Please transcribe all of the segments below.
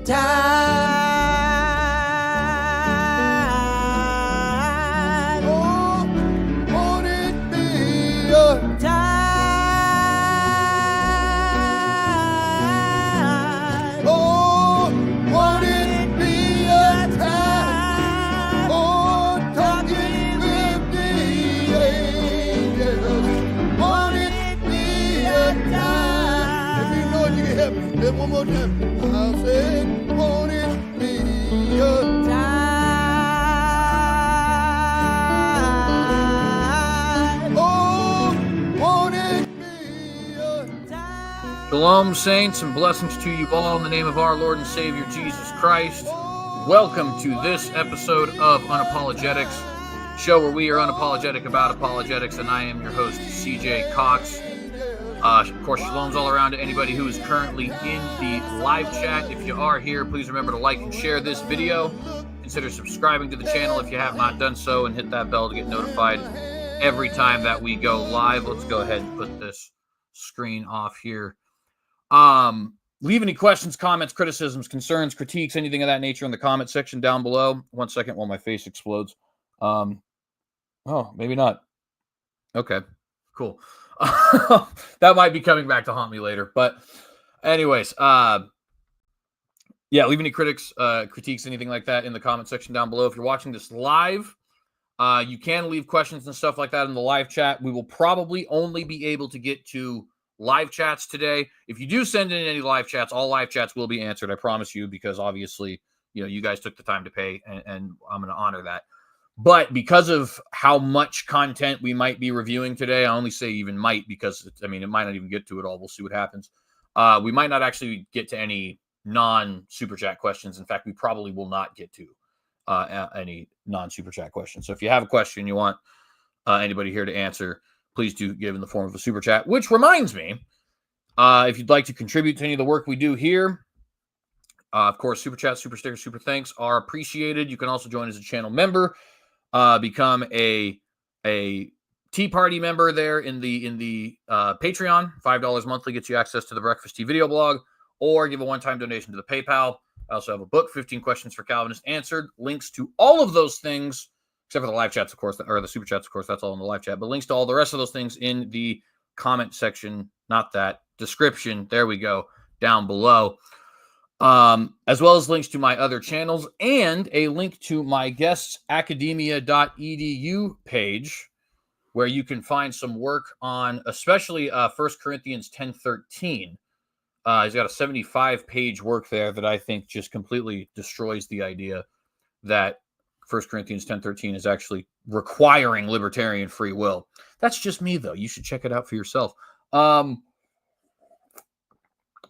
tide. Oh, won't it be a tide? Oh, won't it be a tide? Oh, talking with the angels. Won't it be a tide? If you know it, you can help me. Just one more time. I'll say, won't it be a tide? Oh, won't it be a tide? Shalom, saints, and blessings to you all in the name of our Lord and Savior, Jesus Christ. Welcome to this episode of Un-Apologetics, show where we are unapologetic about apologetics, and I am your host, CJ Cox. Of course, shalom's all around to anybody who is currently in the live chat. If you are here, please remember to like and share this video. Consider subscribing to the channel if you have not done so, and hit that bell to get notified every time that we go live. Let's go ahead and put this screen off here. Leave any questions, comments, criticisms, concerns, critiques, anything of that nature in the comment section down below. 1 second while my face explodes. Oh, maybe not. Okay, cool. That might be coming back to haunt me later. But anyways, yeah, leave any critiques, anything like that in the comment section down below. If you're watching this live, you can leave questions and stuff like that in the live chat. We will probably only be able to get to live chats today. If you do send in any live chats, all live chats will be answered, I promise you, because obviously, you know, you guys took the time to pay, and I'm going to honor that. But because of how much content we might be reviewing today, I only say even might because, it might not even get to it all. We'll see what happens. We might not actually get to any non-Super Chat questions. In fact, we probably will not get to any non-Super Chat questions. So if you have a question you want anybody here to answer, please do give in the form of a Super Chat. Which reminds me, if you'd like to contribute to any of the work we do here, of course, Super Chat, Super Stickers, Super Thanks are appreciated. You can also join as a channel member. Become a Tea Party member there in the Patreon. $5 monthly gets you access to the Breakfast Tea video blog, or give a one-time donation to the PayPal. I also have a book, 15 Questions for Calvinists Answered. Links to all of those things, except for the live chats, of course, or the super chats, of course, that's all in the live chat, but links to all the rest of those things in the comment section, not that, description, there we go, down below. As well as links to my other channels and a link to my guestsacademia.edu page, where you can find some work on especially 1 Corinthians 10:13. He's got a 75-page work there that I think just completely destroys the idea that 1 Corinthians 10:13 is actually requiring libertarian free will. That's just me, though. You should check it out for yourself.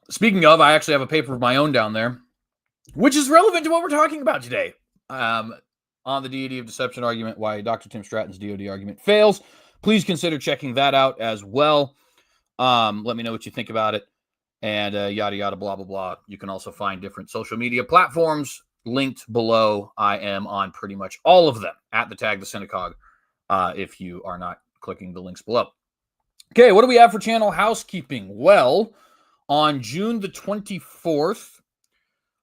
Speaking of, I actually have a paper of my own down there, which is relevant to what we're talking about today. On the deity of deception argument, why Dr. Tim Stratton's DOD argument fails. Please consider checking that out as well. Let me know what you think about it. And yada, yada, blah, blah, blah. You can also find different social media platforms linked below. I am on pretty much all of them at the Tag the Synagogue, if you are not clicking the links below. Okay, what do we have for channel housekeeping? Well, on June the 24th,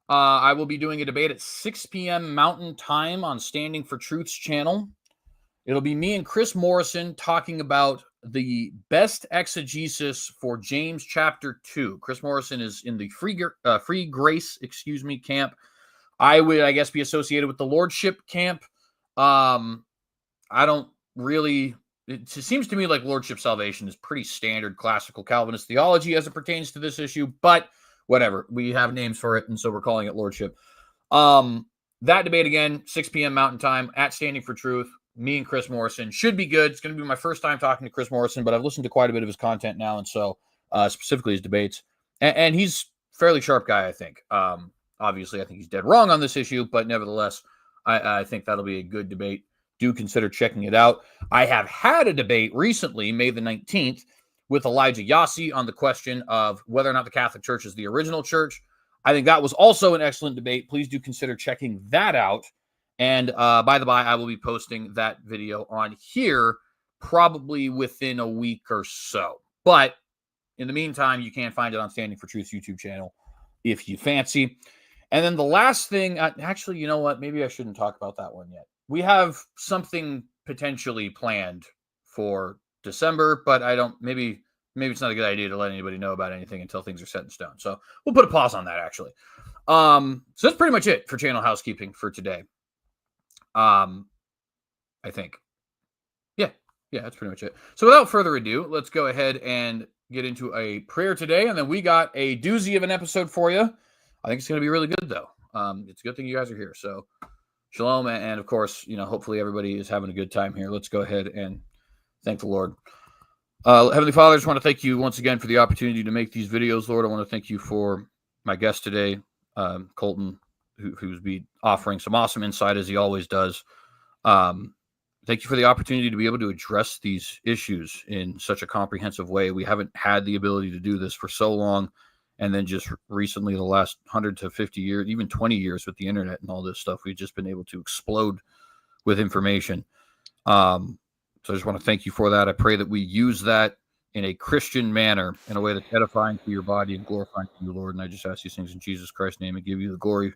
I will be doing a debate at 6 p.m. Mountain Time on Standing for Truth's channel. It'll be me and Chris Morrison talking about the best exegesis for James chapter 2. Chris Morrison is in the free grace, camp. I would, I guess, be associated with the lordship camp. I don't really... It seems to me like lordship salvation is pretty standard classical Calvinist theology as it pertains to this issue, but whatever. We have names for it, and so we're calling it lordship. That debate, again, 6 p.m. Mountain Time at Standing for Truth. Me and Chris Morrison should be good. It's going to be my first time talking to Chris Morrison, but I've listened to quite a bit of his content now, and so specifically his debates. And he's a fairly sharp guy, I think. Obviously, I think he's dead wrong on this issue, but nevertheless, I think that'll be a good debate. Do consider checking it out. I have had a debate recently, May the 19th, with Elijah Yassi on the question of whether or not the Catholic Church is the original church. I think that was also an excellent debate. Please do consider checking that out. And by the by, I will be posting that video on here probably within a week or so. But in the meantime, you can find it on Standing for Truth's YouTube channel if you fancy. And then the last thing, actually, you know what? Maybe I shouldn't talk about that one yet. We have something potentially planned for December, but I don't, maybe it's not a good idea to let anybody know about anything until things are set in stone. So we'll put a pause on that, actually. So that's pretty much it for channel housekeeping for today. I think. Yeah, that's pretty much it. So without further ado, let's go ahead and get into a prayer today. And then we got a doozy of an episode for you. I think it's going to be really good, though. It's a good thing you guys are here. So shalom. And of course, hopefully everybody is having a good time here. Let's go ahead and thank the Lord. Heavenly Father, I just want to thank you once again for the opportunity to make these videos, Lord. I want to thank you for my guest today, Colton, who's be offering some awesome insight as he always does. Thank you for the opportunity to be able to address these issues in such a comprehensive way. We haven't had the ability to do this for so long. And then just recently, the last 100 to 50 years, even 20 years with the internet and all this stuff, we've just been able to explode with information. So I just want to thank you for that. I pray that we use that in a Christian manner, in a way that's edifying to your body and glorifying to you, Lord. And I just ask these things in Jesus Christ's name and give you the glory.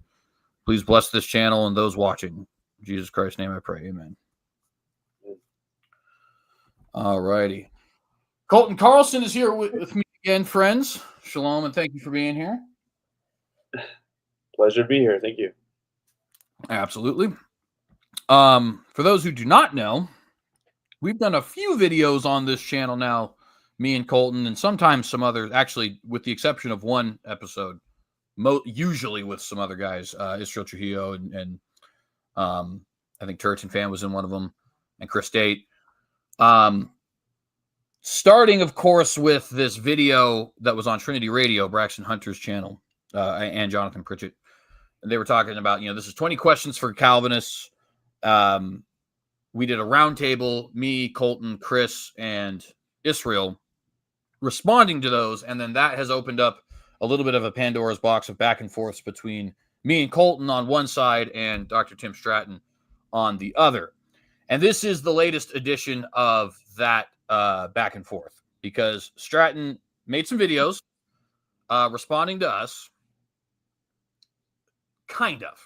Please bless this channel and those watching. In Jesus Christ's name I pray. Amen. All righty. Colton Carlson is here with me again, friends. Shalom, and thank you for being here. Pleasure to be here. Thank you. Absolutely. For those who do not know, we've done a few videos on this channel now, me and Colton, and sometimes some others, actually, with the exception of one episode, usually with some other guys, Israel Trujillo and I think Turch and Fan was in one of them, and Chris Date. Starting, of course, with this video that was on Trinity Radio, Braxton Hunter's channel, and Jonathan Pritchett. And they were talking about, this is 20 questions for Calvinists. We did a roundtable, me, Colton, Chris, and Israel, responding to those. And then that has opened up a little bit of a Pandora's box of back and forths between me and Colton on one side and Dr. Tim Stratton on the other. And this is the latest edition of that back and forth, because Stratton made some videos responding to us. Kind of.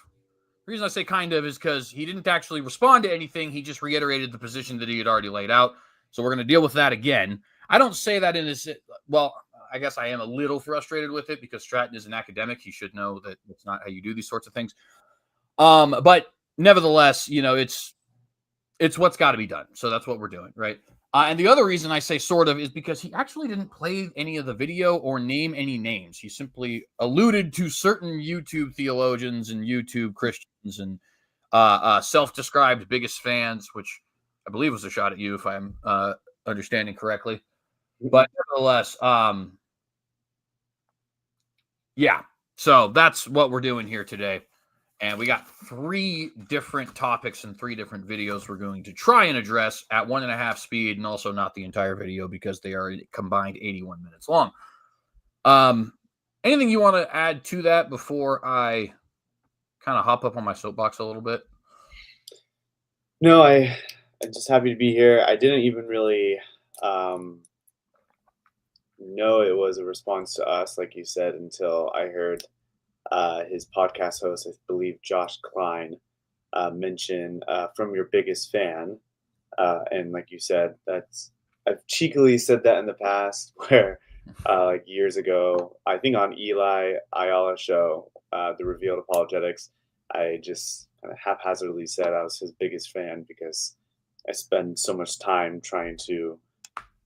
The reason I say kind of is because he didn't actually respond to anything. He just reiterated the position that he had already laid out. So we're going to deal with that again. I don't say that in his, well, I guess I am a little frustrated with it because Stratton is an academic. He should know that it's not how you do these sorts of things. But nevertheless, it's what's got to be done. So that's what we're doing, right? And the other reason I say sort of is because he actually didn't play any of the video or name any names. He simply alluded to certain YouTube theologians and YouTube Christians and self-described biggest fans, which I believe was a shot at you, if I'm understanding correctly. But nevertheless, yeah. So that's what we're doing here today. And we got 3 different topics and 3 different videos we're going to try and address at 1.5 speed, and also not the entire video because they are combined 81 minutes long. Anything you want to add to that before I kind of hop up on my soapbox a little bit? No, I'm just happy to be here. I didn't even really know it was a response to us, like you said, until I heard his podcast host, I believe Josh Klein, mention from your biggest fan. And like you said, I've cheekily said that in the past where like years ago, I think on Eli Ayala's show, the Revealed Apologetics, I just kind of haphazardly said I was his biggest fan because I spend so much time trying to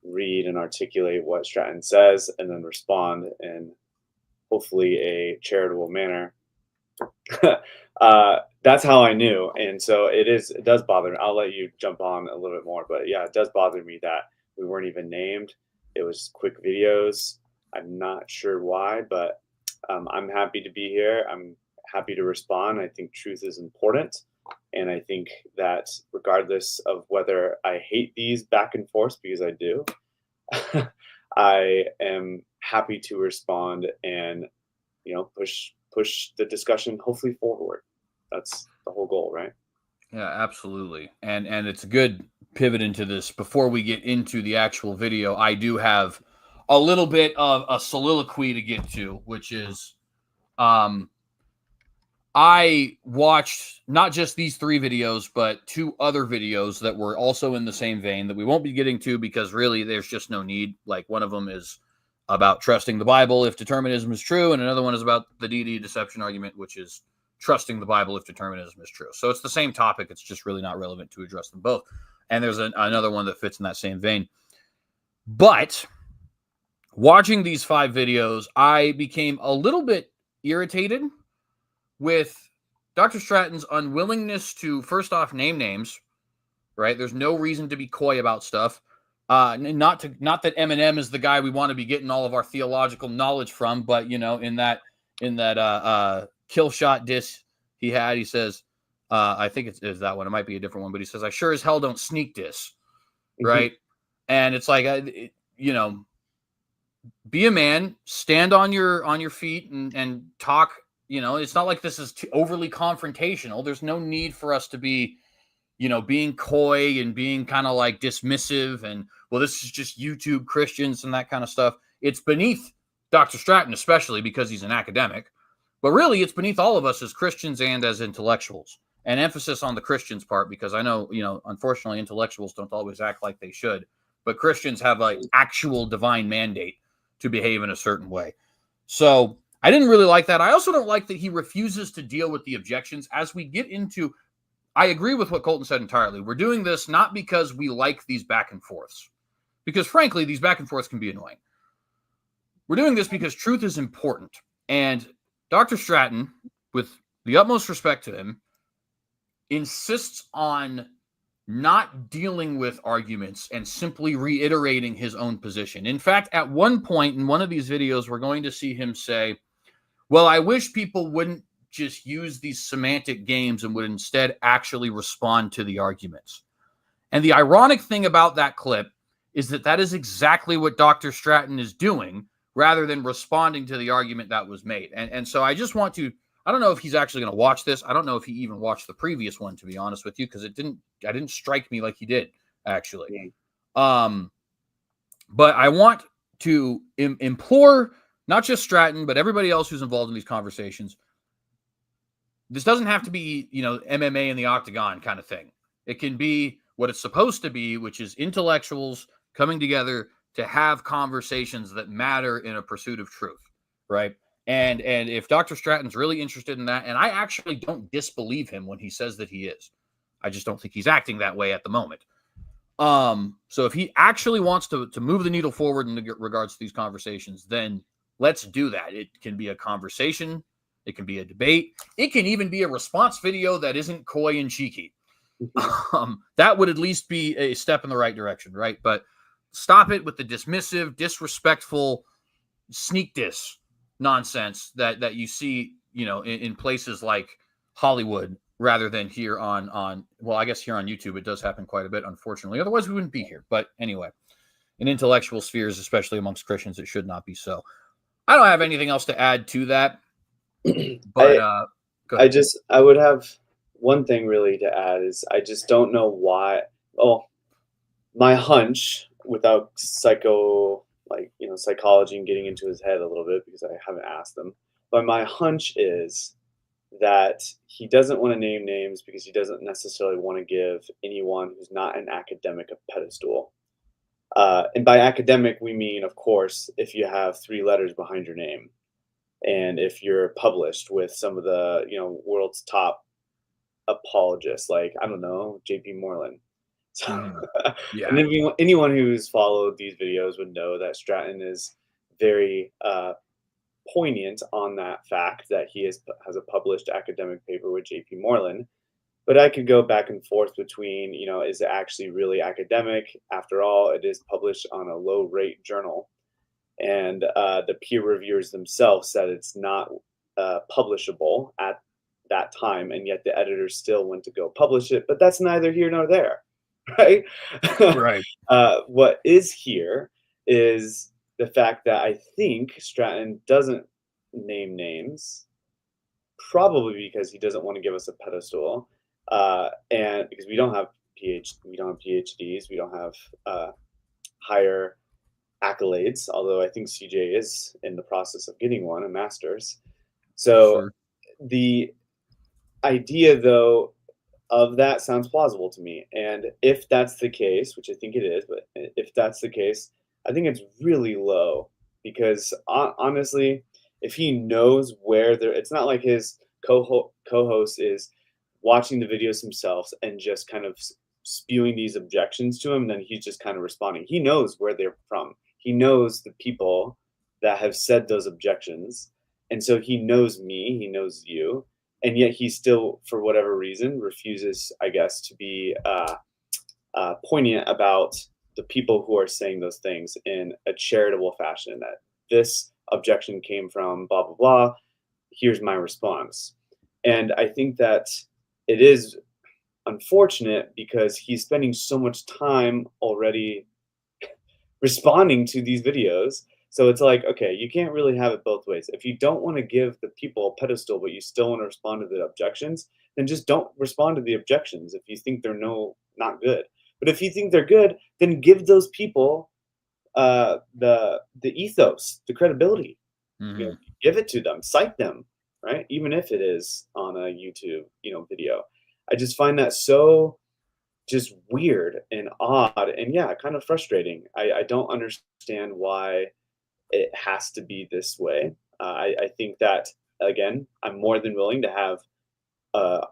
read and articulate what Stratton says and then respond in hopefully a charitable manner. That's how I knew. And so it does bother me. I'll let you jump on a little bit more, but yeah, it does bother me that we weren't even named. It was quick videos. I'm not sure why, but I'm happy to be here. I'm happy to respond. I think truth is important. And I think that regardless of whether I hate these back and forth, because I do, I am happy to respond and, push the discussion hopefully forward. That's the whole goal, right? Yeah, absolutely. And it's a good pivot into this. Before we get into the actual video, I do have a little bit of a soliloquy to get to, which is I watched not just these 3 videos, but 2 other videos that were also in the same vein that we won't be getting to because really there's just no need. Like one of them is about trusting the Bible if determinism is true, and another one is about the deity deception argument, which is trusting the Bible if determinism is true. So it's the same topic. It's just really not relevant to address them both. And there's another one that fits in that same vein. But watching these 5 videos, I became a little bit irritated with Dr. Stratton's unwillingness to, first off, name names, right? There's no reason to be coy about stuff. Not that Eminem is the guy we want to be getting all of our theological knowledge from, but you know, in that kill shot diss he had, he says, I think it's that one. It might be a different one, but he says, "I sure as hell don't sneak diss," right? And it's like, you know, be a man, stand on your feet, and talk. You know, it's not like this is overly confrontational. There's no need for us to be, you know, being coy and being kind of like dismissive and, well, this is just YouTube Christians and that kind of stuff. It's beneath Dr. Stratton, especially because he's an academic, but really it's beneath all of us as Christians and as intellectuals, and emphasis on the Christians part, because I know, you know, unfortunately intellectuals don't always act like they should, but Christians have like actual divine mandate to behave in a certain way. So I didn't really like that. I also don't like that he refuses to deal with the objections as we get into. I agree with what Colton said entirely. We're doing this not because we like these back and forths, because frankly, these back and forths can be annoying. We're doing this because truth is important. And Dr. Stratton, with the utmost respect to him, insists on not dealing with arguments and simply reiterating his own position. In fact, at one point in one of these videos, we're going to see him say, well, I wish people wouldn't just use these semantic games and would instead actually respond to the arguments. And the ironic thing about that clip is that that is exactly what Dr. Stratton is doing rather than responding to the argument that was made. And so I just want to, I don't know if he's actually going to watch this. I don't know if he even watched the previous one, to be honest with you, because I didn't strike me like he did, actually. But I want to implore not just Stratton, but everybody else who's involved in these conversations. This doesn't have to be, you know, MMA in the octagon kind of thing. It can be what it's supposed to be, which is intellectuals coming together to have conversations that matter in a pursuit of truth, right? And if Dr. Stratton's really interested in that, and I actually don't disbelieve him when he says that he is, I just don't think he's acting that way at the moment. So if he actually wants to move the needle forward in regards to these conversations, then let's do that. It can be a conversation. It can be a debate. It can even be a response video that isn't coy and cheeky. That would at least be a step in the right direction, right? But stop it with the dismissive, disrespectful, sneak diss nonsense that you see, you know, in places like Hollywood rather than here on well, I guess here on YouTube it does happen quite a bit, unfortunately. Otherwise, we wouldn't be here. But anyway, in intellectual spheres, especially amongst Christians, it should not be so. I don't have anything else to add to that. But go ahead. I would have one thing really to add is I just don't know why. Oh, my hunch, without psychology and getting into his head a little bit because I haven't asked him, but my hunch is that he doesn't want to name names because he doesn't necessarily want to give anyone who's not an academic a pedestal. And by academic, we mean, of course, if you have 3 letters behind your name. And if you're published with some of the, you know, world's top apologists, like, I don't know, JP Moreland. So, Yeah. And anyone who's followed these videos would know that Stratton is very poignant on that fact that he has a published academic paper with JP Moreland. But I could go back and forth between, you know, is it actually really academic? After all, it is published on a low-rate journal. And the peer reviewers themselves said it's not publishable at that time, and yet the editors still went to go publish it. But that's neither here nor there, right? Right. What is here is the fact that I think Stratton doesn't name names, probably because he doesn't want to give us a pedestal, and because we don't have PhDs, we don't have higher accolades, although I think CJ is in the process of getting one, a master's. So Sure. idea, though, of that sounds plausible to me. And if that's the case, which I think it is, but if that's the case, I think it's really low because honestly, if he knows where they're, it's not like his co-host is watching the videos himself and just kind of spewing these objections to him, then he's just kind of responding. He knows where they're from. He knows the people that have said those objections. And so he knows me, he knows you, and yet he still, for whatever reason, refuses, I guess, to be poignant about the people who are saying those things in a charitable fashion, that this objection came from blah, blah, blah. Here's my response. And I think that it is unfortunate because he's spending so much time already responding to these videos. So it's like, okay, you can't really have it both ways. If you don't want to give the people a pedestal, but you still want to respond to the objections, then just don't respond to the objections if you think they're not good. But if you think they're good, then give those people the ethos, the credibility. Mm-hmm. You know, give it to them, cite them, right? Even if it is on a YouTube, video. I just find that so just weird and odd and kind of frustrating. I don't understand why it has to be this way. I think that, again, I'm more than willing to have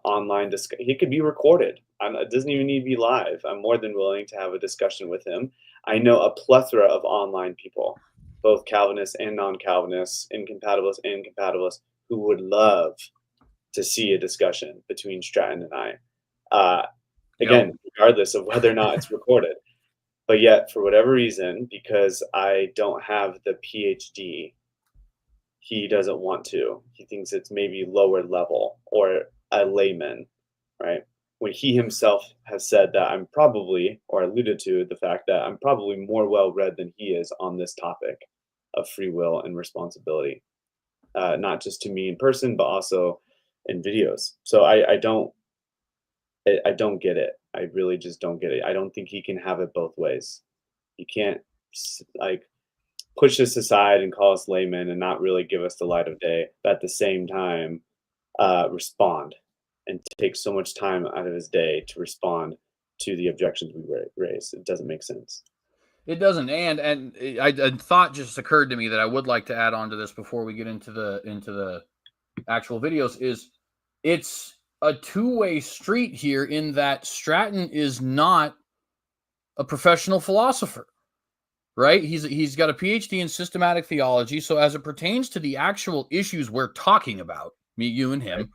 online discussion. He could be recorded. It doesn't even need to be live. I'm more than willing to have a discussion with him. I know a plethora of online people, both Calvinists and non-Calvinists, incompatibilists and compatibilists, who would love to see a discussion between Stratton and I. Again, regardless of whether or not it's recorded. But yet, for whatever reason, because I don't have the PhD, he doesn't want to. He thinks it's maybe lower level or a layman, right? When he himself has said that I'm probably, or alluded to the fact that I'm probably more well-read than he is on this topic of free will and responsibility, not just to me in person, but also in videos. So I don't get it. I really just don't get it. I don't think he can have it both ways. You can't push us aside and call us laymen and not really give us the light of day, but at the same time respond and take so much time out of his day to respond to the objections we raise. It doesn't make sense. It doesn't. And a thought just occurred to me that I would like to add on to this before we get into the actual videos is it's a two-way street here in that Stratton is not a professional philosopher, right? He's got a PhD in systematic theology. So as it pertains to the actual issues we're talking about, me, you, and him,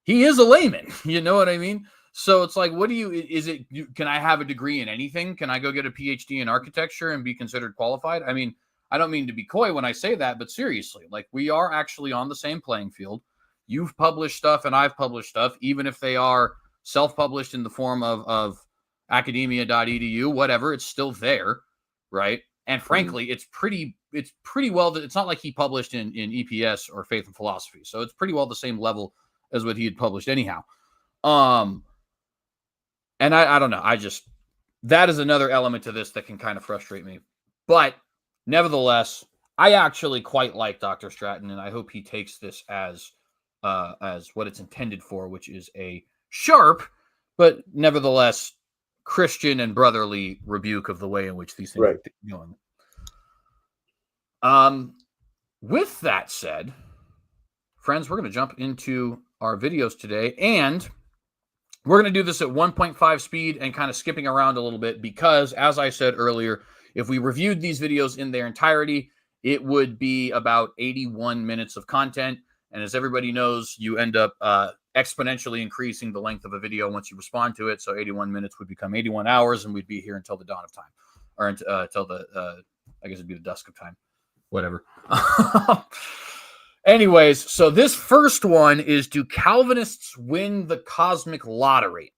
he is a layman. You know what I mean? So it's like, can I have a degree in anything? Can I go get a PhD in architecture and be considered qualified? I mean, I don't mean to be coy when I say that, but seriously, like we are actually on the same playing field. You've published stuff and I've published stuff, even if they are self-published in the form of academia.edu, whatever, it's still there, right? And frankly, it's pretty well, it's not like he published in EPS or Faith and Philosophy. So it's pretty well the same level as what he had published anyhow. And I don't know. That is another element to this that can kind of frustrate me. But nevertheless, I actually quite like Dr. Stratton, and I hope he takes this as what it's intended for, which is a sharp, but nevertheless Christian and brotherly rebuke of the way in which these things are going. With that said, friends, we're going to jump into our videos today, and we're going to do this at 1.5 speed and kind of skipping around a little bit because, as I said earlier, if we reviewed these videos in their entirety, it would be about 81 minutes of content. And as everybody knows, you end up exponentially increasing the length of a video once you respond to it. So 81 minutes would become 81 hours, and we'd be here until the dawn of time, or until I guess it'd be the dusk of time, whatever. Anyways, so this first one is, do Calvinists win the cosmic lottery?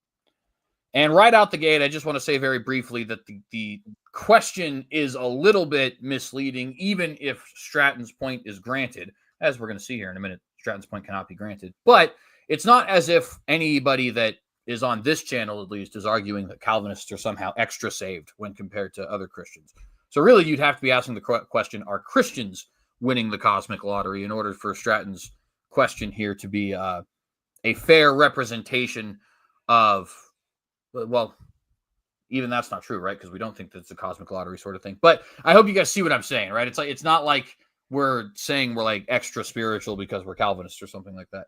And right out the gate, I just want to say very briefly that the question is a little bit misleading, even if Stratton's point is granted. As we're going to see here in a minute, Stratton's point cannot be granted. But it's not as if anybody that is on this channel, at least, is arguing that Calvinists are somehow extra saved when compared to other Christians. So really, you'd have to be asking the question, are Christians winning the cosmic lottery in order for Stratton's question here to be a fair representation of, well, even that's not true, right? Because we don't think that's a cosmic lottery sort of thing. But I hope you guys see what I'm saying, right? It's not like we're saying we're like extra spiritual because we're Calvinists or something like that.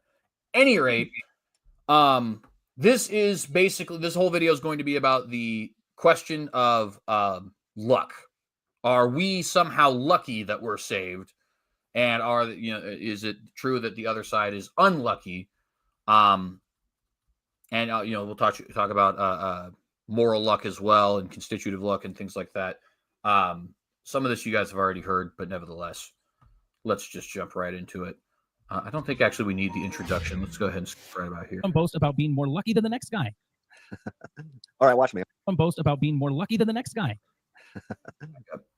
Any rate, this is basically, this whole video is going to be about the question of luck. Are we somehow lucky that we're saved? And is it true that the other side is unlucky? And we'll talk about moral luck as well, and constitutive luck and things like that. Some of this you guys have already heard, but nevertheless, let's just jump right into it. I don't think actually we need the introduction. Let's go ahead and skip right about here. Some boast about being more lucky than the next guy. All right, watch me. Some boast about being more lucky than the next guy.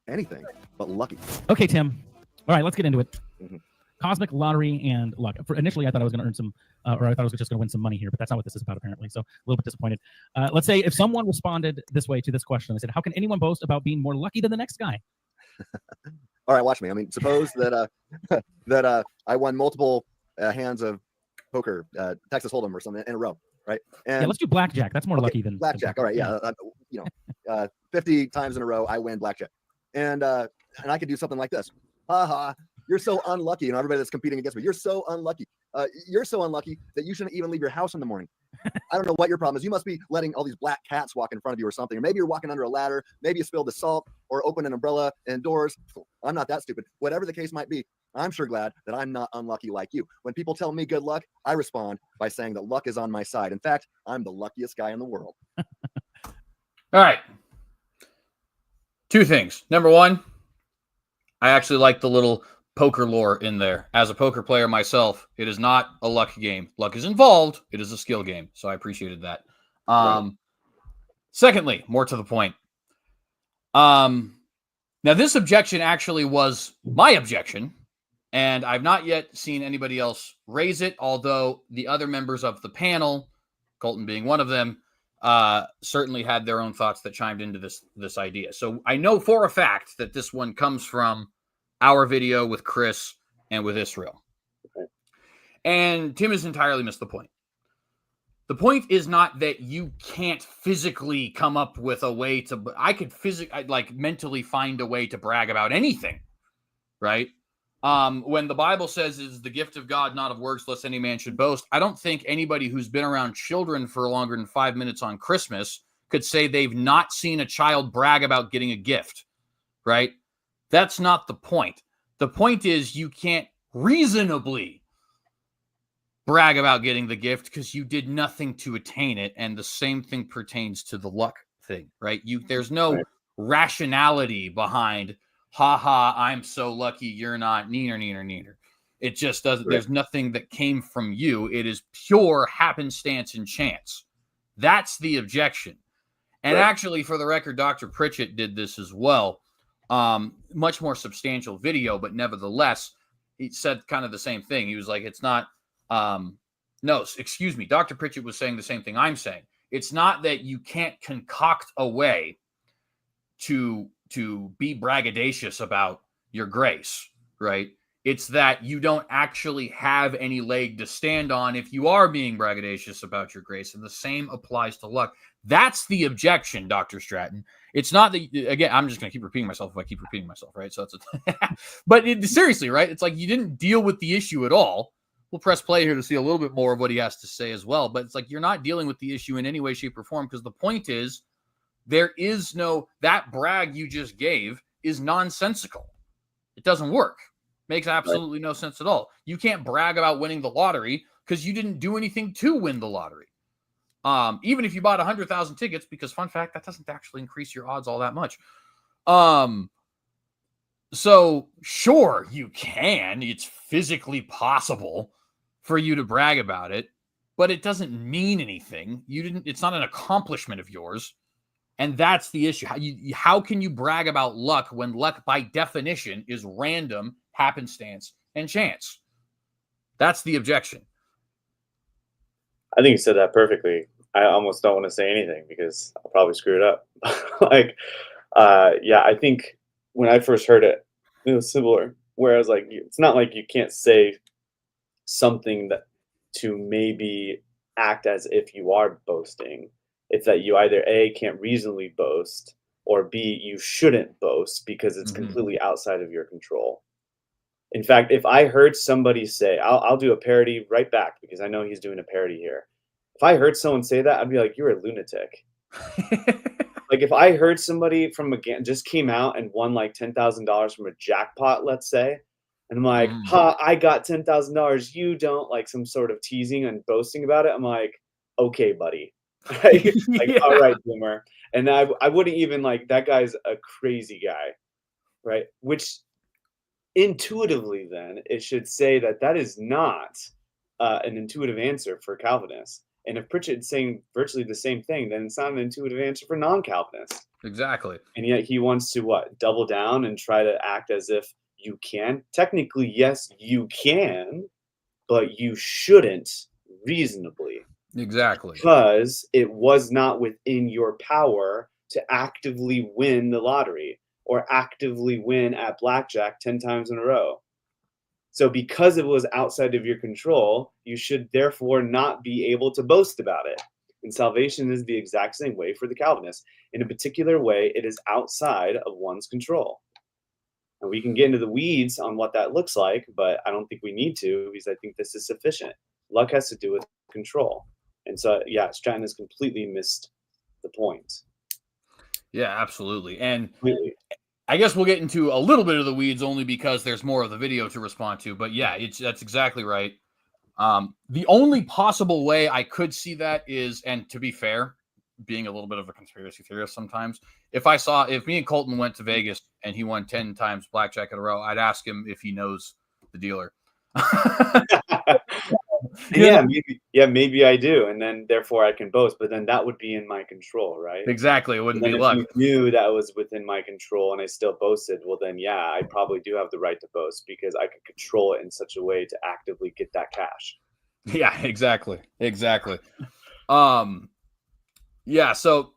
Anything but lucky. Okay, Tim. All right, let's get into it. Mhm. Cosmic lottery and luck. Initially, I thought I was going to earn some, or I thought I was just going to win some money here, but that's not what this is about, apparently. So a little bit disappointed. Let's say if someone responded this way to this question, they said, "How can anyone boast about being more lucky than the next guy?" All right, watch me. I mean, suppose that I won multiple hands of poker, Texas Hold'em or something in a row, right? And Yeah, let's do blackjack. That's more lucky than blackjack. All right, yeah. 50 times in a row, I win blackjack, and I could do something like this. Ha ha! You're so unlucky, and everybody that's competing against me. You're so unlucky. You're so unlucky that you shouldn't even leave your house in the morning. I don't know what your problem is. You must be letting all these black cats walk in front of you or something. Or maybe you're walking under a ladder. Maybe you spilled the salt or opened an umbrella indoors. I'm not that stupid. Whatever the case might be, I'm sure glad that I'm not unlucky like you. When people tell me good luck, I respond by saying that luck is on my side. In fact, I'm the luckiest guy in the world. All right. Two things. Number one, I actually like the little poker lore in there. As a poker player myself, it is not a luck game. Luck is involved. It is a skill game. So I appreciated that. Right. Secondly, more to the point. Now, this objection actually was my objection, and I've not yet seen anybody else raise it, although the other members of the panel, Colton being one of them, certainly had their own thoughts that chimed into this idea. So I know for a fact that this one comes from our video with Chris and with Israel. Okay. And Tim has entirely missed the point. The point is not that you can't physically come up with a way to, I could mentally find a way to brag about anything, right? When the Bible says is the gift of God, not of works, lest any man should boast, I don't think anybody who's been around children for longer than 5 minutes on Christmas could say they've not seen a child brag about getting a gift, right? That's not the point. The point is you can't reasonably brag about getting the gift because you did nothing to attain it. And the same thing pertains to the luck thing, right? There's no rationality behind, ha, I'm so lucky, you're not, neener. It just doesn't, there's nothing that came from you. It is pure happenstance and chance. That's the objection. And actually, for the record, Dr. Pritchett did this as well. Much more substantial video, but nevertheless, he said kind of the same thing. He was like, it's not, no, excuse me. Dr. Pritchett was saying the same thing I'm saying. It's not that you can't concoct a way to be braggadocious about your grace, right? It's that you don't actually have any leg to stand on if you are being braggadocious about your grace. And the same applies to luck. That's the objection, Dr. Stratton. It's not that, again, I'm just going to keep repeating myself if I keep repeating myself, right? So but seriously, right? It's like you didn't deal with the issue at all. We'll press play here to see a little bit more of what he has to say as well. But it's like you're not dealing with the issue in any way, shape, or form, because the point is there is that brag you just gave is nonsensical. It doesn't work. Makes absolutely no sense at all. You can't brag about winning the lottery because you didn't do anything to win the lottery. Even if you bought 100,000 tickets, because fun fact, that doesn't actually increase your odds all that much. So sure, you can. It's physically possible for you to brag about it, but it doesn't mean anything. It's not an accomplishment of yours. And that's the issue. How can you brag about luck when luck by definition is random, happenstance, and chance? That's the objection. I think you said that perfectly. I almost don't want to say anything because I'll probably screw it up. I think when I first heard it, it was similar. Where I was like, it's not like you can't say something that to maybe act as if you are boasting. It's that you either A, can't reasonably boast, or B, you shouldn't boast because it's completely outside of your control. In fact, if I heard somebody say, I'll do a parody right back because I know he's doing a parody here. If I heard someone say that, I'd be like, you're a lunatic. Like if I heard somebody from just came out and won like $10,000 from a jackpot, let's say, and I'm like, I got $10,000, you don't, like some sort of teasing and boasting about it. I'm like, okay, buddy. Like, all right, boomer. And I wouldn't even like, that guy's a crazy guy, right? Which intuitively then it should say that that is not an intuitive answer for Calvinists. And if Pritchett's saying virtually the same thing, then it's not an intuitive answer for non-Calvinists. Exactly. And yet he wants to what? Double down and try to act as if you can. Technically, yes, you can, but you shouldn't reasonably. Exactly. Because it was not within your power to actively win the lottery or actively win at blackjack 10 times in a row. So because it was outside of your control, you should therefore not be able to boast about it. And salvation is the exact same way for the Calvinists. In a particular way, it is outside of one's control. And we can get into the weeds on what that looks like, but I don't think we need to because I think this is sufficient. Luck has to do with control. And so, yeah, Stratton has completely missed the point. Yeah, absolutely. And I guess we'll get into a little bit of the weeds only because there's more of the video to respond to. But yeah, that's exactly right. The only possible way I could see that is, and to be fair, being a little bit of a conspiracy theorist sometimes, if me and Colton went to Vegas and he won 10 times blackjack in a row, I'd ask him if he knows the dealer. Maybe I do, and then therefore I can boast, but then that would be in my control, right? Exactly. It wouldn't be luck. If you knew that was within my control and I still boasted, well then yeah, I probably do have the right to boast because I could control it in such a way to actively get that cash. Yeah, exactly. Yeah, so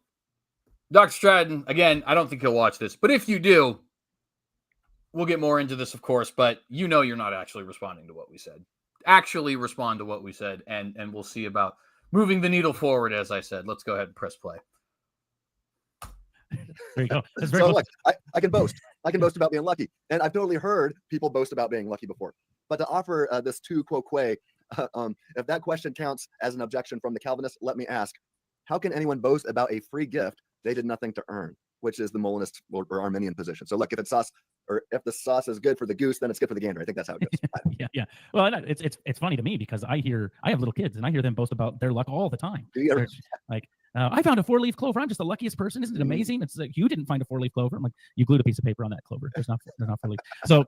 Dr. Stratton, again, I don't think he'll watch this, but if you do, we'll get more into this, of course, but you know you're not actually responding to what we said. Actually respond to what we said, and we'll see about moving the needle forward, as I said. Let's go ahead and press play. There you go. That's very look, I can boast. I can boast about being lucky. And I've totally heard people boast about being lucky before. But to offer this tu quoque, if that question counts as an objection from the Calvinists, let me ask, how can anyone boast about a free gift they did nothing to earn, which is the Molinist or Arminian position? So look, if the sauce is good for the goose, then it's good for the gander. I think that's how it goes. Yeah. Well, it's funny to me because I have little kids and I hear them boast about their luck all the time. Like, I found a 4-leaf clover. I'm just the luckiest person. Isn't it amazing? It's like, you didn't find a 4-leaf clover. I'm like, you glued a piece of paper on that clover. There's not 4 leaves. So,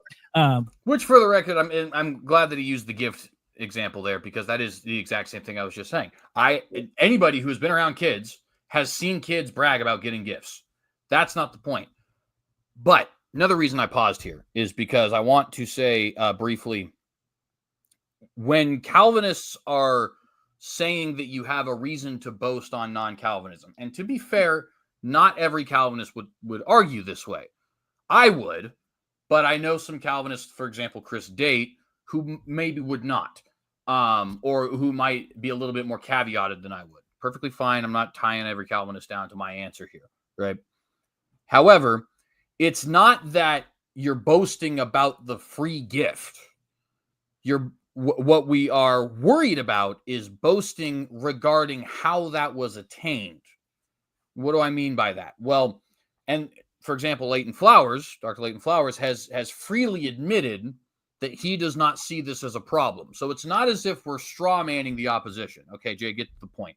which for the record, I'm glad that he used the gift example there because that is the exact same thing I was just saying. Anybody who's been around kids has seen kids brag about getting gifts. That's not the point. But another reason I paused here is because I want to say briefly, when Calvinists are saying that you have a reason to boast on non-Calvinism, and to be fair, not every Calvinist would argue this way. I would, but I know some Calvinists, for example, Chris Date, who maybe would not, or who might be a little bit more caveated than I would. Perfectly fine. I'm not tying every Calvinist down to my answer here, right? However, it's not that you're boasting about the free gift. What we are worried about is boasting regarding how that was attained. What do I mean by that? Well, and for example, Dr. Leighton Flowers has freely admitted that he does not see this as a problem. So it's not as if we're straw manning the opposition. Okay, Jay, get to the point.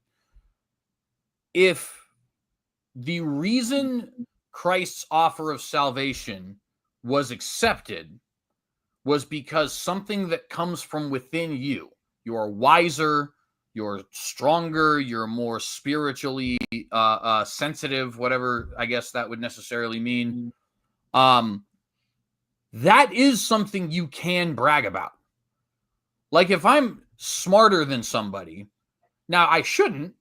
If the reason Christ's offer of salvation was accepted was because something that comes from within you, you're wiser, you're stronger, you're more spiritually sensitive, whatever I guess that would necessarily mean. That is something you can brag about. Like if I'm smarter than somebody, now I shouldn't,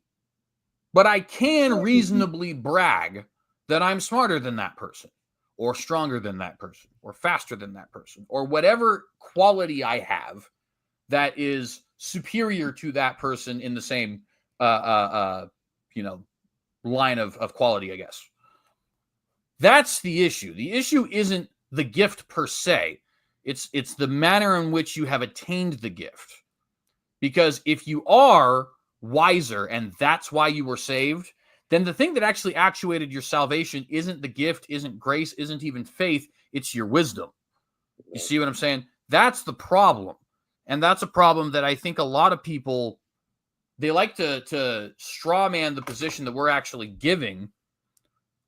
but I can reasonably brag that I'm smarter than that person, or stronger than that person, or faster than that person, or whatever quality I have that is superior to that person in the same, line of quality, I guess. That's the issue. The issue isn't the gift per se. It's the manner in which you have attained the gift. Because if you are wiser and that's why you were saved, then the thing that actually actuated your salvation isn't the gift, isn't grace, isn't even faith. It's your wisdom. You see what I'm saying? That's the problem. And that's a problem that I think a lot of people, they like to straw man the position that we're actually giving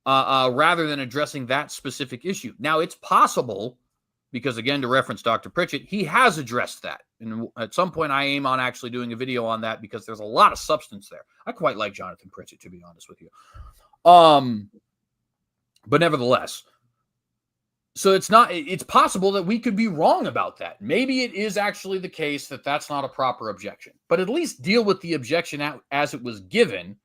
rather than addressing that specific issue. Now, it's possible, because again, to reference Dr. Pritchett, he has addressed that. And at some point, I aim on actually doing a video on that because there's a lot of substance there. I quite like Jonathan Pritchett, to be honest with you. But nevertheless, so it's possible that we could be wrong about that. Maybe it is actually the case that that's not a proper objection, but at least deal with the objection as it was given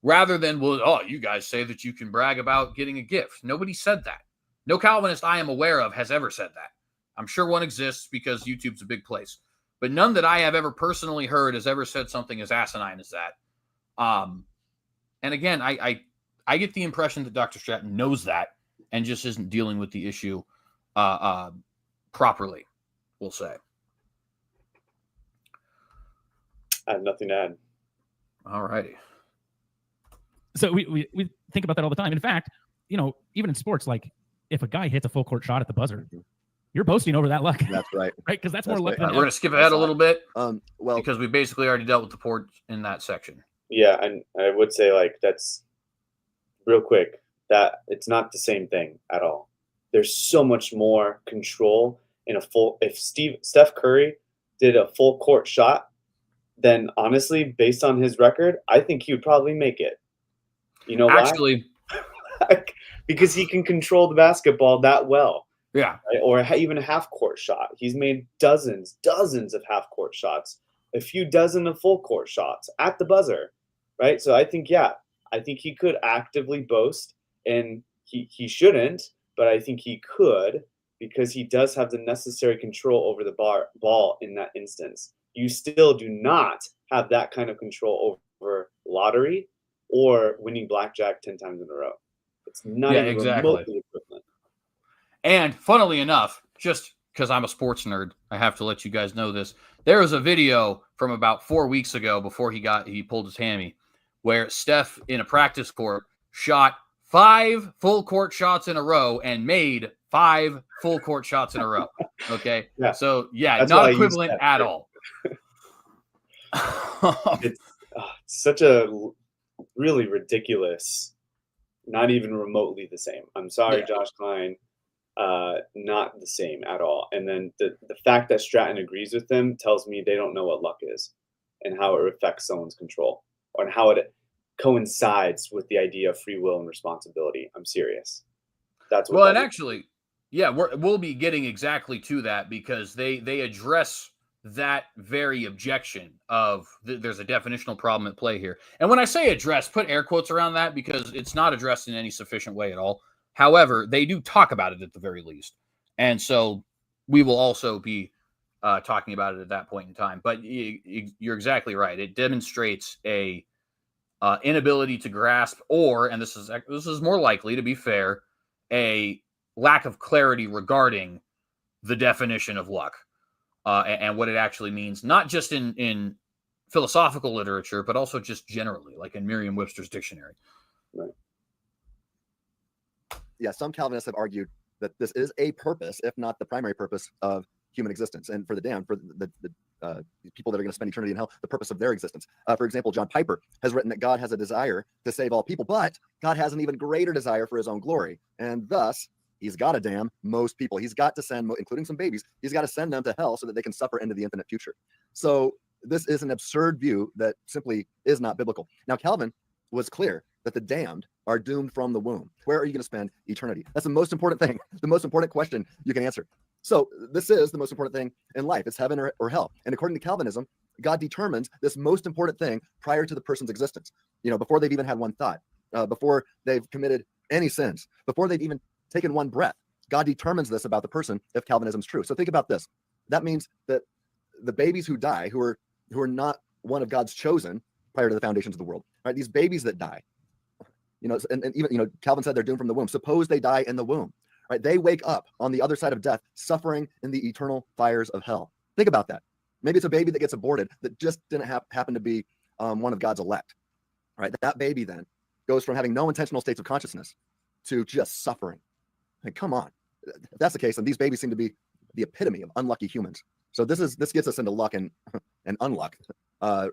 rather than, well, oh, you guys say that you can brag about getting a gift. Nobody said that. No Calvinist I am aware of has ever said that. I'm sure one exists because YouTube's a big place, but none that I have ever personally heard has ever said something as asinine as that. And again, I get the impression that Dr. Stratton knows that and just isn't dealing with the issue properly, we'll say. I have nothing to add. All righty. So we think about that all the time. In fact, even in sports, like if a guy hits a full court shot at the buzzer, you're boasting over that luck. That's right. Right? Because that's more luck than We're going to skip ahead a little bit well, because we basically already dealt with the port in that section. Yeah, and I would say, like, that's real quick, that it's not the same thing at all. There's so much more control in if Steph Curry did a full court shot, then honestly, based on his record, I think he would probably make it. You know why? Actually, because he can control the basketball that well. yeah. Right? Or even a half court shot. He's made dozens of half court shots, a few dozen of full court shots at the buzzer. Right? So I think he could actively boast, and he shouldn't, but I think he could because he does have the necessary control over the ball in that instance. You still do not have that kind of control over lottery or winning blackjack 10 times in a row. It's not even remotely equivalent. And funnily enough, just because I'm a sports nerd, I have to let you guys know this. There was a video from about 4 weeks ago before he pulled his hammy, where Steph in a practice court shot 5 full court shots in a row and made 5 full court shots in a row. Okay. Yeah. So That's not why I equivalent use that. at all. It's such a really ridiculous, not even remotely the same. I'm sorry, Yeah. Josh Klein, not the same at all. And then the fact that Stratton agrees with them tells me they don't know what luck is and how it affects someone's control or how it coincides with the idea of free will and responsibility. I'm serious. That's what. Well, and actually, yeah, we'll be getting exactly to that because they address that very objection of there's a definitional problem at play here. And when I say address, put air quotes around that because it's not addressed in any sufficient way at all. However, they do talk about it at the very least. And so we will also be talking about it at that point in time. But you're exactly right. It demonstrates a inability to grasp, and this is more likely, to be fair, a lack of clarity regarding the definition of luck and what it actually means, not just in philosophical literature, but also just generally, like in Merriam-Webster's dictionary. Right. Yeah, some Calvinists have argued that this is a purpose, if not the primary purpose of human existence, and for the damned, for the people that are going to spend eternity in hell, the purpose of their existence. For example, John Piper has written that God has a desire to save all people, but God has an even greater desire for his own glory, and thus he's got to damn most people. He's got to send, including some babies, he's got to send them to hell so that they can suffer into the infinite future. So this is an absurd view that simply is not biblical. Now, Calvin was clear that the damned are doomed from the womb. Where are you going to spend eternity? That's the most important thing, the most important question you can answer. So this is the most important thing in life. It's heaven or hell. And according to Calvinism, God determines this most important thing prior to the person's existence, before they've even had one thought, before they've committed any sins, before they've even taken one breath. God determines this about the person if Calvinism's true. So think about this. That means that the babies who die, who are not one of God's chosen prior to the foundations of the world, right? These babies that die, and even, Calvin said they're doomed from the womb. Suppose they die in the womb, right? They wake up on the other side of death, suffering in the eternal fires of hell. Think about that. Maybe it's a baby that gets aborted that just didn't happen to be one of God's elect, right? That baby then goes from having no intentional states of consciousness to just suffering. Like, come on. If that's the case, then these babies seem to be the epitome of unlucky humans. So this gets us into luck and unluck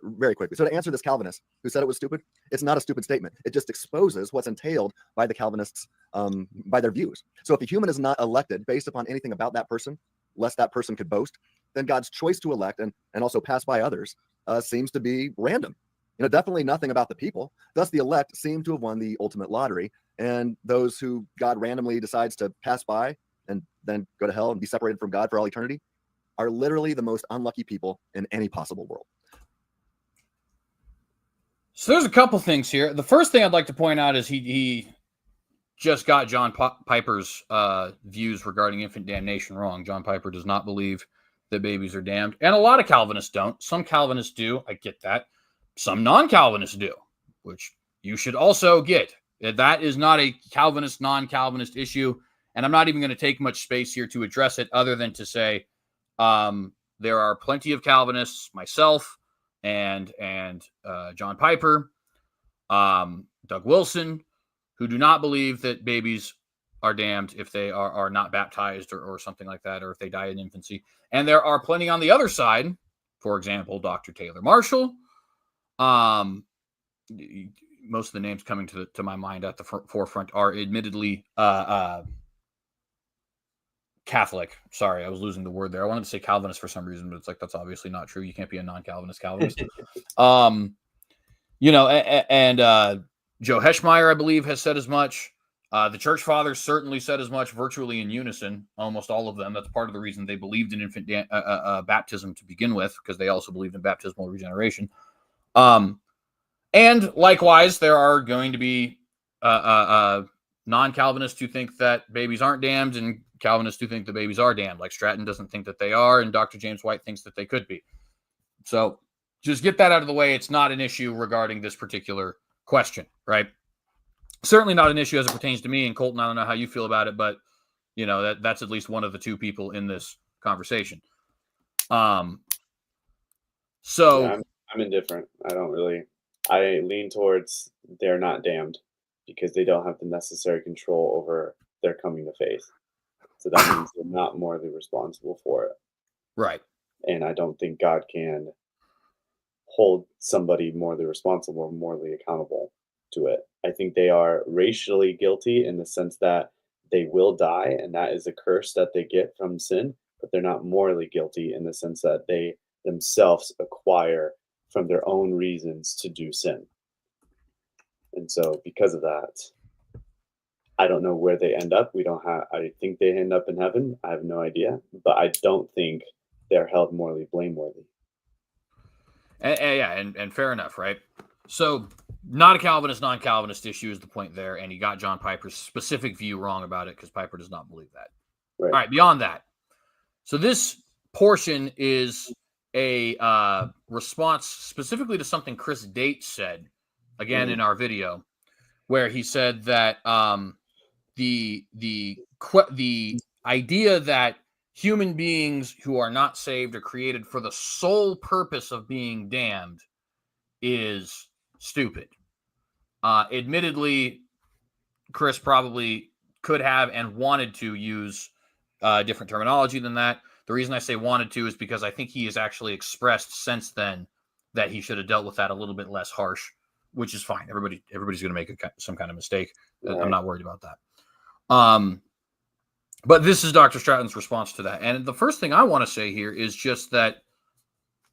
very quickly. So to answer this Calvinist who said it was stupid, it's not a stupid statement. It just exposes what's entailed by the Calvinists, by their views. So if a human is not elected based upon anything about that person, lest that person could boast, then God's choice to elect and also pass by others seems to be random. Definitely nothing about the people. Thus, the elect seem to have won the ultimate lottery, and those who God randomly decides to pass by and then go to hell and be separated from God for all eternity are literally the most unlucky people in any possible world. So there's a couple things here. The first thing I'd like to point out is he just got John Piper's views regarding infant damnation wrong. John Piper does not believe that babies are damned, and a lot of Calvinists don't. Some Calvinists do. I get that. Some non-Calvinists do, which you should also get. That is not a Calvinist, non-Calvinist issue, and I'm not even going to take much space here to address it other than to say there are plenty of Calvinists, myself and John Piper, Doug Wilson, who do not believe that babies are damned if they are not baptized or something like that, or if they die in infancy. And there are plenty on the other side, for example, Dr. Taylor Marshall. Most of the names coming to my mind at the forefront are admittedly Catholic. Sorry, I was losing the word there. I wanted to say Calvinist for some reason, but it's like, that's obviously not true. You can't be a non-Calvinist Calvinist. And Joe Heschmeyer, I believe, has said as much. The church fathers certainly said as much, virtually in unison, almost all of them. That's part of the reason they believed in infant baptism to begin with, because they also believed in baptismal regeneration. And likewise, there are going to be non-Calvinists who think that babies aren't damned, and Calvinists who think the babies are damned. Like Stratton doesn't think that they are, and Dr. James White thinks that they could be. So just get that out of the way. It's not an issue regarding this particular question, right? Certainly not an issue as it pertains to me. And Colton, I don't know how you feel about it, but that's at least one of the two people in this conversation. I'm indifferent. I lean towards they're not damned because they don't have the necessary control over their coming to faith. So that means they're not morally responsible for it. Right. And I don't think God can hold somebody morally responsible or morally accountable to it. I think they are racially guilty in the sense that they will die, and that is a curse that they get from sin, but they're not morally guilty in the sense that they themselves acquire from their own reasons to do sin. And so because of that, I don't know where they end up. I think they end up in heaven. I have no idea, but I don't think they're held morally blameworthy. And fair enough, right? So not a Calvinist, non-Calvinist issue is the point there, and you got John Piper's specific view wrong about it because Piper does not believe that. Right. All right, beyond that. So this portion is a response specifically to something Chris Date said, again, in our video, where he said that the idea that human beings who are not saved are created for the sole purpose of being damned is stupid. Admittedly, Chris probably could have and wanted to use different terminology than that. The reason I say wanted to is because I think he has actually expressed since then that he should have dealt with that a little bit less harsh, which is fine. Everybody's going to make some kind of mistake. Right. I'm not worried about that. But this is Dr. Stratton's response to that. And the first thing I want to say here is just that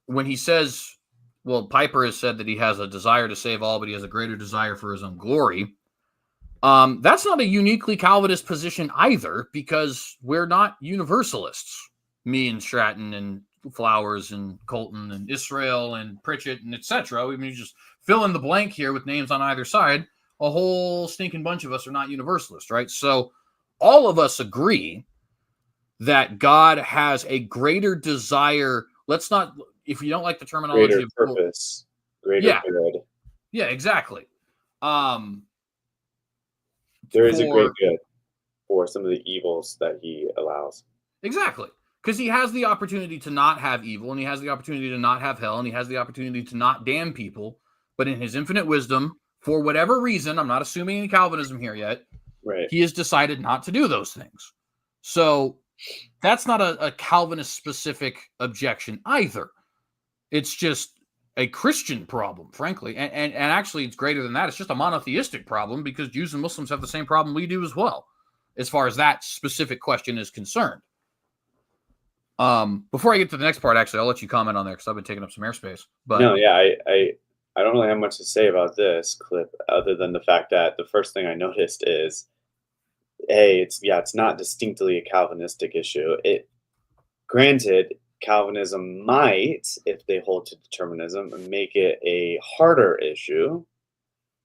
when he says, well, Piper has said that he has a desire to save all, but he has a greater desire for his own glory. That's not a uniquely Calvinist position either, because we're not universalists. Me and Stratton and Flowers and Colton and Israel and Pritchett and etc. We mean, just fill in the blank here with names on either side. A whole stinking bunch of us are not universalists, right? So all of us agree that God has a greater desire let's not, if you don't like the terminology Greater of purpose, greater Yeah. good. Yeah, exactly. There is a great good for some of the evils that he allows. Exactly. Because he has the opportunity to not have evil, and he has the opportunity to not have hell, and he has the opportunity to not damn people. But in his infinite wisdom, for whatever reason, I'm not assuming any Calvinism here yet, Right. he has decided not to do those things. So that's not a Calvinist-specific objection either. It's just a Christian problem, frankly. And actually, it's greater than that. It's just a monotheistic problem, because Jews and Muslims have the same problem we do as well, as far as that specific question is concerned. Before I get to the next part, actually, I'll let you comment on there because I've been taking up some airspace. But no, yeah, I don't really have much to say about this clip other than the fact that the first thing I noticed is, it's not distinctly a Calvinistic issue. Granted, Calvinism might, if they hold to determinism, make it a harder issue.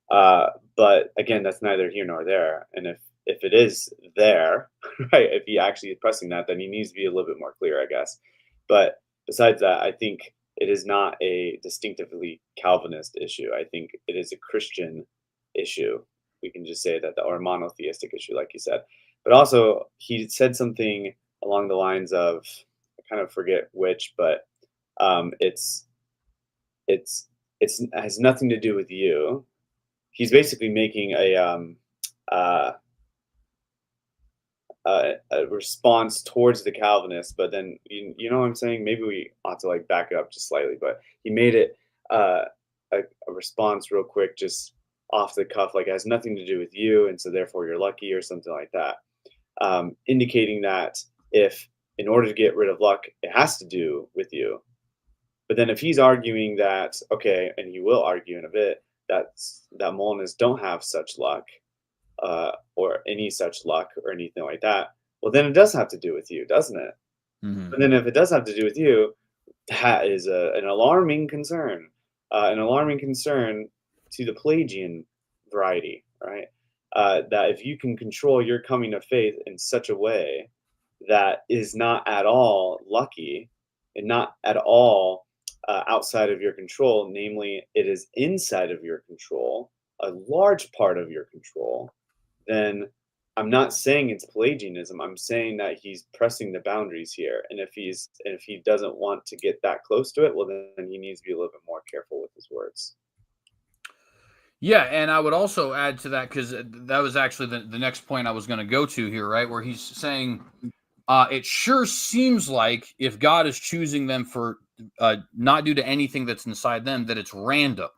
But again, that's neither here nor there. And if it is there, right, if he actually is pressing that, then he needs to be a little bit more clear, I guess. But besides that, I think it is not a distinctively Calvinist issue. I think it is a Christian issue. We can just say that, or a monotheistic issue, like you said. But also, he said something along the lines of, I kind of forget which, but it has nothing to do with you. He's basically making a response towards the Calvinists, but then you know what I'm saying? Maybe we ought to like back it up just slightly, but he made it a response real quick, just off the cuff, like it has nothing to do with you, and so therefore you're lucky, or something like that, indicating that if in order to get rid of luck, it has to do with you. But then if he's arguing that, okay, and he will argue in a bit, that Molinists don't have such luck, or any such luck or anything like that, well, then it does have to do with you, doesn't it? Mm-hmm. And then if it does have to do with you, that is an alarming concern. An alarming concern to the Pelagian variety, right? That if you can control your coming to faith in such a way that is not at all lucky and not at all outside of your control, namely it is inside of your control, a large part of your control, then I'm not saying it's Pelagianism. I'm saying that he's pressing the boundaries here. And if he doesn't want to get that close to it, well, then he needs to be a little bit more careful with his words. Yeah, and I would also add to that, because that was actually the next point I was going to go to here, right? Where he's saying it sure seems like if God is choosing them for not due to anything that's inside them, that it's random,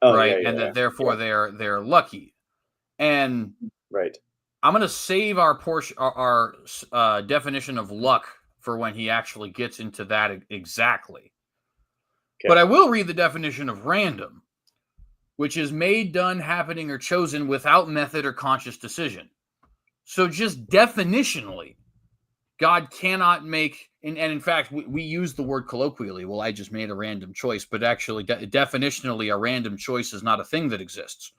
right? Yeah, and that therefore they're lucky. And right. I'm going to save our portion, our definition of luck for when he actually gets into that exactly. Okay. But I will read the definition of random, which is made, done, happening, or chosen without method or conscious decision. So just definitionally, God cannot make, and in fact, we use the word colloquially, well, I just made a random choice, but actually, definitionally, a random choice is not a thing that exists.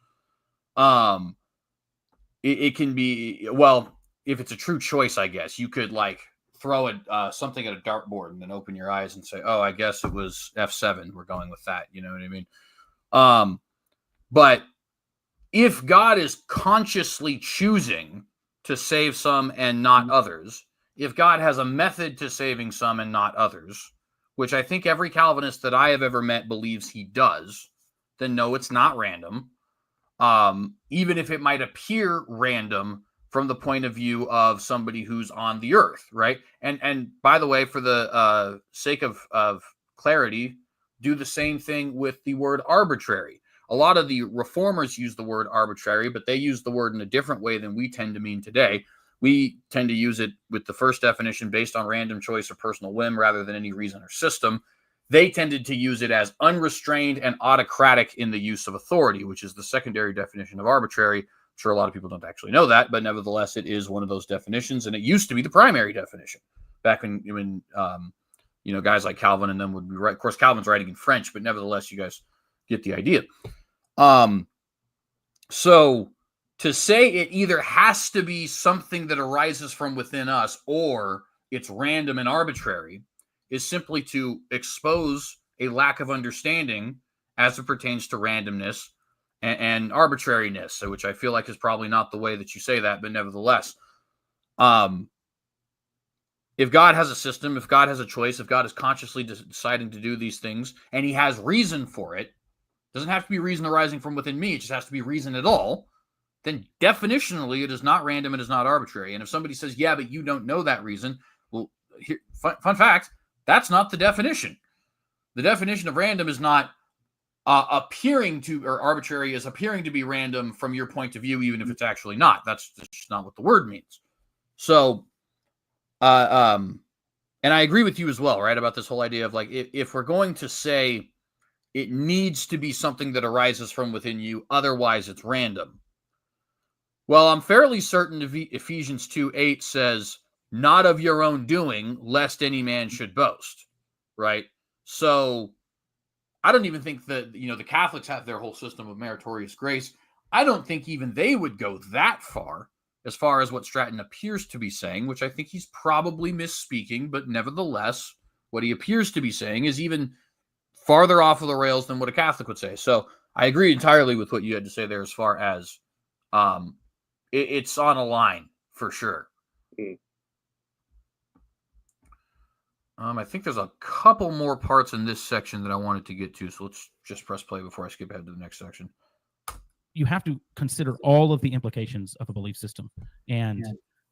It can be, well, if it's a true choice, I guess, you could like throw something at a dartboard and then open your eyes and say, oh, I guess it was F7. We're going with that. You know what I mean? But if God is consciously choosing to save some and not others, if God has a method to saving some and not others, which I think every Calvinist that I have ever met believes he does, then no, it's not random. Even if it might appear random from the point of view of somebody who's on the earth, right? And by the way, for the sake of clarity, do the same thing with the word arbitrary. A lot of the reformers use the word arbitrary, but they use the word in a different way than we tend to mean today. We tend to use it with the first definition based on random choice or personal whim rather than any reason or system. They tended to use it as unrestrained and autocratic in the use of authority, which is the secondary definition of arbitrary. I'm sure a lot of people don't actually know that, but nevertheless, it is one of those definitions, and it used to be the primary definition back when guys like Calvin and them would be right. Of course, Calvin's writing in French, but nevertheless, you guys get the idea. So to say it either has to be something that arises from within us or it's random and arbitrary is simply to expose a lack of understanding as it pertains to randomness and arbitrariness, which I feel like is probably not the way that you say that, but nevertheless, if God has a system, if God has a choice, if God is consciously deciding to do these things, and he has reason for it, doesn't have to be reason arising from within me, it just has to be reason at all, then definitionally it is not random, it is not arbitrary. And if somebody says, yeah, but you don't know that reason, well, here, fun fact, that's not the definition. The definition of random is not appearing to, or arbitrary is appearing to be random from your point of view, even if it's actually not. That's just not what the word means. So, and I agree with you as well, right, about this whole idea of like, if we're going to say it needs to be something that arises from within you, otherwise it's random. Well, I'm fairly certain Ephesians 2:8 says, not of your own doing, lest any man should boast, right? So I don't even think that, the Catholics have their whole system of meritorious grace. I don't think even they would go that far as what Stratton appears to be saying, which I think he's probably misspeaking, but nevertheless, what he appears to be saying is even farther off of the rails than what a Catholic would say. So I agree entirely with what you had to say there as far as it's on a line for sure. I think there's a couple more parts in this section that I wanted to get to, so let's just press play before I skip ahead to the next section. You have to consider all of the implications of a belief system, and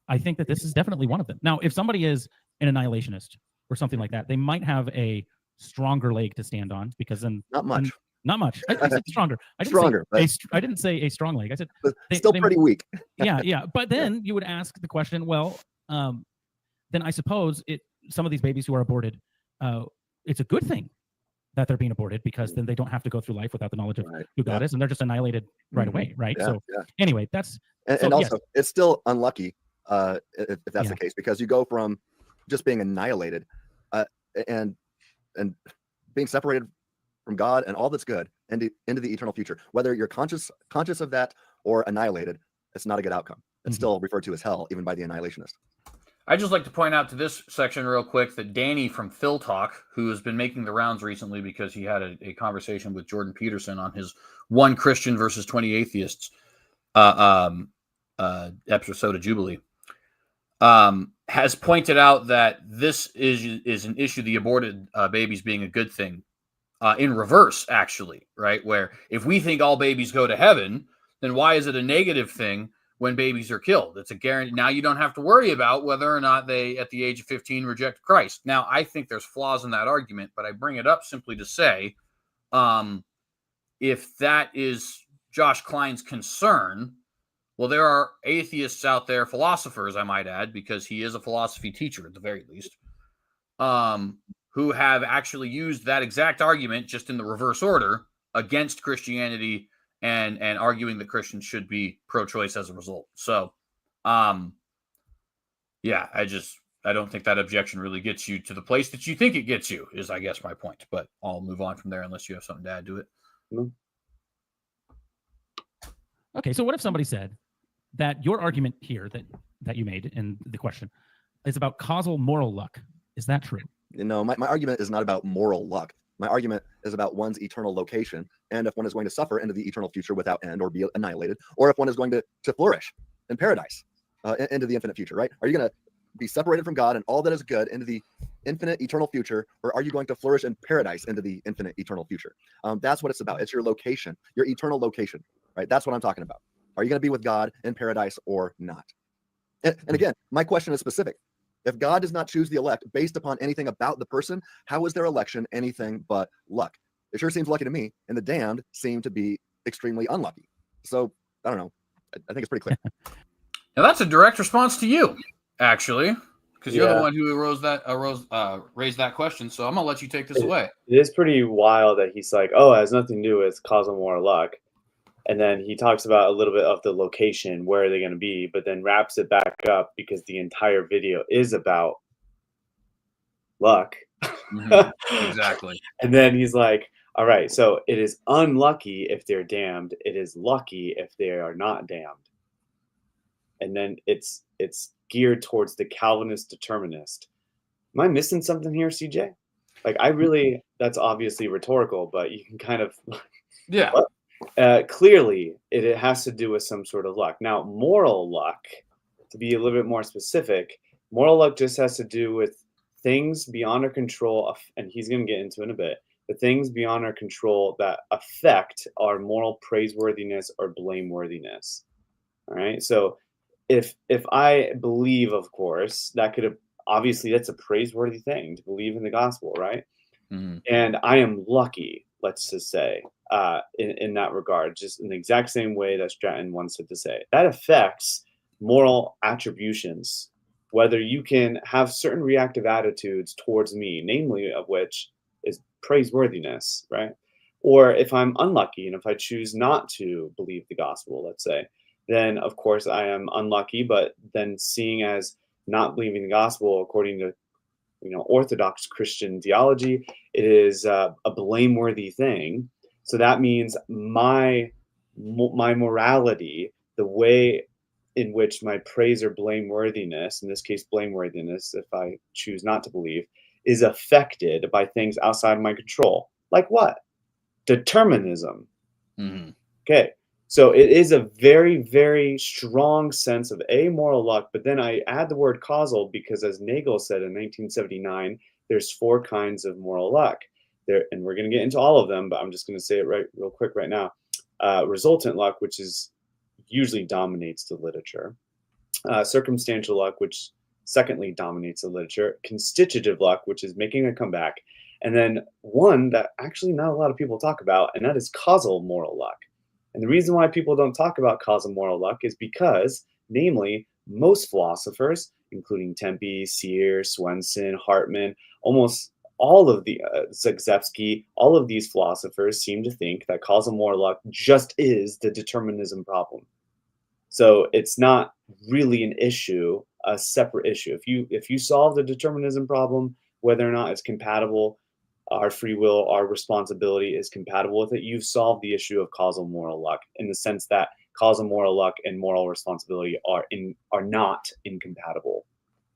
I think that this is definitely one of them. Now, if somebody is an annihilationist or something like that, they might have a stronger leg to stand on, because then Not much. Not much. I said stronger. I didn't say a strong leg. I said still pretty weak. Yeah. But then you would ask the question, well, then I suppose some of these babies who are aborted, it's a good thing that they're being aborted, because then they don't have to go through life without the knowledge of who God is, and they're just annihilated right away, right? Anyway, that's and also it's still unlucky if that's the case, because you go from just being annihilated and being separated from God and all that's good into the eternal future. Whether you're conscious of that or annihilated, it's not a good outcome. It's still referred to as hell, even by the annihilationist. I'd just like to point out to this section real quick that Danny from Phil Talk, who has been making the rounds recently because he had a conversation with Jordan Peterson on his 1 Christian versus 20 atheists episode of Jubilee, has pointed out that this is an issue, the aborted babies being a good thing, in reverse, actually, right? Where if we think all babies go to heaven, then why is it a negative thing when babies are killed? It's a guarantee. Now you don't have to worry about whether or not they, at the age of 15, reject Christ. Now, I think there's flaws in that argument, but I bring it up simply to say, if that is Josh Klein's concern, well, there are atheists out there, philosophers, I might add, because he is a philosophy teacher at the very least, who have actually used that exact argument, just in the reverse order, against Christianity and arguing that Christians should be pro-choice as a result. So, I don't think that objection really gets you to the place that you think it gets you, is, I guess, my point. But I'll move on from there unless you have something to add to it. Okay, so what if somebody said that your argument here that you made in the question is about causal moral luck? Is that true? No, my argument is not about moral luck. My argument is about one's eternal location, and if one is going to suffer into the eternal future without end or be annihilated, or if one is going to flourish in paradise into the infinite future, right? Are you going to be separated from God and all that is good into the infinite eternal future, or are you going to flourish in paradise into the infinite eternal future? That's what it's about. It's your location, your eternal location, right? That's what I'm talking about. Are you going to be with God in paradise or not? And again, my question is specific. If God does not choose the elect based upon anything about the person, how is their election anything but luck? It sure seems lucky to me, and the damned seem to be extremely unlucky. So, I don't know. I think it's pretty clear. Now, that's a direct response to you, actually, because you're the one who raised that question. So I'm going to let you take this away. It is pretty wild that he's like, oh, it has nothing to do with causal moral luck. And then he talks about a little bit of the location, where are they going to be, but then wraps it back up because the entire video is about luck. Exactly. And then he's like, all right, so it is unlucky if they're damned. It is lucky if they are not damned. And then it's geared towards the Calvinist determinist. Am I missing something here, CJ? Like, I really, that's obviously rhetorical, but you can kind of, Yeah. clearly it has to do with some sort of luck. Now, moral luck, to be a little bit more specific, moral luck just has to do with things beyond our control, and he's going to get into it in a bit, the things beyond our control that affect our moral praiseworthiness or blameworthiness. All right. So if I believe, of course, that could obviously that's a praiseworthy thing to believe in the gospel, right? Mhm. And I am lucky, let's just say, in that regard, just in the exact same way that Stratton wants it to say. That affects moral attributions, whether you can have certain reactive attitudes towards me, namely of which is praiseworthiness, right? Or if I'm unlucky and if I choose not to believe the gospel, let's say, then of course I am unlucky, but then seeing as not believing the gospel according to Orthodox Christian theology, it is a blameworthy thing. So that means my morality, the way in which my praise or blameworthiness, in this case blameworthiness, if I choose not to believe, is affected by things outside my control. Like what? Determinism. Mhm. Okay. So it is a very, very strong sense of amoral luck, but then I add the word causal because, as Nagel said in 1979, there's 4 kinds of moral luck. And we're going to get into all of them, but I'm just going to say it real quick right now. Resultant luck, which is usually dominates the literature. Circumstantial luck, which secondly dominates the literature. Constitutive luck, which is making a comeback. And then one that actually not a lot of people talk about, and that is causal moral luck. And the reason why people don't talk about causal moral luck is because, namely, most philosophers, including Tempe, Sear, Swenson, Hartman, almost all of the Zagzebski, all of these philosophers seem to think that causal moral luck just is the determinism problem. So it's not really an issue, a separate issue. If you solve the determinism problem, whether or not it's compatible, our free will, our responsibility is compatible with it, you've solved the issue of causal moral luck, in the sense that causal moral luck and moral responsibility are not incompatible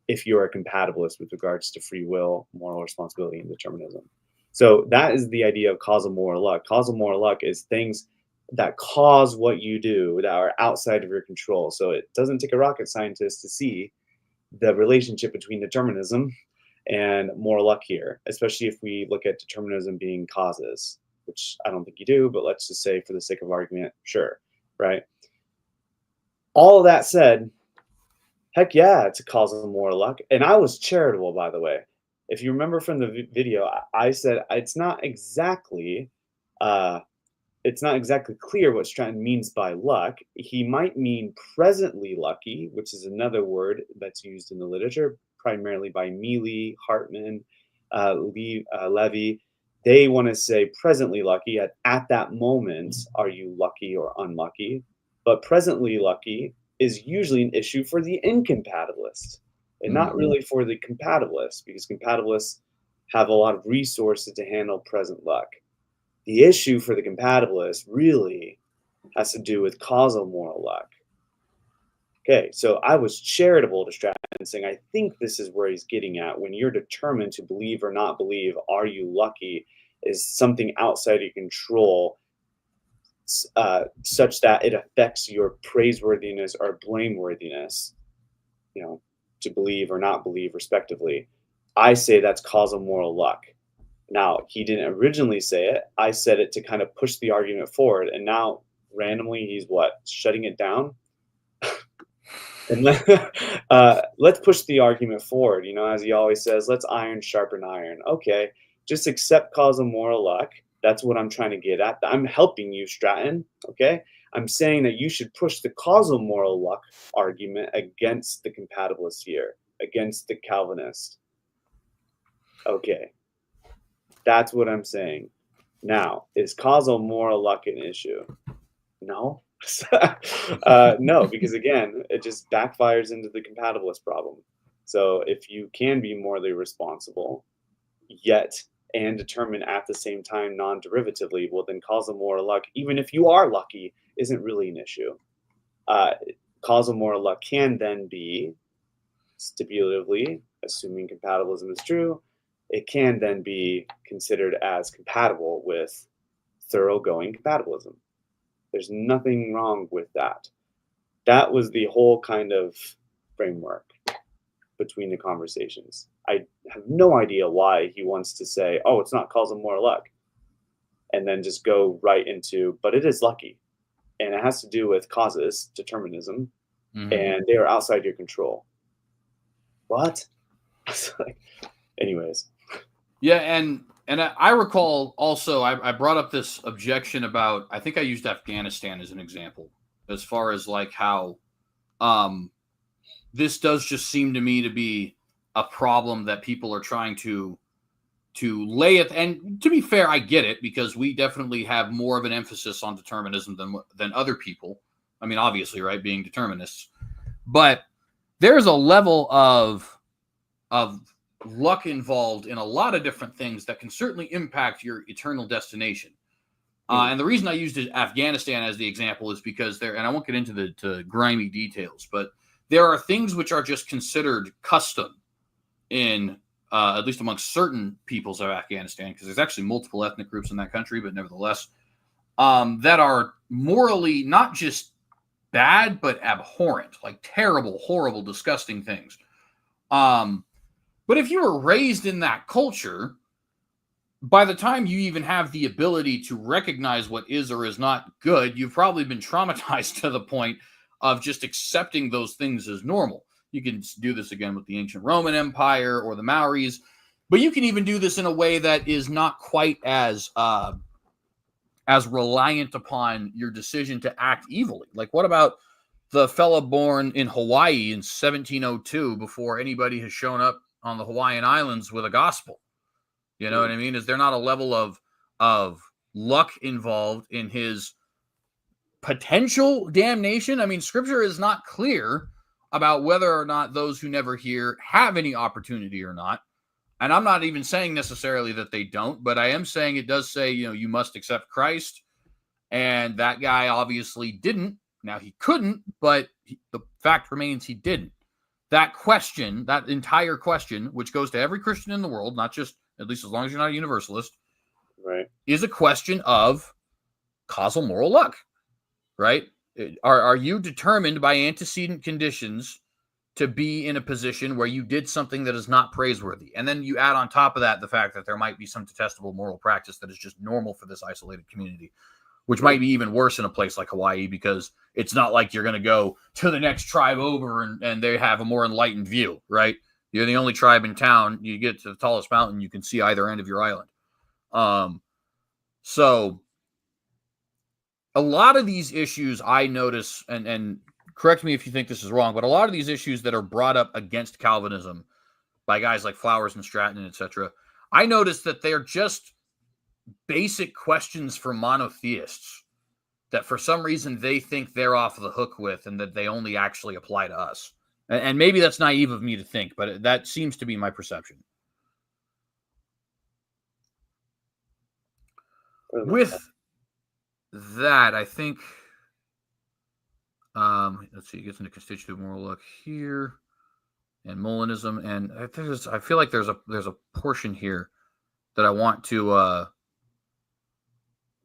if you're a compatibilist with regards to free will, moral responsibility, and determinism. So that is the idea of causal moral luck. Causal moral luck is things that cause what you do that are outside of your control. So it doesn't take a rocket scientist to see the relationship between determinism and moral luck here, especially if we look at determinism being causes, which I don't think you do, but let's just say for the sake of argument, sure, right? All of that said, heck yeah, it's a causal moral luck. And I was charitable, by the way. If you remember from the video, I said it's not exactly clear what Stratton means by luck. He might mean presently lucky, which is another word that's used in the literature, primarily by Mealy, Hartman, Levy. They want to say presently lucky. At that moment, are you lucky or unlucky? But presently lucky is usually an issue for the incompatibilist and not really for the compatibilist, because compatibilists have a lot of resources to handle present luck. The issue for the compatibilist really has to do with causal moral luck. Okay, so I was charitable to Stratton, saying I think this is where he's getting at. When you're determined to believe or not believe, are you lucky, is something outside your control, such that it affects your praiseworthiness or blameworthiness, to believe or not believe, respectively. I say that's causal moral luck. Now, he didn't originally say it. I said it to kind of push the argument forward. And now, randomly, he's shutting it down? And let's push the argument forward. As he always says, let's iron sharpen iron. Okay, just accept causal moral luck. That's what I'm trying to get at. I'm helping you, Stratton. Okay, I'm saying that you should push the causal moral luck argument against the compatibilist here, against the Calvinist. Okay. That's what I'm saying. Now, is causal moral luck an issue? No. No, because again, it just backfires into the compatibilist problem. So if you can be morally responsible, yet and determine at the same time non-derivatively, well, then causal moral luck, even if you are lucky, isn't really an issue. Causal moral luck can then be stipulatively assuming compatibilism is true, it can then be considered as compatible with thoroughgoing compatibilism. There's nothing wrong with that. That was the whole kind of framework between the conversations. I have no idea why he wants to say, oh, it's not causal moral luck, and then just go right into, but it is lucky. And it has to do with causes, determinism, and they are outside your control. What? Anyways. Yeah, and I recall also, I brought up this objection about, I think I used Afghanistan as an example, as far as like how this does just seem to me to be a problem that people are trying to lay it. And to be fair, I get it, because we definitely have more of an emphasis on determinism than other people. I mean, obviously, right, being determinists. But there's a level of luck involved in a lot of different things that can certainly impact your eternal destination. And the reason I used Afghanistan as the example is because and I won't get into the grimy details, but there are things which are just considered custom in at least amongst certain peoples of Afghanistan, because there's actually multiple ethnic groups in that country, but nevertheless, that are morally not just bad, but abhorrent, like terrible, horrible, disgusting things. But if you were raised in that culture, by the time you even have the ability to recognize what is or is not good, you've probably been traumatized to the point of just accepting those things as normal. You can do this again with the ancient Roman Empire or the Maoris, but you can even do this in a way that is not quite as reliant upon your decision to act evilly. Like, what about the fella born in Hawaii in 1702 before anybody has shown up on the Hawaiian Islands with a gospel? You know what I mean? Is there not a level of luck involved in his potential damnation? I mean, Scripture is not clear about whether or not those who never hear have any opportunity or not. And I'm not even saying necessarily that they don't, but I am saying it does say, you must accept Christ. And that guy obviously didn't. Now, he couldn't, but the fact remains he didn't. That question, that entire question, which goes to every Christian in the world, not just, at least as long as you're not a universalist, right, is a question of causal moral luck, right? Are you determined by antecedent conditions to be in a position where you did something that is not praiseworthy? And then you add on top of that the fact that there might be some detestable moral practice that is just normal for this isolated community, which might be even worse in a place like Hawaii, because it's not like you're going to go to the next tribe over and they have a more enlightened view, right? You're the only tribe in town. You get to the tallest mountain, you can see either end of your island. So a lot of these issues I notice, and correct me if you think this is wrong, but a lot of these issues that are brought up against Calvinism by guys like Flowers and Stratton, etc., I notice that they're just basic questions for monotheists that for some reason they think they're off the hook with, and that they only actually apply to us. And maybe that's naive of me to think, but that seems to be my perception. With that, I think, let's see, it gets into constitutive moral luck here, and Molinism, and I feel like there's a portion here that I want to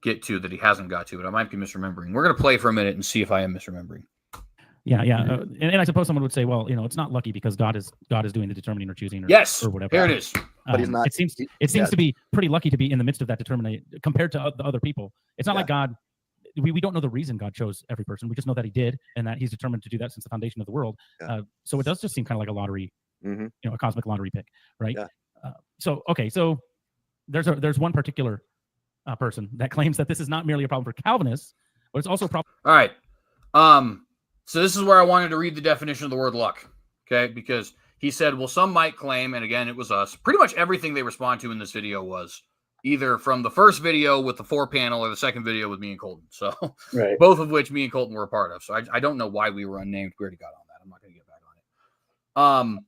get to that he hasn't got to, but I might be misremembering. We're going to play for a minute and see if I am misremembering. Yeah. And I suppose someone would say, well, it's not lucky because God is doing the determining or choosing, or, yes, or whatever. Here it is. But he's not. It seems to be pretty lucky to be in the midst of that determining compared to the other people. It's not like God. We don't know the reason God chose every person. We just know that he did, and that he's determined to do that since the foundation of the world. Yeah. So it does just seem kind of like a lottery, a cosmic lottery pick, right? Yeah. So there's one particular person that claims that this is not merely a problem for Calvinists, but it's also a problem. All right. So this is where I wanted to read the definition of the word luck, okay? Because he said, well, some might claim, and again, it was us, pretty much everything they respond to in this video was either from the first video with the 4-panel or the second video with me and Colton. So right, both of which me and Colton were a part of. So I don't know why we were unnamed. We already got on that. I'm not going to get back on it.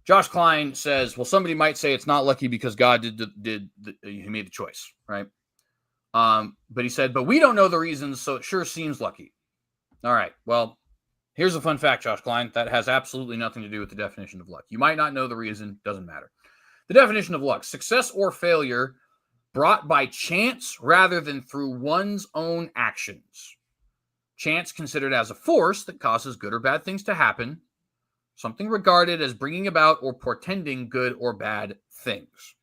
Josh Klein says, well, somebody might say it's not lucky because God he made the choice, right? But he said, but we don't know the reasons, so it sure seems lucky. All right, well, Here's a fun fact, Josh Klein, that has absolutely nothing to do with the definition of luck. You might not know the reason, doesn't matter. The definition of luck: success or failure brought by chance rather than through one's own actions. Chance considered as a force that causes good or bad things to happen, something regarded as bringing about or portending good or bad things.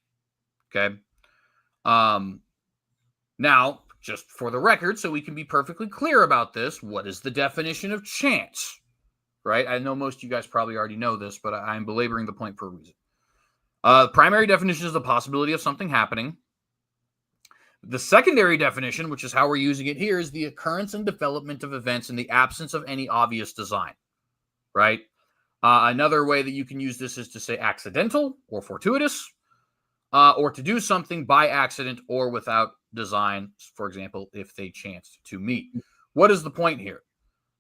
Okay. Now, just for the record, so we can be perfectly clear about this, what is the definition of chance? Right? I know most of you guys probably already know this, but I'm belaboring the point for a reason. The primary definition is the possibility of something happening. The secondary definition, which is how we're using it here, is the occurrence and development of events in the absence of any obvious design. Right? Another way that you can use this is to say accidental or fortuitous, or to do something by accident or without design, for example, if they chanced to meet. What is the point here?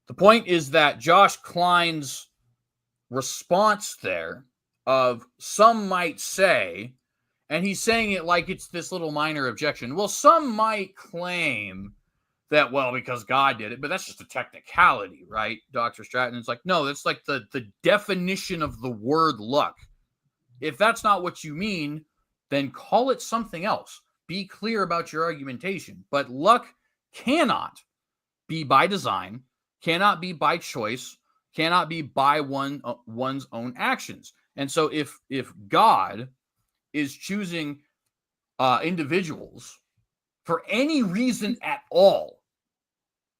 The point is that Josh Klein's response there of some might say, and he's saying it like it's this little minor objection. Well, some might claim that, well, because God did it, but that's just a technicality, right, Dr. Stratton? It's like, no, that's like the definition of the word luck. If that's not what you mean, then call it something else. Be clear about your argumentation. But luck cannot be by design, cannot be by choice, cannot be by one's own actions. And so if God is choosing individuals for any reason at all,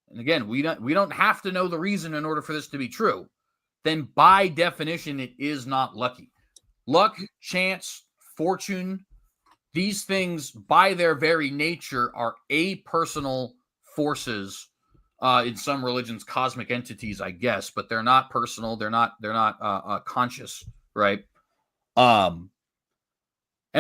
and again, we don't have to know the reason in order for this to be true, then by definition, it is not lucky. Luck, chance, fortune, these things by their very nature are apersonal forces. In some religions, cosmic entities, I guess, but they're not personal. They're not conscious, right? And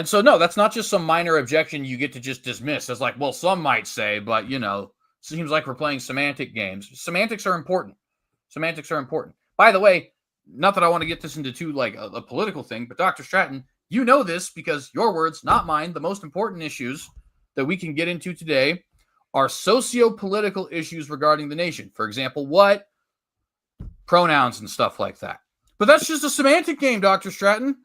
so, no, that's not just some minor objection you get to just dismiss as like, well, some might say, but, you know, seems like we're playing semantic games. Semantics are important. Semantics are important. By the way, not that I want to get this into too like a political thing, but Dr. Stratton, you know this because your words, not mine, the most important issues that we can get into today are socio-political issues regarding the nation. For example, what? Pronouns and stuff like that. But that's just a semantic game, Dr. Stratton.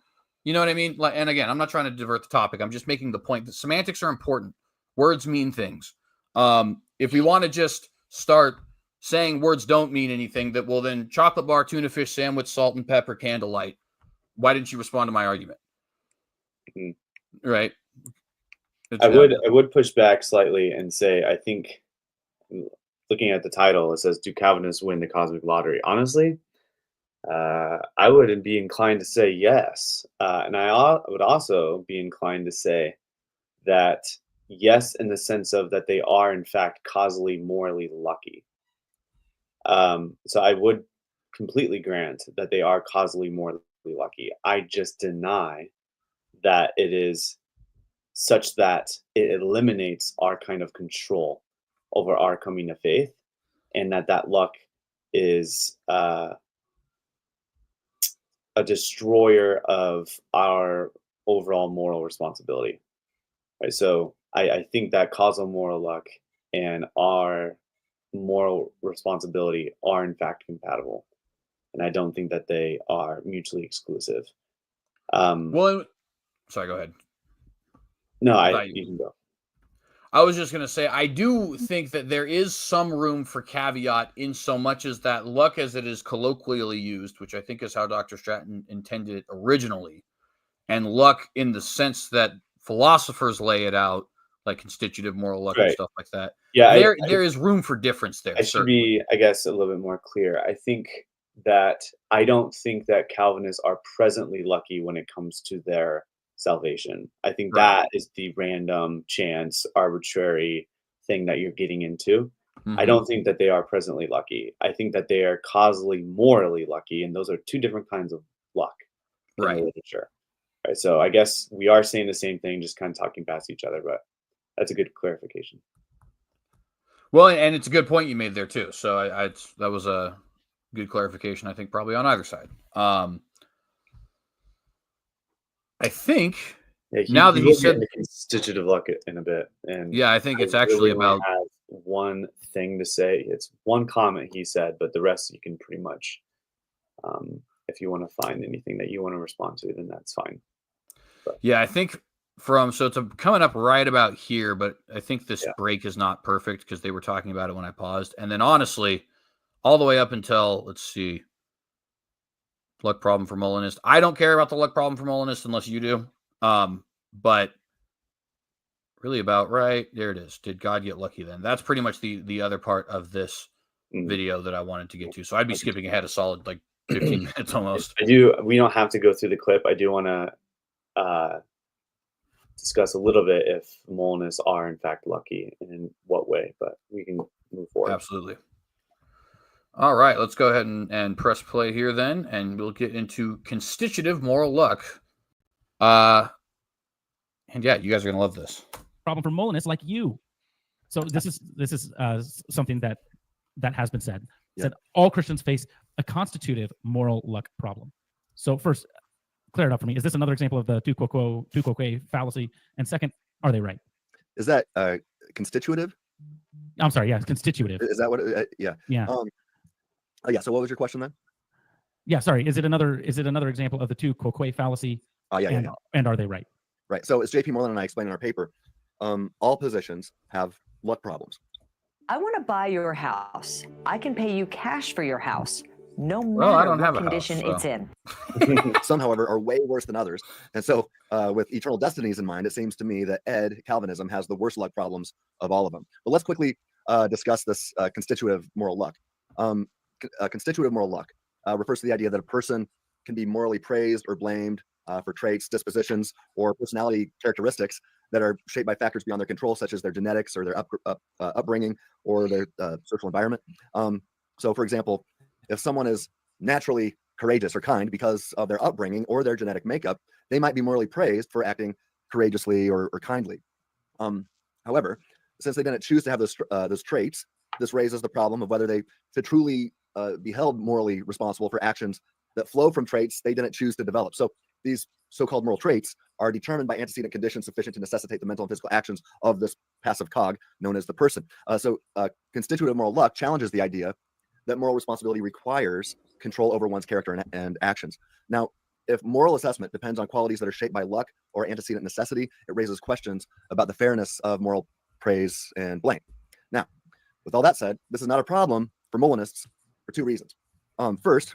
You know what I mean? And again, I'm not trying to divert the topic. I'm just making the point that semantics are important. Words mean things. If we want to just start saying words don't mean anything, that well then chocolate bar, tuna fish sandwich, salt and pepper, candlelight. Why didn't you respond to my argument? Mm-hmm. Right. I would push back slightly and say, I think looking at the title, it says, do Calvinists win the cosmic lottery? Honestly, I would be inclined to say yes. And I would also be inclined to say that yes, in the sense of that they are, in fact, causally, morally lucky. So I would completely grant that they are causally, morally lucky. I just deny that it is such that it eliminates our kind of control over our coming to faith, and that luck is a destroyer of our overall moral responsibility. Right? So I think that causal moral luck and our moral responsibility are in fact compatible, and I don't think that they are mutually exclusive. Well, sorry, go ahead. No, you can go. I was just going to say, I do think that there is some room for caveat in so much as that luck as it is colloquially used, which I think is how Dr. Stratton intended it originally, and luck in the sense that philosophers lay it out, like constitutive moral luck and stuff like that. Yeah, there is room for difference there. I should be, I guess, a little bit more clear. I think that I don't think that Calvinists are presently lucky when it comes to their salvation. I think that is the random, chance, arbitrary thing that you're getting into. Mm-hmm. I don't think that they are presently lucky. I think that they are causally, morally lucky, and those are two different kinds of luck in the literature. Right. So I guess we are saying the same thing, just kind of talking past each other, but that's a good clarification. Well, and it's a good point you made there too. So that was a good clarification, I think, probably on either side. I think now that he said the constitutive luck in a bit, and I think it's actually about one thing to say. It's one comment he said, but the rest you can pretty much, if you want to find anything that you want to respond to, then that's fine. But, yeah, I think so it's coming up right about here, but I think this break is not perfect because they were talking about it when I paused. And then honestly, all the way up until, let's see, luck problem for Molinist. I don't care about the luck problem for Molinist unless you do. But really about right there it is. Did God get lucky then? That's pretty much the other part of this video that I wanted to get to. So I'd be skipping ahead a solid like 15 minutes almost. We don't have to go through the clip. I do want to discuss a little bit if Molinists are in fact lucky and in what way, but we can move forward. Absolutely. All right, let's go ahead and press play here then, and we'll get into constitutive moral luck. And yeah, you guys are gonna love this. Problem for Molinists like you. So this is something that has been said. Said all Christians face a constitutive moral luck problem. So first, clear it up for me. Is this another example of the tu quoque fallacy? And second, are they right? Is that constitutive? I'm sorry. Yeah, it's constitutive. Is that what? Yeah. Yeah. Yeah. So what was your question then? Yeah. Sorry. Is it another example of the tu quoque fallacy? And are they right? Right. So as J.P. Moreland and I explained in our paper, all positions have luck problems. I want to buy your house. I can pay you cash for your house, no matter what condition it's in. Some, however, are way worse than others. And so with eternal destinies in mind, it seems to me that Calvinism has the worst luck problems of all of them. But let's quickly discuss this constitutive moral luck. Constitutive moral luck refers to the idea that a person can be morally praised or blamed for traits, dispositions, or personality characteristics that are shaped by factors beyond their control, such as their genetics or their upbringing or their social environment. So, for example, if someone is naturally courageous or kind because of their upbringing or their genetic makeup, they might be morally praised for acting courageously or kindly. However, since they didn't choose to have those traits, this raises the problem of whether they should truly be held morally responsible for actions that flow from traits they didn't choose to develop. So these so-called moral traits are determined by antecedent conditions sufficient to necessitate the mental and physical actions of this passive cog known as the person. So constitutive moral luck challenges the idea that moral responsibility requires control over one's character and actions. Now, if moral assessment depends on qualities that are shaped by luck or antecedent necessity, it raises questions about the fairness of moral praise and blame. Now, with all that said, this is not a problem for Molinists for two reasons. First,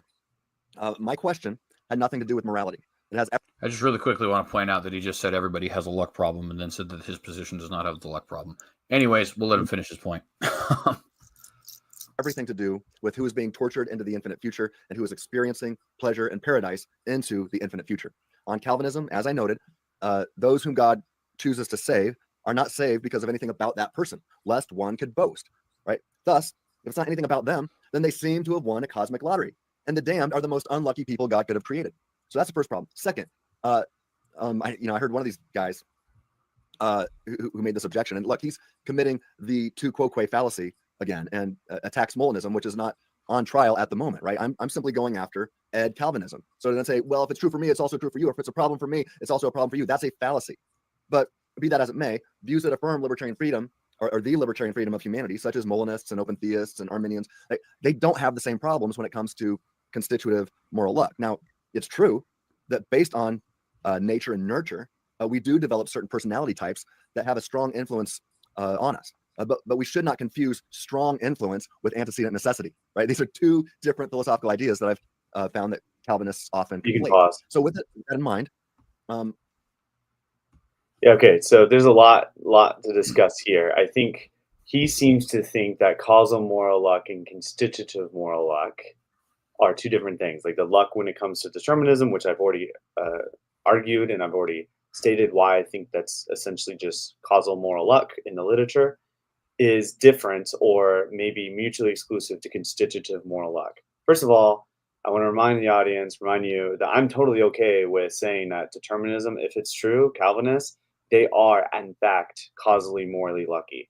my question had nothing to do with morality. It has. I just really quickly want to point out that he just said everybody has a luck problem and then said that his position does not have the luck problem. Anyways, we'll let him finish his point. Everything to do with who is being tortured into the infinite future and who is experiencing pleasure and paradise into the infinite future. On Calvinism, as I noted, those whom God chooses to save are not saved because of anything about that person, lest one could boast, right? Thus, if it's not anything about them, then they seem to have won a cosmic lottery. And the damned are the most unlucky people God could have created. So that's the first problem. Second, I heard one of these guys who made this objection, and look, he's committing the tu quoque fallacy again and attacks Molinism, which is not on trial at the moment, right? I'm simply going after Calvinism. So then say, well, if it's true for me, it's also true for you. If it's a problem for me, it's also a problem for you. That's a fallacy. But be that as it may, views that affirm libertarian freedom or the libertarian freedom of humanity, such as Molinists and open theists and Arminians, they don't have the same problems when it comes to constitutive moral luck. Now, it's true that based on nature and nurture, we do develop certain personality types that have a strong influence on us. But we should not confuse strong influence with antecedent necessity, right? These are two different philosophical ideas that I've found that Calvinists often conflate. You can pause. So with that in mind, yeah, okay. So there's a lot to discuss here. I think he seems to think that causal moral luck and constitutive moral luck are two different things. Like the luck when it comes to determinism, which I've already argued and I've already stated why I think that's essentially just causal moral luck in the literature, is different or maybe mutually exclusive to constitutive moral luck. First of all, I want to remind you that I'm totally okay with saying that determinism, if it's true, Calvinists, they are in fact causally morally lucky,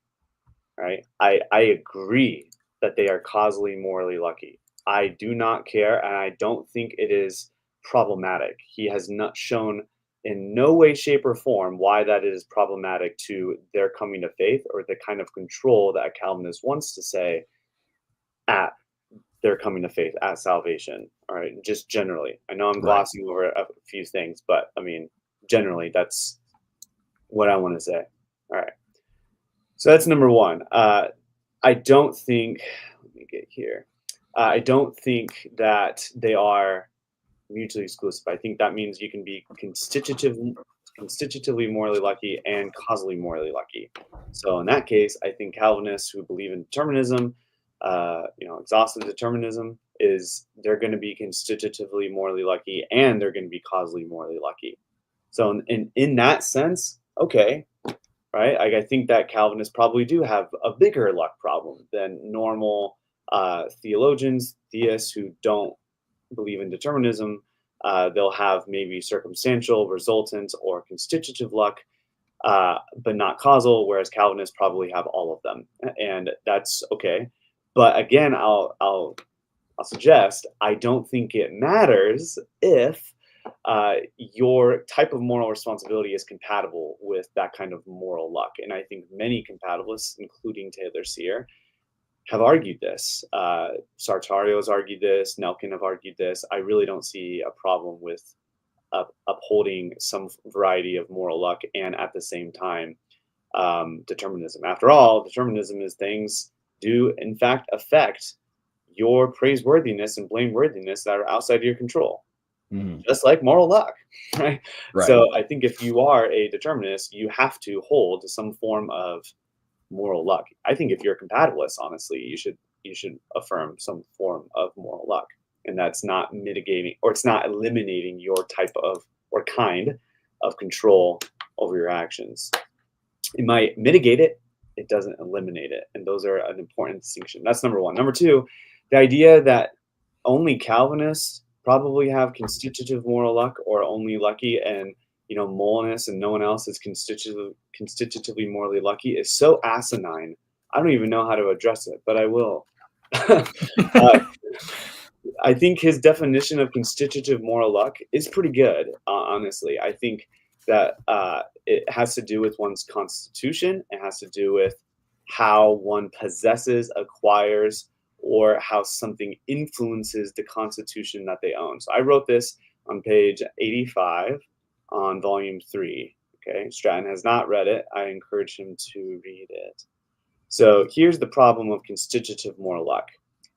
right? I agree that they are causally morally lucky. I do not care, and I don't think it is problematic. He has not shown in no way, shape, or form why that is problematic to their coming to faith or the kind of control that a Calvinist wants to say at their coming to faith, at salvation. All right, just generally. I know I'm glossing over a few things, but I mean, generally, that's what I want to say. All right. So that's number one. I don't think, let me get here. I don't think that they are mutually exclusive. I think that means you can be constitutively morally lucky and causally morally lucky. So in that case, I think Calvinists who believe in determinism, exhaustive determinism, they're going to be constitutively morally lucky and they're going to be causally morally lucky. So in that sense, okay, right? I think that Calvinists probably do have a bigger luck problem than normal theologians, theists who don't believe in determinism. They'll have maybe circumstantial, resultant, or constitutive luck, but not causal, whereas Calvinists probably have all of them. And that's okay. But again, I'll suggest I don't think it matters if your type of moral responsibility is compatible with that kind of moral luck. And I think many compatibilists, including Taylor Sear, have argued this. Sartario has argued this. Nelkin have argued this. I really don't see a problem with upholding some variety of moral luck and at the same time determinism. After all, determinism is things do in fact affect your praiseworthiness and blameworthiness that are outside of your control. Just like moral luck, right? So I think if you are a determinist, you have to hold to some form of moral luck. I think if you're a compatibilist, honestly, you should affirm some form of moral luck, and that's not mitigating or it's not eliminating your type of or kind of control over your actions. It might mitigate it, it doesn't eliminate it, and those are an important distinction. That's number one. Number two, the idea that only Calvinists probably have constitutive moral luck or only lucky, and Molinist and no one else is constitutively morally lucky is so asinine. I don't even know how to address it, but I will. I think his definition of constitutive moral luck is pretty good, honestly. I think that it has to do with one's constitution. It has to do with how one possesses, acquires, or how something influences the constitution that they own. So I wrote this on page 85 on volume 3. Okay, Stratton has not read it. I encourage him to read it. So here's the problem of constitutive moral luck.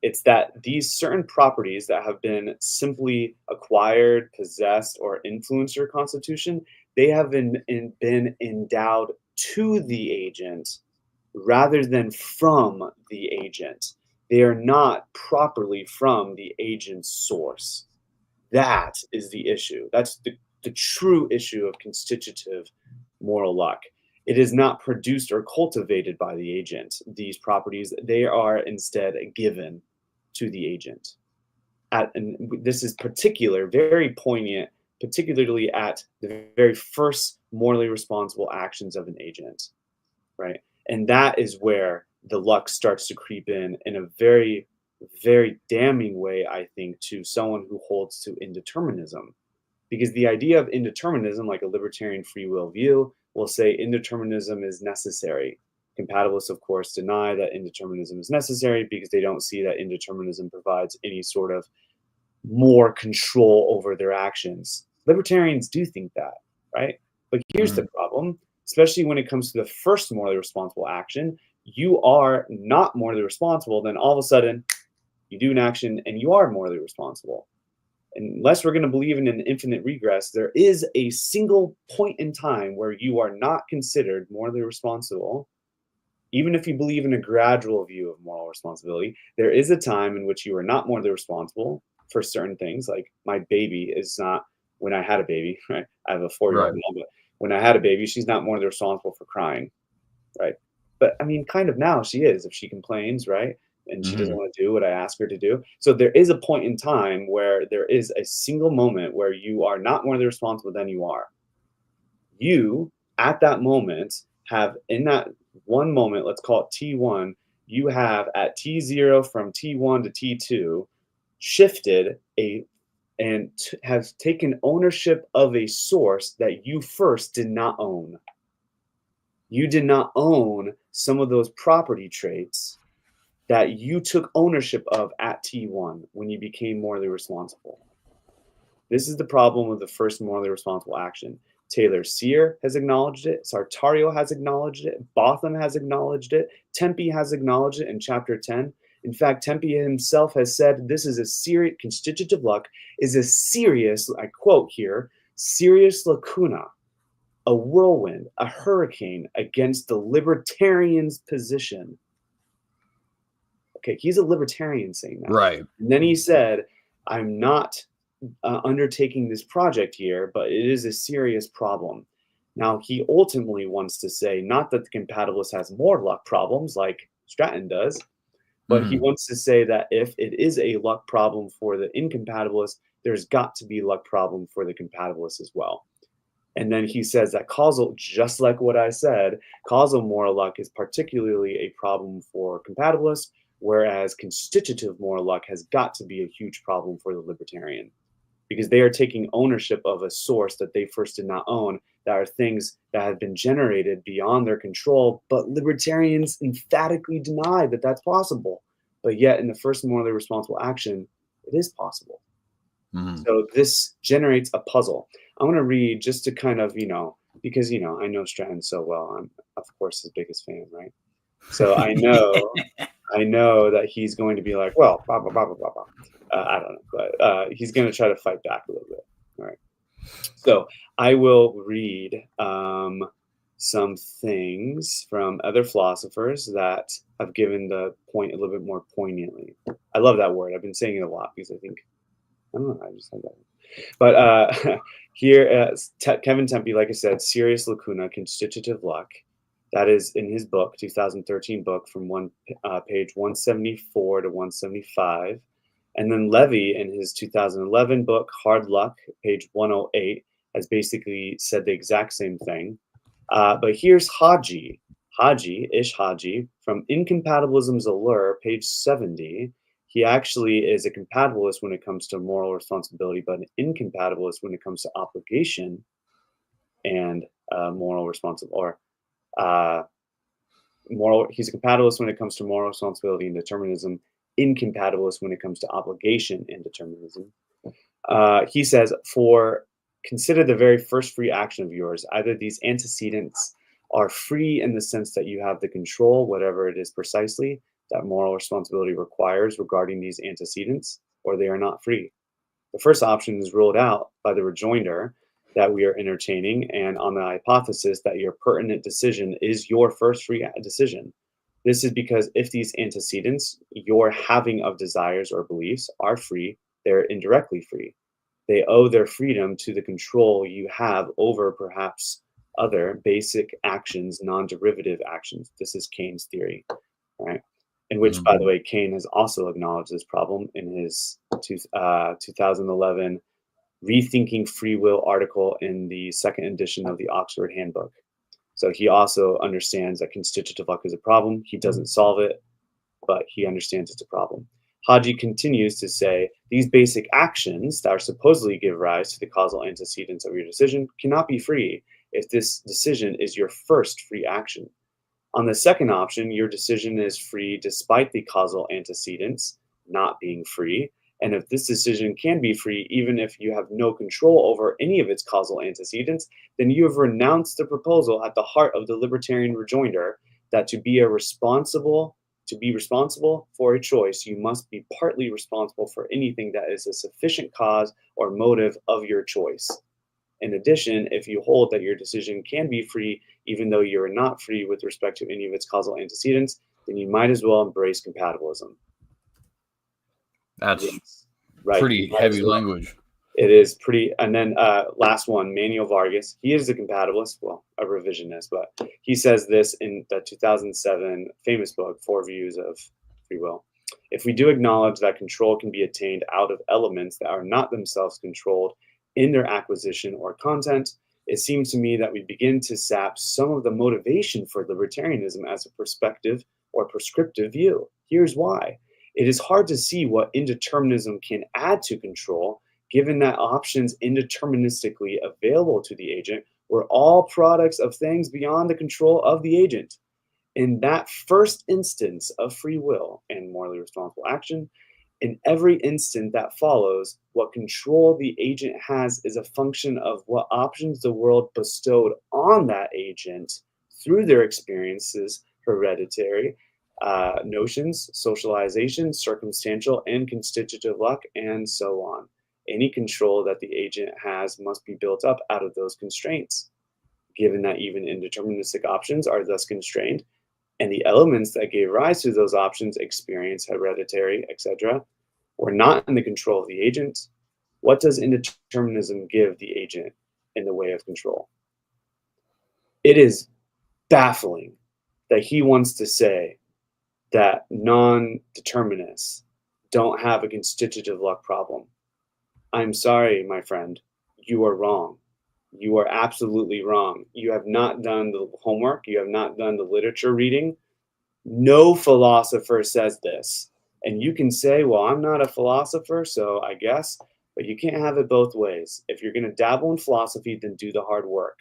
It's that these certain properties that have been simply acquired, possessed, or influenced your constitution, they have been endowed to the agent rather than from the agent. They are not properly from the agent's source. That is the issue. That's the true issue of constitutive moral luck. It is not produced or cultivated by the agent. These properties, they are instead given to the agent. And this is very poignant, particularly at the very first morally responsible actions of an agent, right? And that is where the luck starts to creep in a very, very damning way, I think, to someone who holds to indeterminism. Because the idea of indeterminism, like a libertarian free will view, will say indeterminism is necessary. Compatibilists, of course, deny that indeterminism is necessary because they don't see that indeterminism provides any sort of more control over their actions. Libertarians do think that, right? But here's the problem, especially when it comes to the first morally responsible action. You are not morally responsible, then all of a sudden you do an action and you are morally responsible. Unless we're going to believe in an infinite regress, there is a single point in time where you are not considered morally responsible. Even if you believe in a gradual view of moral responsibility, there is a time in which you are not morally responsible for certain things. Like my baby is not, when I had a baby, right? I have a 4-year-old now, but when I had a baby, she's not morally responsible for crying, right? But I mean, kind of now she is, if she complains, right? And she doesn't want to do what I ask her to do. So there is a point in time where there is a single moment where you are not morally responsible than you are. You, at that moment, have in that one moment, let's call it T1, you have at T0 from T1 to T2 shifted a and have taken ownership of a source that you first did not own. You did not own some of those property traits that you took ownership of at T1 when you became morally responsible. This is the problem with the first morally responsible action. Taylor Sear has acknowledged it. Sartario has acknowledged it. Botham has acknowledged it. Tempe has acknowledged it in chapter 10. In fact, Tempe himself has said this is a serious, constitutive luck is a serious, I quote here, serious lacuna, a whirlwind, a hurricane against the libertarian's position. Okay, he's a libertarian saying that. Right. And then he said, I'm not undertaking this project here, but it is a serious problem. Now, he ultimately wants to say not that the compatibilist has more luck problems like Stratton does, but he wants to say that if it is a luck problem for the incompatibilist, there's got to be a luck problem for the compatibilist as well. And then he says that causal, just like what I said, causal moral luck is particularly a problem for compatibilists, whereas constitutive moral luck has got to be a huge problem for the libertarian, because they are taking ownership of a source that they first did not own, that are things that have been generated beyond their control, but libertarians emphatically deny that that's possible. But yet in the first morally responsible action, it is possible. So this generates a puzzle. I want to read just to kind of, because, I know Stratton so well. I'm, of course, his biggest fan, right? So I know that he's going to be like, well, blah, blah, blah, blah, blah, blah. I don't know, but he's going to try to fight back a little bit. All right. So I will read some things from other philosophers that have given the point a little bit more poignantly. I love that word. I've been saying it a lot because I don't know, I just like that. But here, Kevin Tempe, like I said, serious lacuna, constitutive luck. That is in his book, 2013 book, from page 174 to 175. And then Levy, in his 2011 book, Hard Luck, page 108, has basically said the exact same thing. But here's Haji, Ish Haji, from Incompatibilism's Allure, page 70. He actually is a compatibilist when it comes to moral responsibility, but an incompatibilist when it comes to obligation and moral responsibility, or he's a compatibilist when it comes to moral responsibility and determinism, incompatibilist when it comes to obligation and determinism. He says, consider the very first free action of yours. Either these antecedents are free in the sense that you have the control, whatever it is precisely, that moral responsibility requires regarding these antecedents, or they are not free. The first option is ruled out by the rejoinder that we are entertaining, and on the hypothesis that your pertinent decision is your first free decision. This is because if these antecedents, your having of desires or beliefs, are free, they're indirectly free. They owe their freedom to the control you have over perhaps other basic actions, non-derivative actions. This is Keynes' theory, right? In which, by the way, Keynes has also acknowledged this problem in his 2011 Rethinking Free Will article in the second edition of the Oxford Handbook. So he also understands that constitutive luck is a problem. He doesn't solve it, but he understands it's a problem. Haji continues to say, these basic actions that are supposedly give rise to the causal antecedents of your decision cannot be free if this decision is your first free action. On the second option, your decision is free despite the causal antecedents not being free. And if this decision can be free, even if you have no control over any of its causal antecedents, then you have renounced the proposal at the heart of the libertarian rejoinder that to be responsible for a choice, you must be partly responsible for anything that is a sufficient cause or motive of your choice. In addition, if you hold that your decision can be free, even though you are not free with respect to any of its causal antecedents, then you might as well embrace compatibilism. That's right. Pretty heavy language. It is pretty. And then last one, Manuel Vargas. He is a compatibilist, well, a revisionist, but he says this in the 2007 famous book, Four Views of Free Will. If we do acknowledge that control can be attained out of elements that are not themselves controlled in their acquisition or content, it seems to me that we begin to sap some of the motivation for libertarianism as a perspective or prescriptive view. Here's why. It is hard to see what indeterminism can add to control, given that options indeterministically available to the agent were all products of things beyond the control of the agent. In that first instance of free will and morally responsible action, in every instant that follows, what control the agent has is a function of what options the world bestowed on that agent through their experiences, hereditary notions, socialization, circumstantial and constitutive luck, and so on. Any control that the agent has must be built up out of those constraints. Given that even indeterministic options are thus constrained, and the elements that gave rise to those options, experience, hereditary, etc., were not in the control of the agent, what does indeterminism give the agent in the way of control? It is baffling that he wants to say that non-determinists don't have a constitutive luck problem. I'm sorry, my friend, you are wrong. You are absolutely wrong. You have not done the homework. You have not done the literature reading. No philosopher says this. And you can say, well, I'm not a philosopher, so I guess, but you can't have it both ways. If you're going to dabble in philosophy, then do the hard work.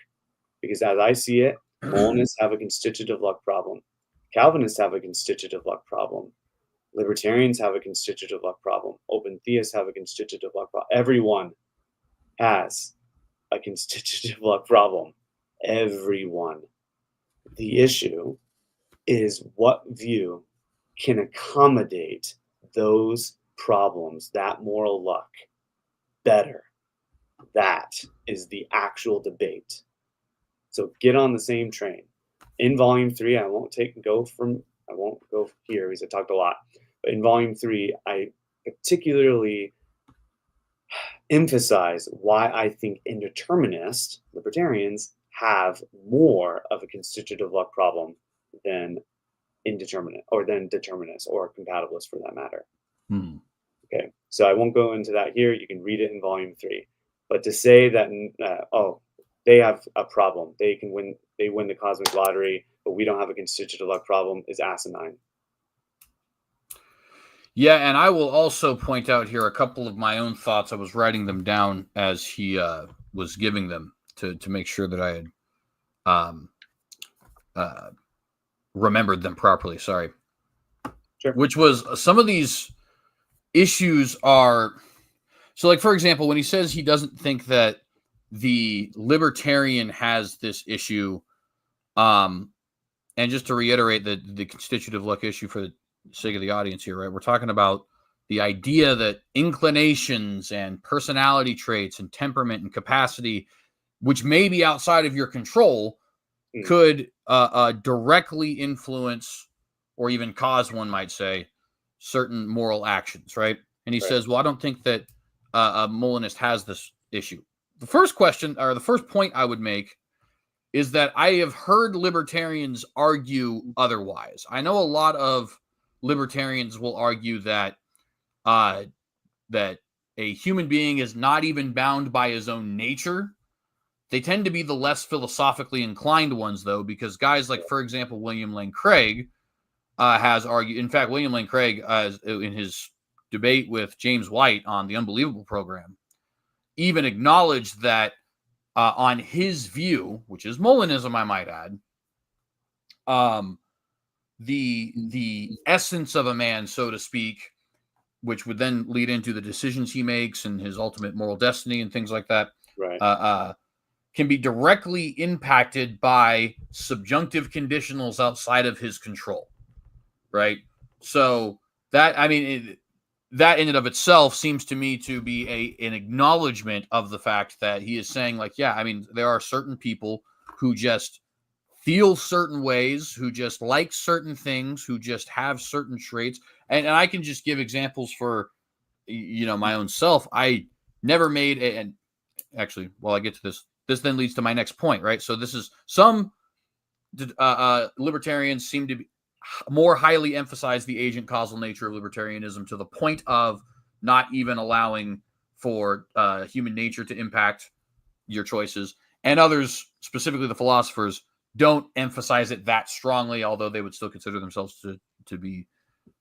Because as I see it, Molinists have a constitutive luck problem. Calvinists have a constitutive luck problem. Libertarians have a constitutive luck problem. Open theists have a constitutive luck problem. Everyone has a constitutive luck problem. Everyone. The issue is what view can accommodate those problems, that moral luck, better. That is the actual debate. So get on the same train. In volume 3, I won't go here because I talked a lot. But in volume 3, I particularly emphasize why I think indeterminists, libertarians, have more of a constitutive luck problem than indeterminate or than determinists or compatibilists for that matter. Okay, so I won't go into that here. You can read it in volume 3. But to say that they have a problem, they win the cosmic lottery, but we don't have a constitutive luck problem is asinine. Yeah, and I will also point out here a couple of my own thoughts. I was writing them down as he was giving them to make sure that I had remembered them properly. Sorry. Sure. Which was some of these issues are so, like, for example, when he says he doesn't think that the libertarian has this issue, and just to reiterate the constitutive luck issue for the sake of the audience here, right? We're talking about the idea that inclinations and personality traits and temperament and capacity, which may be outside of your control, could directly influence or even cause, one might say, certain moral actions, right? And he says, well, I don't think that a Molinist has this issue. The first question, or the first point I would make, is that I have heard libertarians argue otherwise. I know a lot of libertarians will argue that that a human being is not even bound by his own nature. They tend to be the less philosophically inclined ones, though, because guys like, for example, William Lane Craig has argued. In fact, William Lane Craig, in his debate with James White on the Unbelievable program, even acknowledged that on his view, which is Molinism, I might add, the essence of a man, so to speak, which would then lead into the decisions he makes and his ultimate moral destiny and things like that, can be directly impacted by subjunctive conditionals outside of his control, right? So that, I mean, that in and of itself seems to me to be an acknowledgement of the fact that he is saying, like, yeah, I mean, there are certain people who just feel certain ways, who just like certain things, who just have certain traits. And I can just give examples for, my own self. I never made and actually, while I get to this then leads to my next point, right? So this is some libertarians seem to be more highly emphasize the agent causal nature of libertarianism to the point of not even allowing for human nature to impact your choices. And others, specifically the philosophers, don't emphasize it that strongly, although they would still consider themselves to be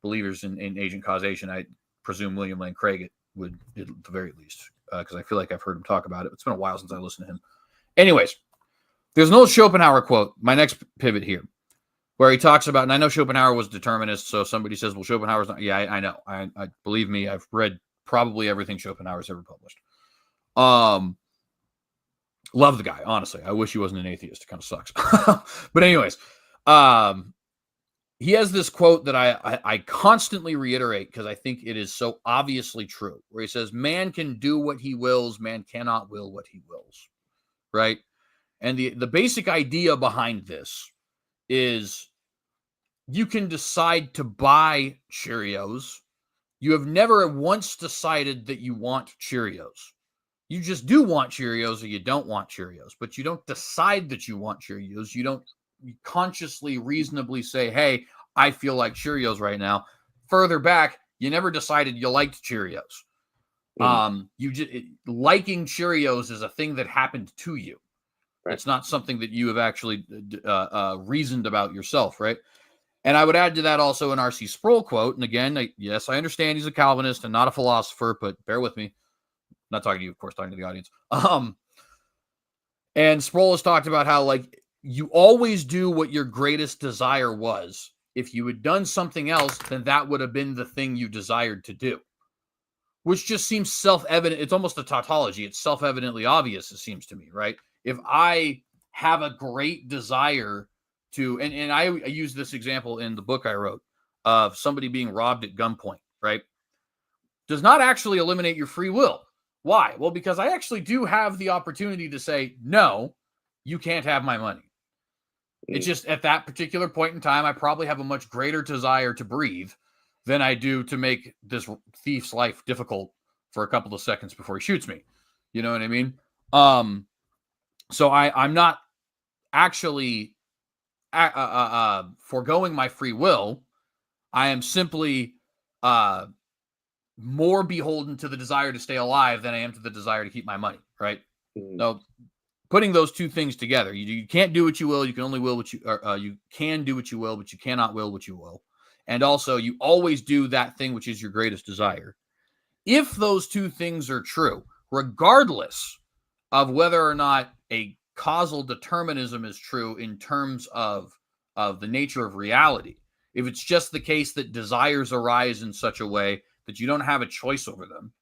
believers in agent causation. I presume William Lane Craig would, at the very least, because I feel like I've heard him talk about it. It's been a while since I listened to him. Anyways, there's an old Schopenhauer quote, my next pivot here, where he talks about, and I know Schopenhauer was determinist, so somebody says, well, Schopenhauer's not. Yeah, I know. I believe me, I've read probably everything Schopenhauer's ever published. Love the guy, honestly. I wish he wasn't an atheist. It kind of sucks. But anyways, he has this quote that I constantly reiterate because I think it is so obviously true, where he says, man can do what he wills, man cannot will what he wills, right? And the basic idea behind this is you can decide to buy Cheerios. You have never once decided that you want Cheerios. You just do want Cheerios or you don't want Cheerios, but you don't decide that you want Cheerios. You consciously, reasonably say, hey, I feel like Cheerios right now. Further back, you never decided you liked Cheerios. Liking Cheerios is a thing that happened to you. Right. It's not something that you have actually reasoned about yourself, right? And I would add to that also an R.C. Sproul quote. And again, yes, I understand he's a Calvinist and not a philosopher, but bear with me. I'm not talking to you, of course, talking to the audience. And Sproul has talked about how, like, you always do what your greatest desire was. If you had done something else, then that would have been the thing you desired to do, which just seems self-evident. It's almost a tautology. It's self-evidently obvious, it seems to me, right? If I have a great desire to, and I use this example in the book I wrote of somebody being robbed at gunpoint, right? Does not actually eliminate your free will. Why? Well, because I actually do have the opportunity to say, no, you can't have my money. It's just at that particular point in time, I probably have a much greater desire to breathe than I do to make this thief's life difficult for a couple of seconds before he shoots me. You know what I mean? So I'm not actually foregoing my free will. I am simply more beholden to the desire to stay alive than I am to the desire to keep my money, right? So putting those two things together, you can't do what you will. You can only will what you, you can do what you will, but you cannot will what you will. And also you always do that thing which is your greatest desire. If those two things are true, regardless of whether or not a causal determinism is true in terms of the nature of reality, if it's just the case that desires arise in such a way that you don't have a choice over them,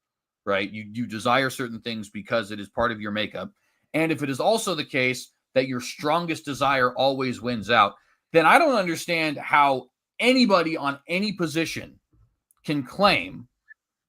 right? You desire certain things because it is part of your makeup. And if it is also the case that your strongest desire always wins out, then I don't understand how anybody on any position can claim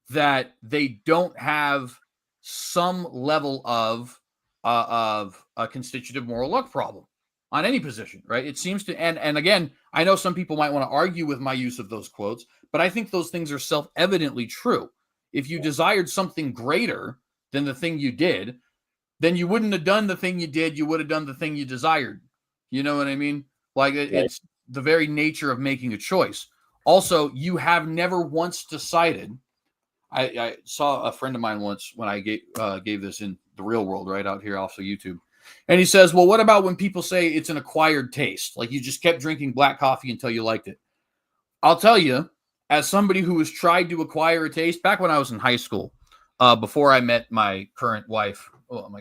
that they don't have some level of a constitutive moral luck problem on any position, right? It seems to, and again, I know some people might want to argue with my use of those quotes, but I think those things are self-evidently true. If you desired something greater than the thing you did, then you wouldn't have done the thing you did. You would have done the thing you desired. You know what I mean? Like it's the very nature of making a choice. Also, you have never once decided. I saw a friend of mine once when I gave this in the real world, right out here, also YouTube. And he says, well, what about when people say it's an acquired taste? Like you just kept drinking black coffee until you liked it. I'll tell you, as somebody who has tried to acquire a taste back when I was in high school, before I met my current wife. Well,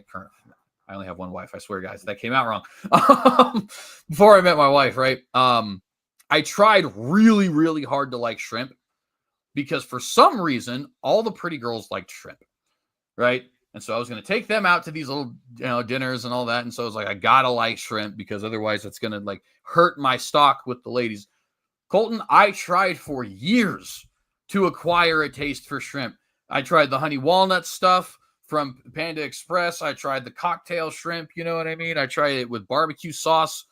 I only have one wife. I swear, guys, that came out wrong. Before I met my wife, right? I tried really, really hard to like shrimp because for some reason, all the pretty girls liked shrimp, right? And so I was going to take them out to these little, dinners and all that. And so I was like, I gotta like shrimp because otherwise it's going to like hurt my stock with the ladies. Colton, I tried for years to acquire a taste for shrimp. I tried the honey walnut stuff from Panda Express. I tried the cocktail shrimp. You know what I mean? I tried it with barbecue sauce,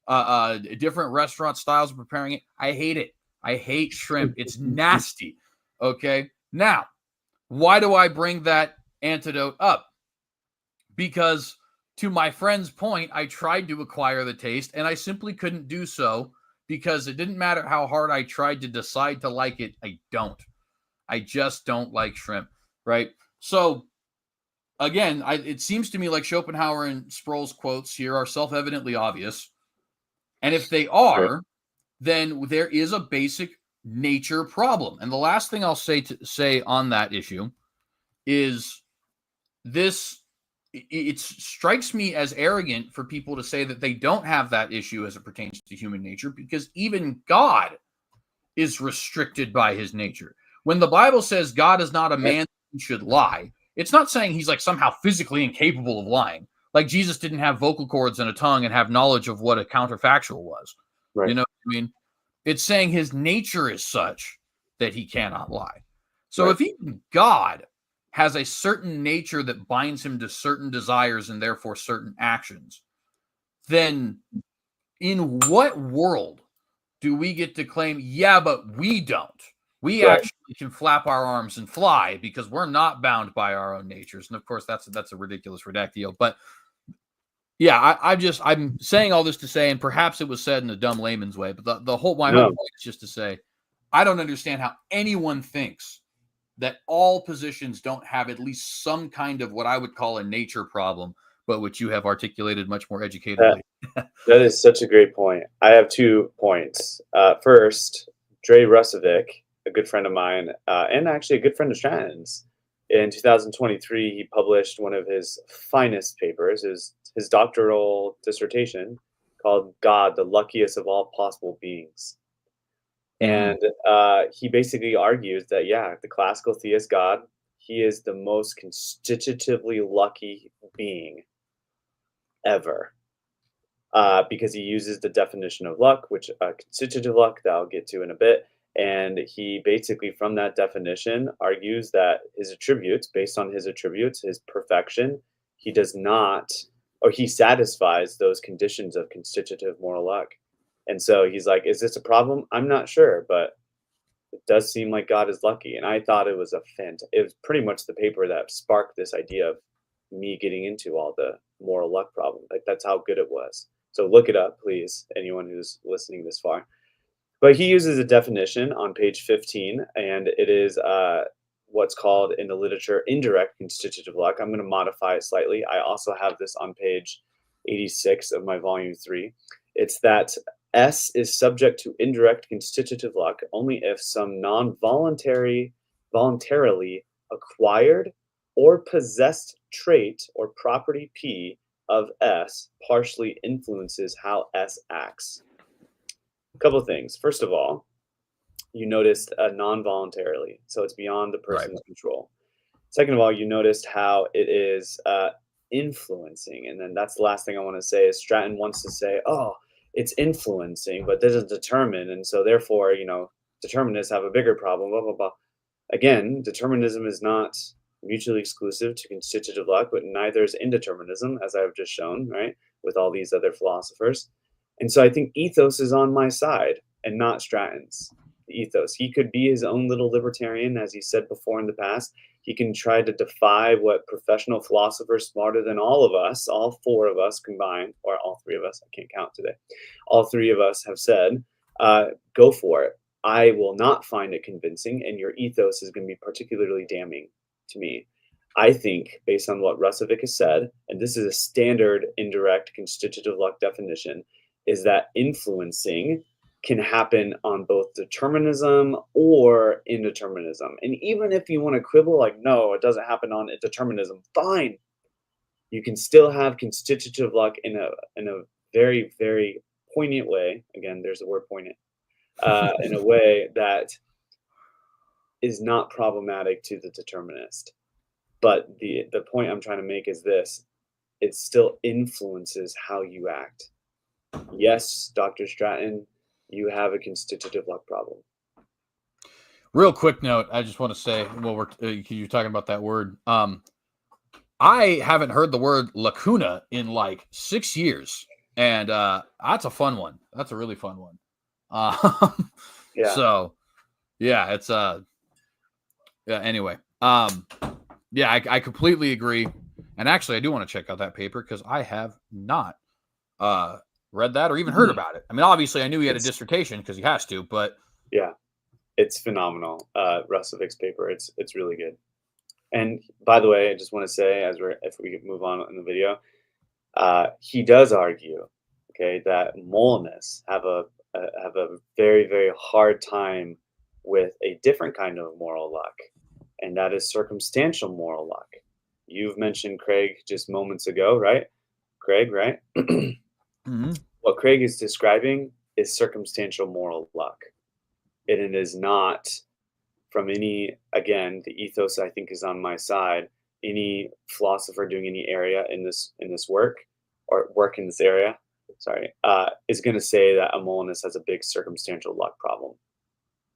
different restaurant styles of preparing it. I hate it. I hate shrimp. It's nasty. Okay. Now, why do I bring that antidote up? Because to my friend's point, I tried to acquire the taste and I simply couldn't do so because it didn't matter how hard I tried to decide to like it. I just don't like shrimp. Right. So again, it seems to me like Schopenhauer and Sproul's quotes here are self-evidently obvious. And if they are, then there is a basic nature problem. And the last thing I'll say on that issue is it strikes me as arrogant for people to say that they don't have that issue as it pertains to human nature, because even God is restricted by his nature. When the Bible says God is not a man who should lie, it's not saying he's like somehow physically incapable of lying. Like Jesus didn't have vocal cords and a tongue and have knowledge of what a counterfactual was. Right. You know what I mean? It's saying his nature is such that he cannot lie. So if even God has a certain nature that binds him to certain desires and therefore certain actions, then in what world do we get to claim, yeah, but we don't? We actually can flap our arms and fly because we're not bound by our own natures. And of course, that's a ridiculous reductio. But yeah, I'm saying all this to say, and perhaps it was said in a dumb layman's way, but my whole point is just to say, I don't understand how anyone thinks that all positions don't have at least some kind of what I would call a nature problem, but which you have articulated much more educatedly. That is such a great point. I have 2 points. First, Dre Rusovic, a good friend of mine, and actually a good friend of Stratton's, in 2023, he published one of his finest papers, his doctoral dissertation called God, the Luckiest of All Possible Beings. And he basically argues that, the classical theist God, he is the most constitutively lucky being ever. Because he uses the definition of luck, which constitutive luck that I'll get to in a bit. And he basically, from that definition, argues that his attributes, based on his attributes, his perfection, he does not, or he satisfies those conditions of constitutive moral luck. And so he's like, is this a problem? I'm not sure, but it does seem like God is lucky. And I thought it was it was pretty much the paper that sparked this idea of me getting into all the moral luck problem. Like, that's how good it was. So look it up, please, anyone who's listening this far. But he uses a definition on page 15, and it is what's called in the literature indirect constitutive luck. I'm going to modify it slightly. I also have this on page 86 of my volume 3. It's that S is subject to indirect constitutive luck only if some voluntarily acquired or possessed trait or property P of S partially influences how S acts. A couple of things. First of all, you noticed non-voluntarily, so it's beyond the person's control. Second of all, you noticed how it is influencing, and then that's the last thing I want to say is Stratton wants to say, oh, it's influencing, but doesn't determine, and so therefore, determinists have a bigger problem, blah, blah, blah. Again, determinism is not mutually exclusive to constitutive luck, but neither is indeterminism, as I've just shown, right, with all these other philosophers. And so I think ethos is on my side and not Stratton's. Ethos. He could be his own little libertarian, as he said before in the past. He can try to defy what professional philosophers smarter than all of us, all 4 of us combined, or all 3 of us, I can't count today, all 3 of us have said, go for it. I will not find it convincing, and your ethos is going to be particularly damning to me. I think, based on what Rusovic has said, and this is a standard indirect constitutive luck definition, is that influencing can happen on both determinism or indeterminism. And even if you want to quibble, like, no, it doesn't happen on determinism, fine. You can still have constitutive luck in a very, very poignant way. Again, there's the word poignant. In a way that is not problematic to the determinist. But the point I'm trying to make is this: it still influences how you act. Yes, Dr. Stratton, you have a constitutive luck problem. Real quick note, I just want to say, well, you're talking about that word. I haven't heard the word lacuna in like 6 years, and that's a fun one. That's a really fun one. Yeah. So, yeah, it's anyway. Yeah, I completely agree. And actually, I do want to check out that paper because I have not read that or even heard about it. I mean, obviously, I knew he had a dissertation because he has to, but yeah, it's phenomenal. Rusovic's paper, it's really good. And by the way, I just want to say, if we could move on in the video, he does argue, okay, that Molinists have a very, very hard time with a different kind of moral luck, and that is circumstantial moral luck. you've mentioned Craig just moments ago, right? Craig, right? What Craig is describing is circumstantial moral luck. And it is not from any, again, the ethos I think is on my side, any philosopher doing any area in this work or work in this area, is going to say that a Molinist has a big circumstantial luck problem.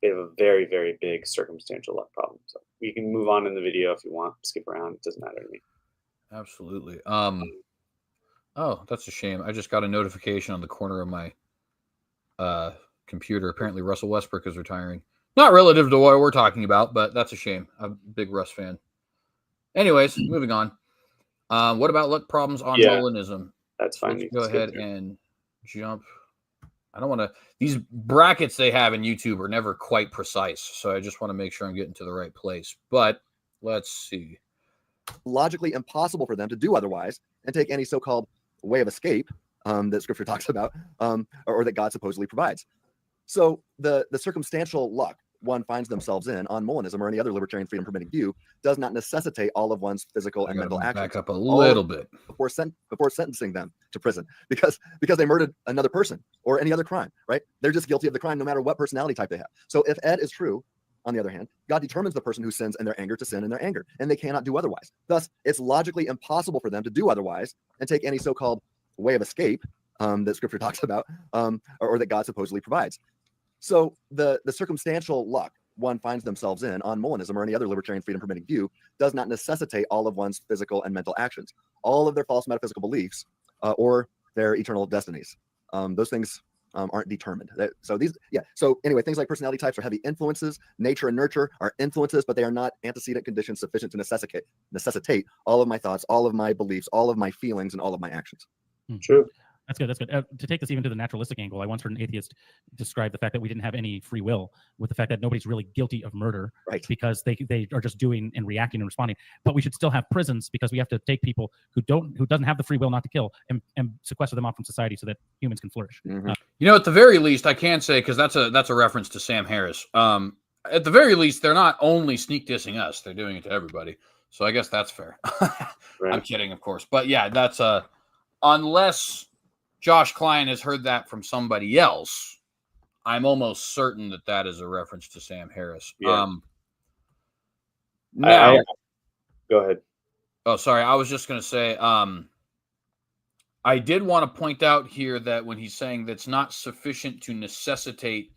They have a very, very big circumstantial luck problem. So you can move on in the video if you want, skip around. It doesn't matter to me. Absolutely. Oh, that's a shame. I just got a notification on the corner of my computer. Apparently Russell Westbrook is retiring. Not relative to what we're talking about, but that's a shame. I'm a big Russ fan. Anyways, moving on. What about luck problems on Molinism? That's fine. Let's go ahead and jump. I don't want to. These brackets they have in YouTube are never quite precise, so I just want to make sure I'm getting to the right place. But let's see. Logically impossible for them to do otherwise and take any so-called way of escape that Scripture talks about, or that God supposedly provides. So the circumstantial luck one finds themselves in on Molinism or any other libertarian freedom permitting view does not necessitate all of one's physical and mental actions. Back up a little bit before sentencing them to prison because they murdered another person or any other crime, right? They're just guilty of the crime no matter what personality type they have. So if Ed is true, on the other hand, God determines the person who sins in their anger to sin in their anger, and they cannot do otherwise. Thus, it's logically impossible for them to do otherwise and take any so-called way of escape that Scripture talks about, or that God supposedly provides. So the circumstantial luck one finds themselves in on Molinism or any other libertarian freedom permitting view does not necessitate all of one's physical and mental actions, all of their false metaphysical beliefs, or their eternal destinies. Those things aren't determined. So anyway, things like personality types are heavy influences. Nature and nurture are influences, but they are not antecedent conditions sufficient to necessitate all of my thoughts, all of my beliefs, all of my feelings, and all of my actions. True. That's good. That's good. To take this even to the naturalistic angle, I once heard an atheist describe the fact that we didn't have any free will with the fact that nobody's really guilty of murder, right? Because they are just doing and reacting and responding. But we should still have prisons because we have to take people who doesn't have the free will not to kill and sequester them off from society so that humans can flourish. Mm-hmm. At the very least, I can say, because that's a reference to Sam Harris. At the very least, they're not only sneak dissing us; they're doing it to everybody. So I guess that's fair. Right. I'm kidding, of course, but yeah, that's unless Josh Klein has heard that from somebody else, I'm almost certain that is a reference to Sam Harris. Yeah. Now, go ahead. Oh, sorry. I was just going to say, I did want to point out here that when he's saying that's not sufficient to necessitate,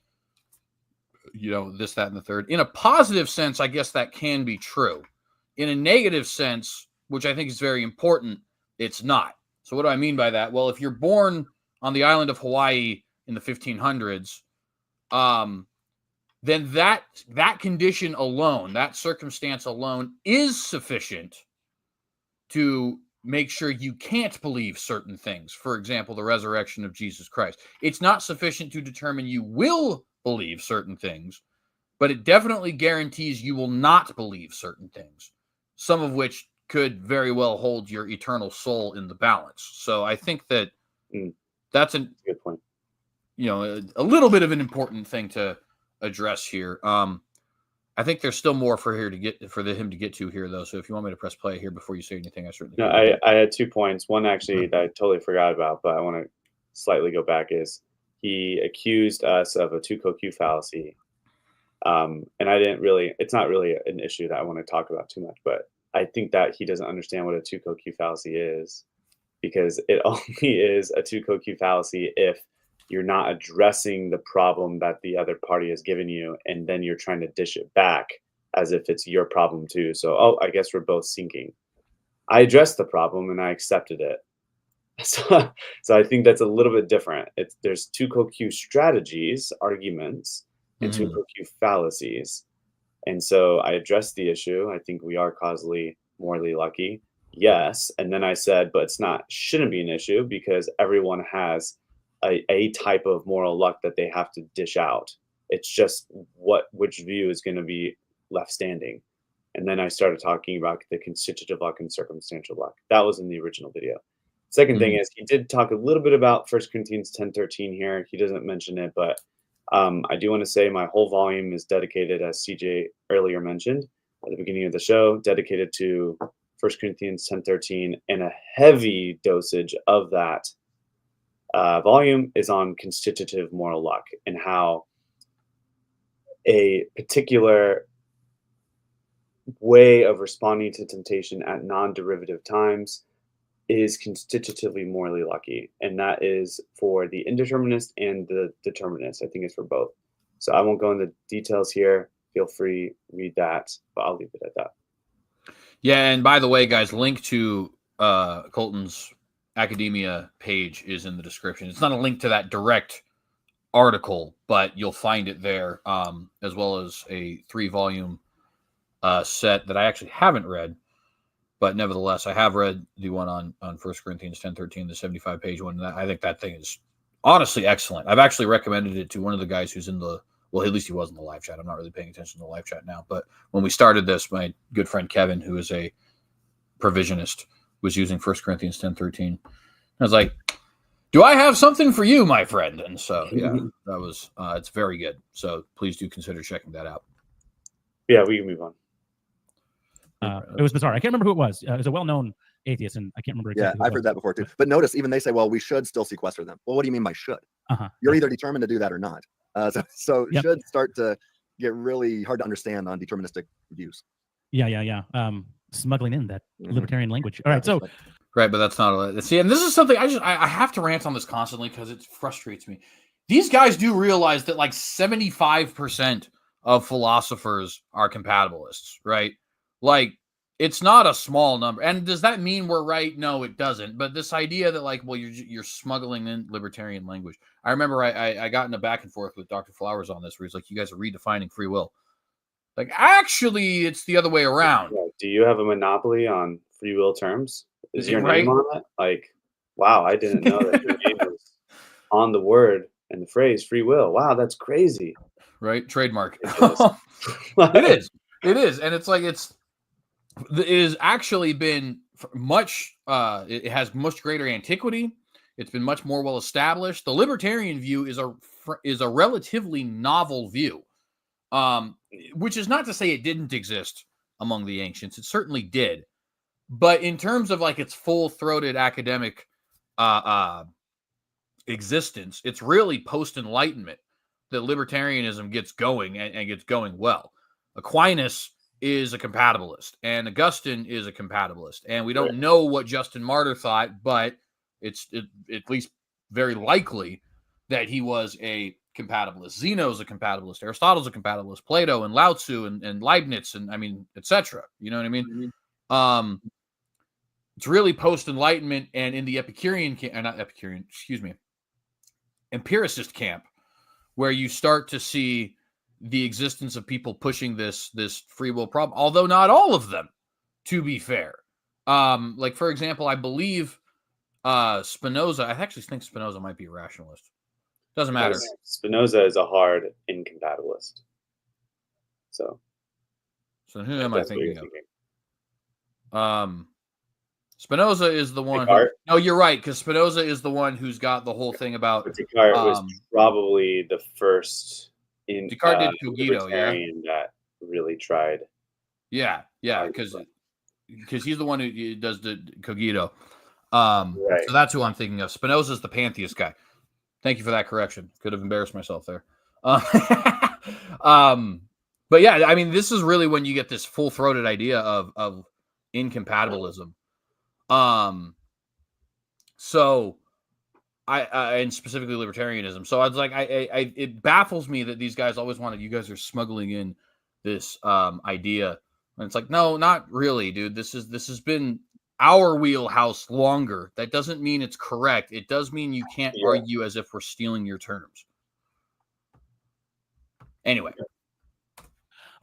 this, that, and the third, in a positive sense, I guess that can be true. In a negative sense, which I think is very important, it's not. So what do I mean by that? Well, if you're born on the island of Hawaii in the 1500s, then that condition alone, that circumstance alone, is sufficient to make sure you can't believe certain things. For example, the resurrection of Jesus Christ. It's not sufficient to determine you will believe certain things, but it definitely guarantees you will not believe certain things, some of which could very well hold your eternal soul in the balance. So I think that that's a good point. A little bit of an important thing to address here. I think there's still more for him to get to here, though. So if you want me to press play here before you say anything, I certainly. No, I had 2 points. One actually that I totally forgot about, but I want to slightly go back. Is he accused us of a tu-quo-que fallacy? And I didn't really. It's not really an issue that I want to talk about too much, but I think that he doesn't understand what a tu-quo-que fallacy is, because it only is a tu-quo-que fallacy if you're not addressing the problem that the other party has given you, and then you're trying to dish it back as if it's your problem too. So, I guess we're both sinking. I addressed the problem and I accepted it. So I think that's a little bit different. There's tu-quo-que strategies, arguments, and tu-quo-que fallacies. And so I addressed the issue. I think we are causally, morally lucky. Yes. And then I said, but shouldn't be an issue because everyone has a type of moral luck that they have to dish out. It's just which view is going to be left standing. And then I started talking about the constitutive luck and circumstantial luck. That was in the original video. Second thing is he did talk a little bit about 1 Corinthians 10:13 here. He doesn't mention it, but I do want to say my whole volume is dedicated, as CJ earlier mentioned at the beginning of the show, dedicated to 1 Corinthians 10:13, and a heavy dosage of that volume is on constitutive moral luck, and how a particular way of responding to temptation at non-derivative times is constitutively morally lucky, and that is for the indeterminist and the determinist. I think it's for both. So I won't go into details here. Feel free, read that, but I'll leave it at that. Yeah, and by the way, guys, link to Colton's academia page is in the description. It's not a link to that direct article, but you'll find it there, as well as a 3-volume set that I actually haven't read, but nevertheless, I have read the one on 1 Corinthians 10:13, the 75-page one. I think that thing is honestly excellent. I've actually recommended it to one of the guys who's in the, well, at least he was in the live chat. I'm not really paying attention to the live chat now, but when we started this, my good friend Kevin, who is a provisionist, was using 1 Corinthians 10:13. I was like, do I have something for you, my friend? And so, yeah, that was, it's very good. So please do consider checking that out. Yeah, we can move on. It was bizarre. I can't remember who it was. It was a well-known atheist, and I can't remember exactly. Yeah, I've heard that before too. But notice, even they say, well, we should still sequester them. Well, what do you mean by should? You're either determined to do that or not. So yep. Should start to get really hard to understand on deterministic views. Yeah. Smuggling in that libertarian language. All right, so... Right, but that's not a... See, and this is something I have to rant on this constantly because it frustrates me. These guys do realize that like 75% of philosophers are compatibilists, right? Like, it's not a small number. And does that mean we're right? No, it doesn't. But this idea that, like, well, you're smuggling in libertarian language. I remember I got in a back and forth with Dr. Flowers on this, where he's like, you guys are redefining free will. Like, actually, it's the other way around. Yeah. Do you have a monopoly on free will terms? Is your name on it? Like, wow, I didn't know that your name was on the word and the phrase free will. Wow, that's crazy. Right? Trademark. It is. And it's like, it has actually been much, it has much greater antiquity. It's been much more well established. The libertarian view is a relatively novel view, which is not to say it didn't exist among the ancients. It certainly did. But in terms of like its full-throated academic existence, it's really post-Enlightenment that libertarianism gets going and gets going well. Aquinas is a compatibilist, and Augustine is a compatibilist. And we don't know what Justin Martyr thought, but it's at least very likely that he was a compatibilist. Zeno's a compatibilist. Aristotle's a compatibilist. Plato and Lao Tzu and Leibniz and, I mean, etc. You know what I mean? Mm-hmm. It's really post-Enlightenment, and in the empiricist camp, where you start to see the existence of people pushing this free will problem, although not all of them, to be fair. Like, for example, I believe Spinoza, I actually think Spinoza might be a rationalist. Doesn't matter. Spinoza is a hard incompatibilist. So who am I thinking of? Spinoza is the one. No, you're right, because Spinoza is the one who's got the whole thing about. Descartes was probably the first Descartes did cogito, that really tried. Yeah, because he's the one who does the cogito. Right. So that's who I'm thinking of. Spinoza's the pantheist guy. Thank you for that correction. Could have embarrassed myself there. But yeah, I mean, this is really when you get this full-throated idea of incompatibilism. So I and specifically libertarianism. So I was like, it baffles me that these guys always wanted, you guys are smuggling in this idea. And it's like, no, not really, dude. This has been our wheelhouse longer. That doesn't mean it's correct. It does mean you can't argue as if we're stealing your terms. Anyway.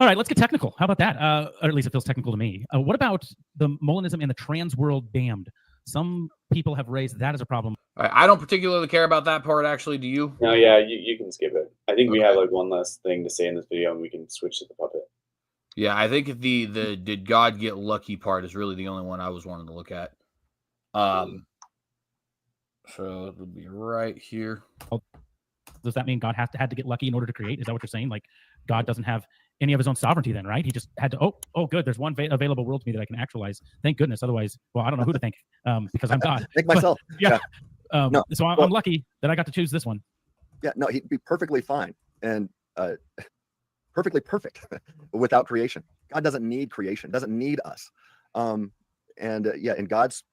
All right, let's get technical. How about that? Or at least it feels technical to me. What about the Molinism and the trans world damned? Some people have raised that as a problem. I don't particularly care about that part, actually. Do you? No, yeah, you can skip it. I think we have like one last thing to say in this video, and we can switch to the puppet. Yeah, I think the did God get lucky part is really the only one I was wanting to look at. So it would be right here. Does that mean God had to get lucky in order to create? Is that what you're saying? Like God doesn't have any of his own sovereignty then, right? He just had to, oh, good. There's one available world to me that I can actualize. Thank goodness. Otherwise, well, I don't know who to thank because I'm God. Thank myself. Yeah. No, so I'm lucky that I got to choose this one. Yeah, no, he'd be perfectly fine and perfectly perfect without creation. God doesn't need creation, doesn't need us. In God's,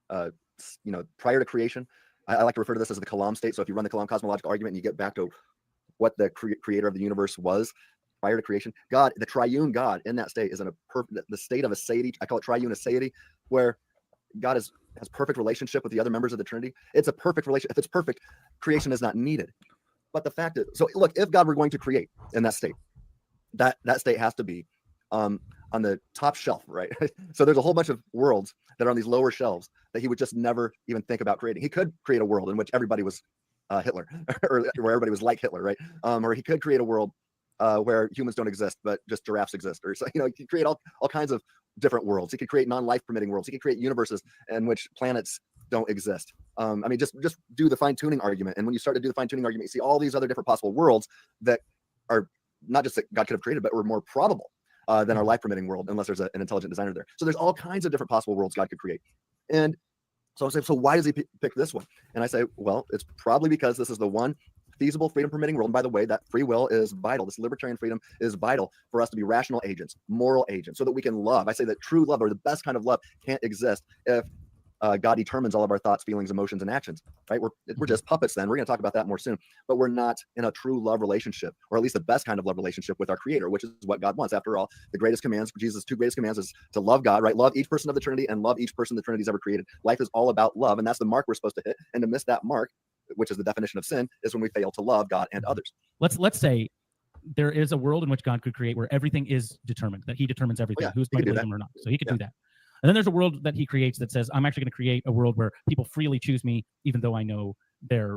prior to creation, I like to refer to this as the Kalam state. So if you run the Kalam cosmological argument and you get back to what the creator of the universe was prior to creation, God, the triune God in that state is in the state of aseity. I call it triune aseity, where God has perfect relationship with the other members of the Trinity. It's a perfect relationship. If it's perfect, creation is not needed. But the fact is, so look, if God were going to create in that state, that state has to be on the top shelf, right? So there's a whole bunch of worlds that are on these lower shelves that he would just never even think about creating. He could create a world in which everybody was Hitler, or where everybody was like Hitler, right? Or he could create a world where humans don't exist, but just giraffes exist. Or, he could create all kinds of different worlds. He could create non-life permitting worlds. He could create universes in which planets don't exist. Just do the fine-tuning argument. And when you start to do the fine-tuning argument, you see all these other different possible worlds that are not just that God could have created, but were more probable than our life permitting world, unless there's an intelligent designer there. So there's all kinds of different possible worlds God could create. And so I say, so why does he pick this one? And I say, well, it's probably because this is the one feasible freedom permitting world. And by the way, that free will is vital. This libertarian freedom is vital for us to be rational agents, moral agents, so that we can love. I say that true love, or the best kind of love, can't exist if God determines all of our thoughts, feelings, emotions, and actions, right? We're just puppets then. We're going to talk about that more soon. But we're not in a true love relationship, or at least the best kind of love relationship with our Creator, which is what God wants. After all, the greatest commands, Jesus' two greatest commands, is to love God, right? Love each person of the Trinity and love each person the Trinity's ever created. Life is all about love, and that's the mark we're supposed to hit. And to miss that mark, which is the definition of sin, is when we fail to love God and others. Let's say there is a world in which God could create where everything is determined, that he determines everything, who's going to believe him or not. So he could do that. And then there's a world that he creates that says, I'm actually going to create a world where people freely choose me, even though I know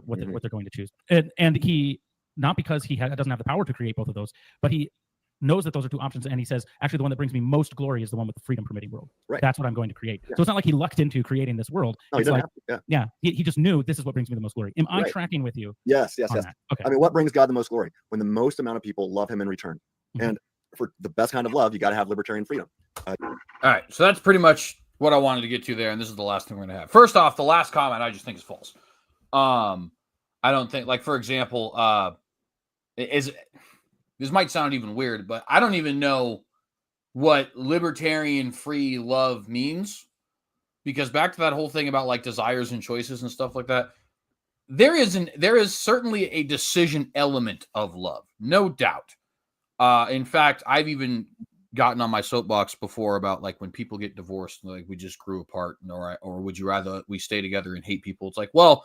what they're going to choose. And he, not because he doesn't have the power to create both of those, but he knows that those are two options, and he says, actually, the one that brings me most glory is the one with the freedom permitting world. Right. That's what I'm going to create. So it's not like he lucked into creating this world. No, it's like, he just knew this is what brings me the most glory. Am I tracking with you? Yes. Okay. I mean, what brings God the most glory? When the most amount of people love him in return. And for the best kind of love, you got to have libertarian freedom. All right. So that's pretty much what I wanted to get to there, and this is the last thing we're going to have. First off, the last comment I just think is false. I don't think, like, for example, this might sound even weird, but I don't even know what libertarian free love means, because back to that whole thing about like desires and choices and stuff like that, there is certainly a decision element of love, no doubt. In fact, I've even gotten on my soapbox before about like when people get divorced, like we just grew apart, or would you rather we stay together and hate people? It's like, well,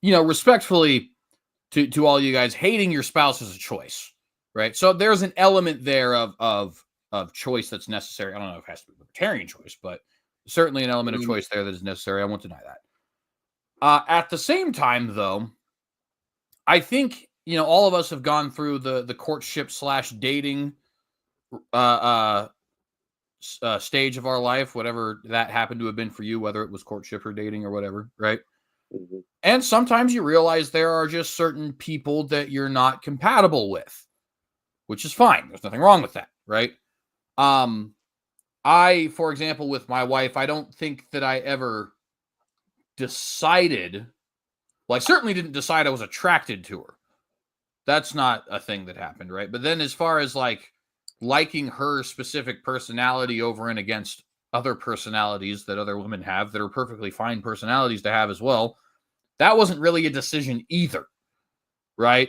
respectfully to all you guys, hating your spouse is a choice, right? So there's an element there of choice that's necessary. I don't know if it has to be a libertarian choice, but certainly an element of choice there that is necessary. I won't deny that. At the same time, though, I think all of us have gone through the courtship / dating stage of our life, whatever that happened to have been for you, whether it was courtship or dating or whatever, right? Mm-hmm. And sometimes you realize there are just certain people that you're not compatible with, which is fine. There's nothing wrong with that, right? I, for example, with my wife, I don't think that I ever decided, well, I certainly didn't decide I was attracted to her. That's not a thing that happened, right? But then as far as like liking her specific personality over and against other personalities that other women have that are perfectly fine personalities to have as well, that wasn't really a decision either, right?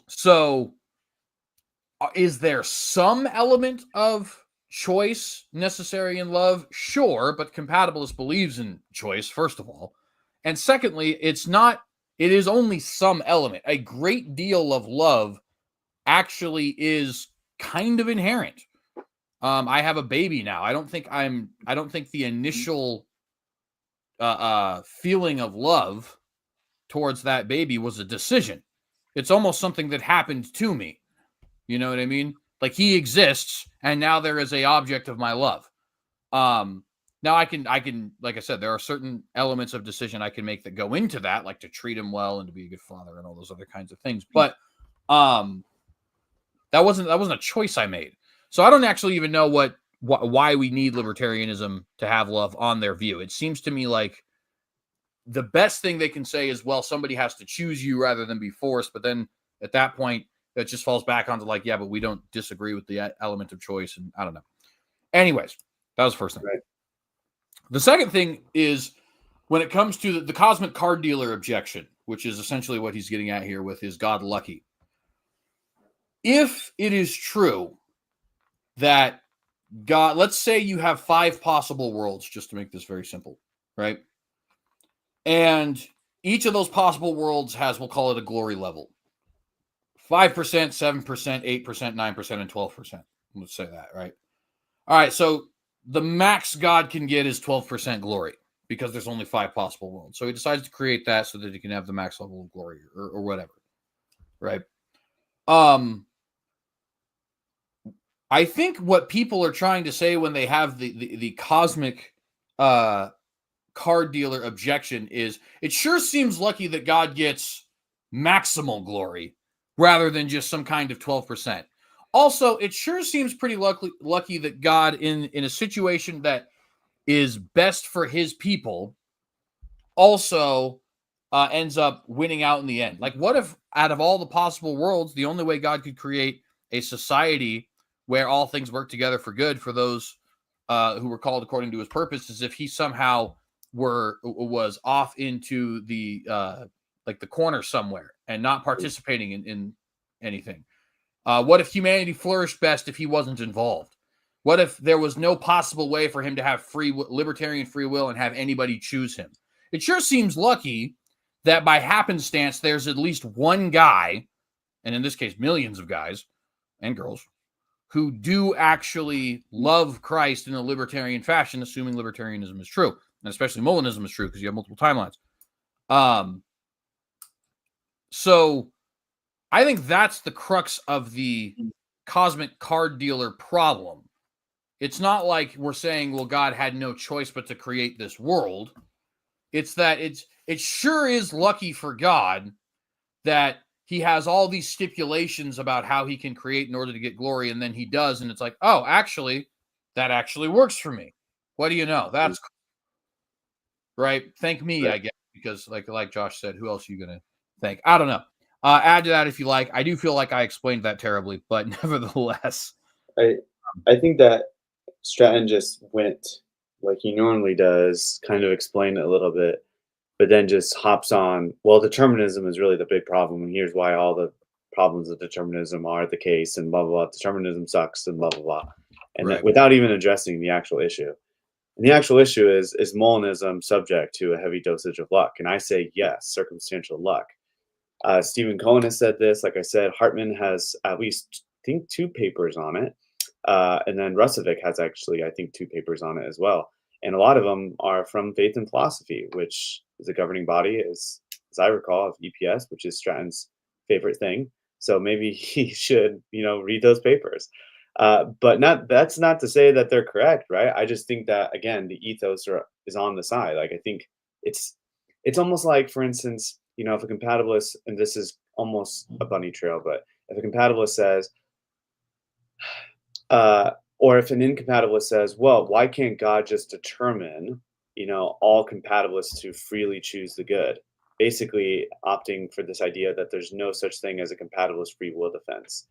So is there some element of choice necessary in love? Sure, but compatibilist believes in choice, first of all. And secondly, it is only some element. A great deal of love actually is kind of inherent. I have a baby now. I don't think the initial feeling of love towards that baby was a decision. It's almost something that happened to me. You know what I mean? Like he exists, and now there is a object of my love. Now I can, like I said, there are certain elements of decision I can make that go into that, like to treat him well and to be a good father and all those other kinds of things. But That wasn't a choice I made. So I don't actually even know why we need libertarianism to have love on their view. It seems to me like the best thing they can say is, well, somebody has to choose you rather than be forced. But then at that point, that just falls back onto like, yeah, but we don't disagree with the element of choice. And I don't know. Anyways, that was the first thing. Right. The second thing is when it comes to the cosmic card dealer objection, which is essentially what he's getting at here with his God lucky. If it is true that God, let's say you have 5 possible worlds, just to make this very simple, right? And each of those possible worlds has, we'll call it a glory level. 5%, 7%, 8%, 9%, and 12%. Let's say that, right? All right, so the max God can get is 12% glory because there's only 5 possible worlds. So he decides to create that so that he can have the max level of glory or whatever, right? I think what people are trying to say when they have the cosmic card dealer objection is it sure seems lucky that God gets maximal glory rather than just some kind of 12%. Also, it sure seems pretty lucky that God, in a situation that is best for his people, also ends up winning out in the end. Like, what if out of all the possible worlds, the only way God could create a society where all things work together for good for those who were called according to his purpose is if he somehow was off into the like the corner somewhere and not participating in anything. What if humanity flourished best if he wasn't involved? What if there was no possible way for him to have libertarian free will and have anybody choose him? It sure seems lucky that by happenstance there's at least one guy, and in this case millions of guys and girls, who do actually love Christ in a libertarian fashion, assuming libertarianism is true, and especially Molinism is true because you have multiple timelines. So I think that's the crux of the cosmic card dealer problem. It's not like we're saying, well, God had no choice but to create this world. It's that it sure is lucky for God that he has all these stipulations about how he can create in order to get glory, and then he does, and it's like, oh, actually, that actually works for me. What do you know? That's cool. Right. Thank me, I guess, because like Josh said, who else are you gonna thank? I don't know. Add to that if you like. I do feel like I explained that terribly, but nevertheless, I think that Stratton just went like he normally does, kind of explained it a little bit, but then just hops on, well, determinism is really the big problem, and here's why all the problems of determinism are the case, and blah, blah, blah. Determinism sucks, and blah, blah, blah. And right. without even addressing the actual issue. And the actual issue is Molinism subject to a heavy dosage of luck? And I say yes, circumstantial luck. Stephen Cohen has said this. Like I said, Hartman has at least, I think, 2 papers on it. And then Rusovic has actually, I think, 2 papers on it as well. And a lot of them are from Faith and Philosophy, which is a governing body, as I recall, of EPS, which is Stratton's favorite thing. So maybe he should, read those papers. But that's not to say that they're correct, right? I just think that, again, the ethos is on the side. Like, I think it's almost like, for instance, if a compatibilist, and this is almost a bunny trail, but if a compatibilist says, or if an incompatibilist says, well, why can't God just determine, all compatibilists to freely choose the good? Basically opting for this idea that there's no such thing as a compatibilist free will defense.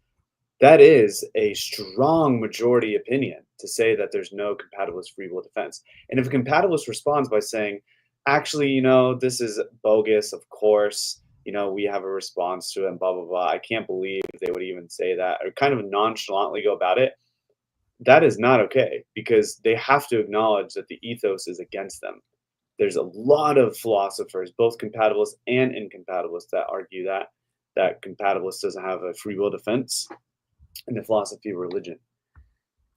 That is a strong majority opinion to say that there's no compatibilist free will defense. And if a compatibilist responds by saying, actually, this is bogus, of course, we have a response to it and blah, blah, blah. I can't believe they would even say that, or kind of nonchalantly go about it. That is not okay, because they have to acknowledge that the ethos is against them. There's a lot of philosophers, both compatibilists and incompatibilists, that argue that compatibilist doesn't have a free will defense in the philosophy of religion.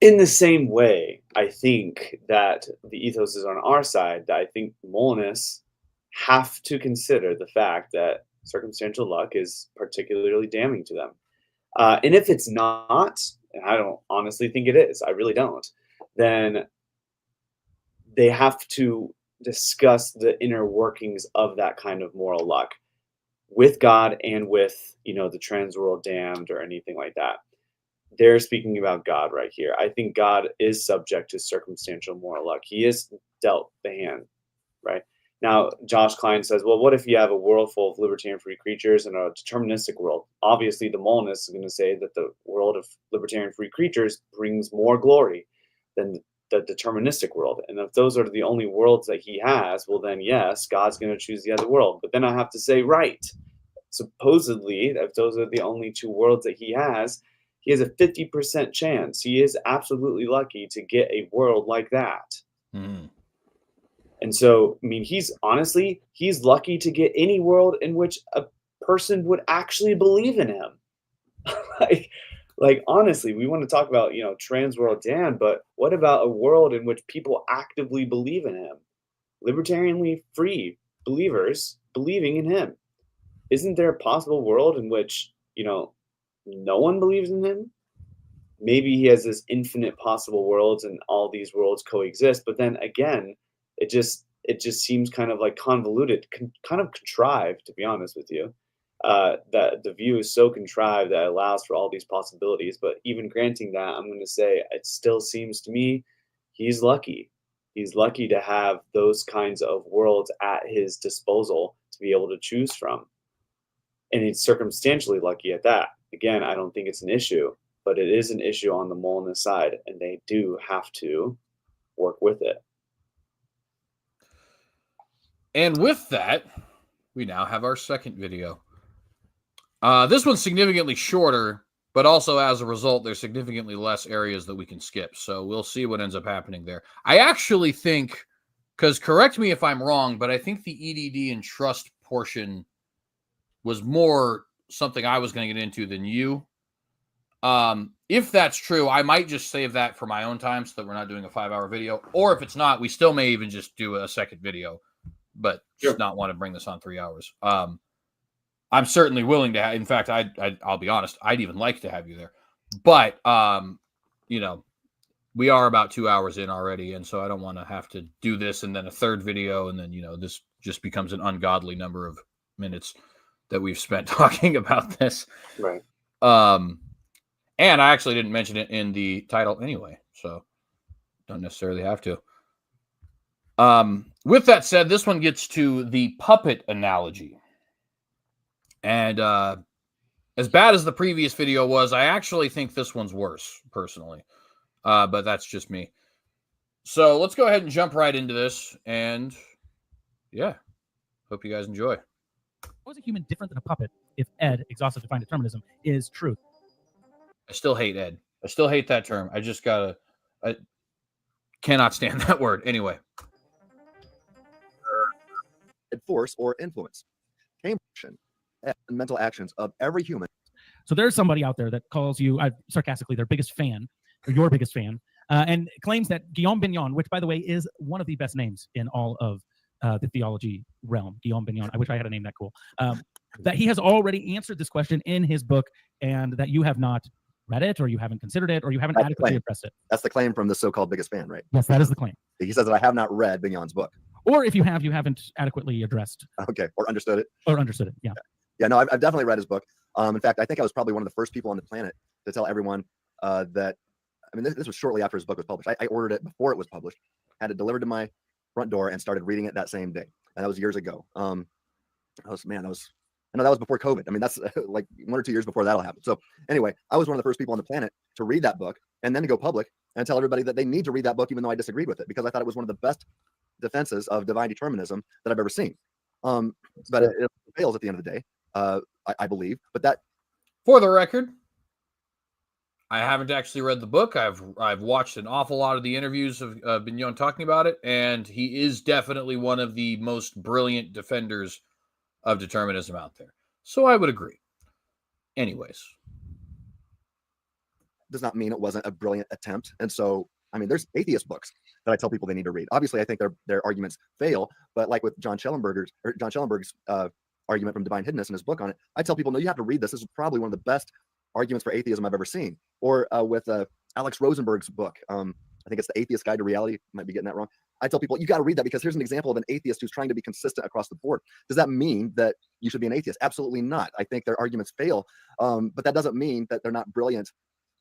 In the same way, I think that the ethos is on our side, that I think Molinists have to consider the fact that circumstantial luck is particularly damning to them. And if it's not, and I don't honestly think it is, I really don't, then they have to discuss the inner workings of that kind of moral luck. with God and with, the trans world damned or anything like that. They're speaking about God right here. I think God is subject to circumstantial moral luck. He is dealt the hand, right? Now, Josh Klein says, well, what if you have a world full of libertarian free creatures and a deterministic world? Obviously, the Molinist is going to say that the world of libertarian free creatures brings more glory than the deterministic world. And if those are the only worlds that he has, well, then yes, God's going to choose the other world. But then I have to say, right, supposedly, if those are the only two worlds that he has a 50% chance. He is absolutely lucky to get a world like that. Mm. And so, he's lucky to get any world in which a person would actually believe in him. like honestly, we want to talk about, trans world Dan, but what about a world in which people actively believe in him? Libertarianly free believers believing in him. Isn't there a possible world in which, no one believes in him? Maybe he has this infinite possible worlds and all these worlds coexist. But then again, it just seems kind of like convoluted, kind of contrived, to be honest with you. That the view is so contrived that it allows for all these possibilities. But even granting that, I'm going to say it still seems to me he's lucky. He's lucky to have those kinds of worlds at his disposal to be able to choose from. And he's circumstantially lucky at that. Again, I don't think it's an issue, but it is an issue on the Molinist side, and they do have to work with it. And with that, we now have our second video. This one's significantly shorter, but also as a result, there's significantly less areas that we can skip. So we'll see what ends up happening there. I actually think, because correct me if I'm wrong, but I think the EDD and trust portion was more something I was going to get into than you. If that's true, I might just save that for my own time so that we're not doing a 5-hour video. Or if it's not, we still may even just do a second video, but just not want to bring this on 3 hours. I'm certainly willing to have, in fact, I'll be honest, I'd even like to have you there. But, we are about 2 hours in already. And so I don't want to have to do this and then a third video. And then, this just becomes an ungodly number of minutes that we've spent talking about this. Right. And I actually didn't mention it in the title anyway, so don't necessarily have to. With that said, this one gets to the puppet analogy. And as bad as the previous video was, I actually think this one's worse, personally. But that's just me. So let's go ahead and jump right into this. And yeah, hope you guys enjoy. How is a human different than a puppet if Ed, exhaustive defined determinism, is truth? I still hate Ed. I still hate that term. I cannot stand that word. Anyway. Force or influence. Action and mental actions of every human. So there's somebody out there that calls you, sarcastically, their biggest fan, or your biggest fan, and claims that Guillaume Bignon, which, by the way, is one of the best names in all of the theology realm, Guillaume Bignon. I wish I had a name that cool. That he has already answered this question in his book, and that you have not read it, or you haven't considered it, or you haven't adequately addressed it. That's the claim from the so-called biggest fan, right? Yes, that is the claim. He says that I have not read Bignon's book. Or if you have, you haven't adequately addressed. Okay, or understood it. Yeah. Yeah, no, I've definitely read his book. In fact, I think I was probably one of the first people on the planet to tell everyone that, this was shortly after his book was published. I ordered it before it was published, had it delivered to my front door, and started reading it that same day. And that was years ago. I know that was before COVID. That's like 1 or 2 years before that'll happen. So anyway, I was one of the first people on the planet to read that book and then to go public and tell everybody that they need to read that book, even though I disagreed with it, because I thought it was one of the best defenses of divine determinism that I've ever seen. But it fails at the end of the day, I believe. But that, for the record, I haven't actually read the book. I've watched an awful lot of the interviews of Bignon talking about it, and he is definitely one of the most brilliant defenders of determinism out there. So I would agree. Anyways. Does not mean it wasn't a brilliant attempt. And so, there's atheist books that I tell people they need to read. Obviously, I think their arguments fail, but like with John Schellenberg's argument from Divine Hiddenness in his book on it, I tell people, no, you have to read this. This is probably one of the best arguments for atheism I've ever seen. Or with Alex Rosenberg's book, I think it's The Atheist Guide to Reality. Might be getting that wrong. I tell people, you got to read that because here's an example of an atheist who's trying to be consistent across the board. Does that mean that you should be an atheist? Absolutely not. I think their arguments fail, but that doesn't mean that they're not brilliant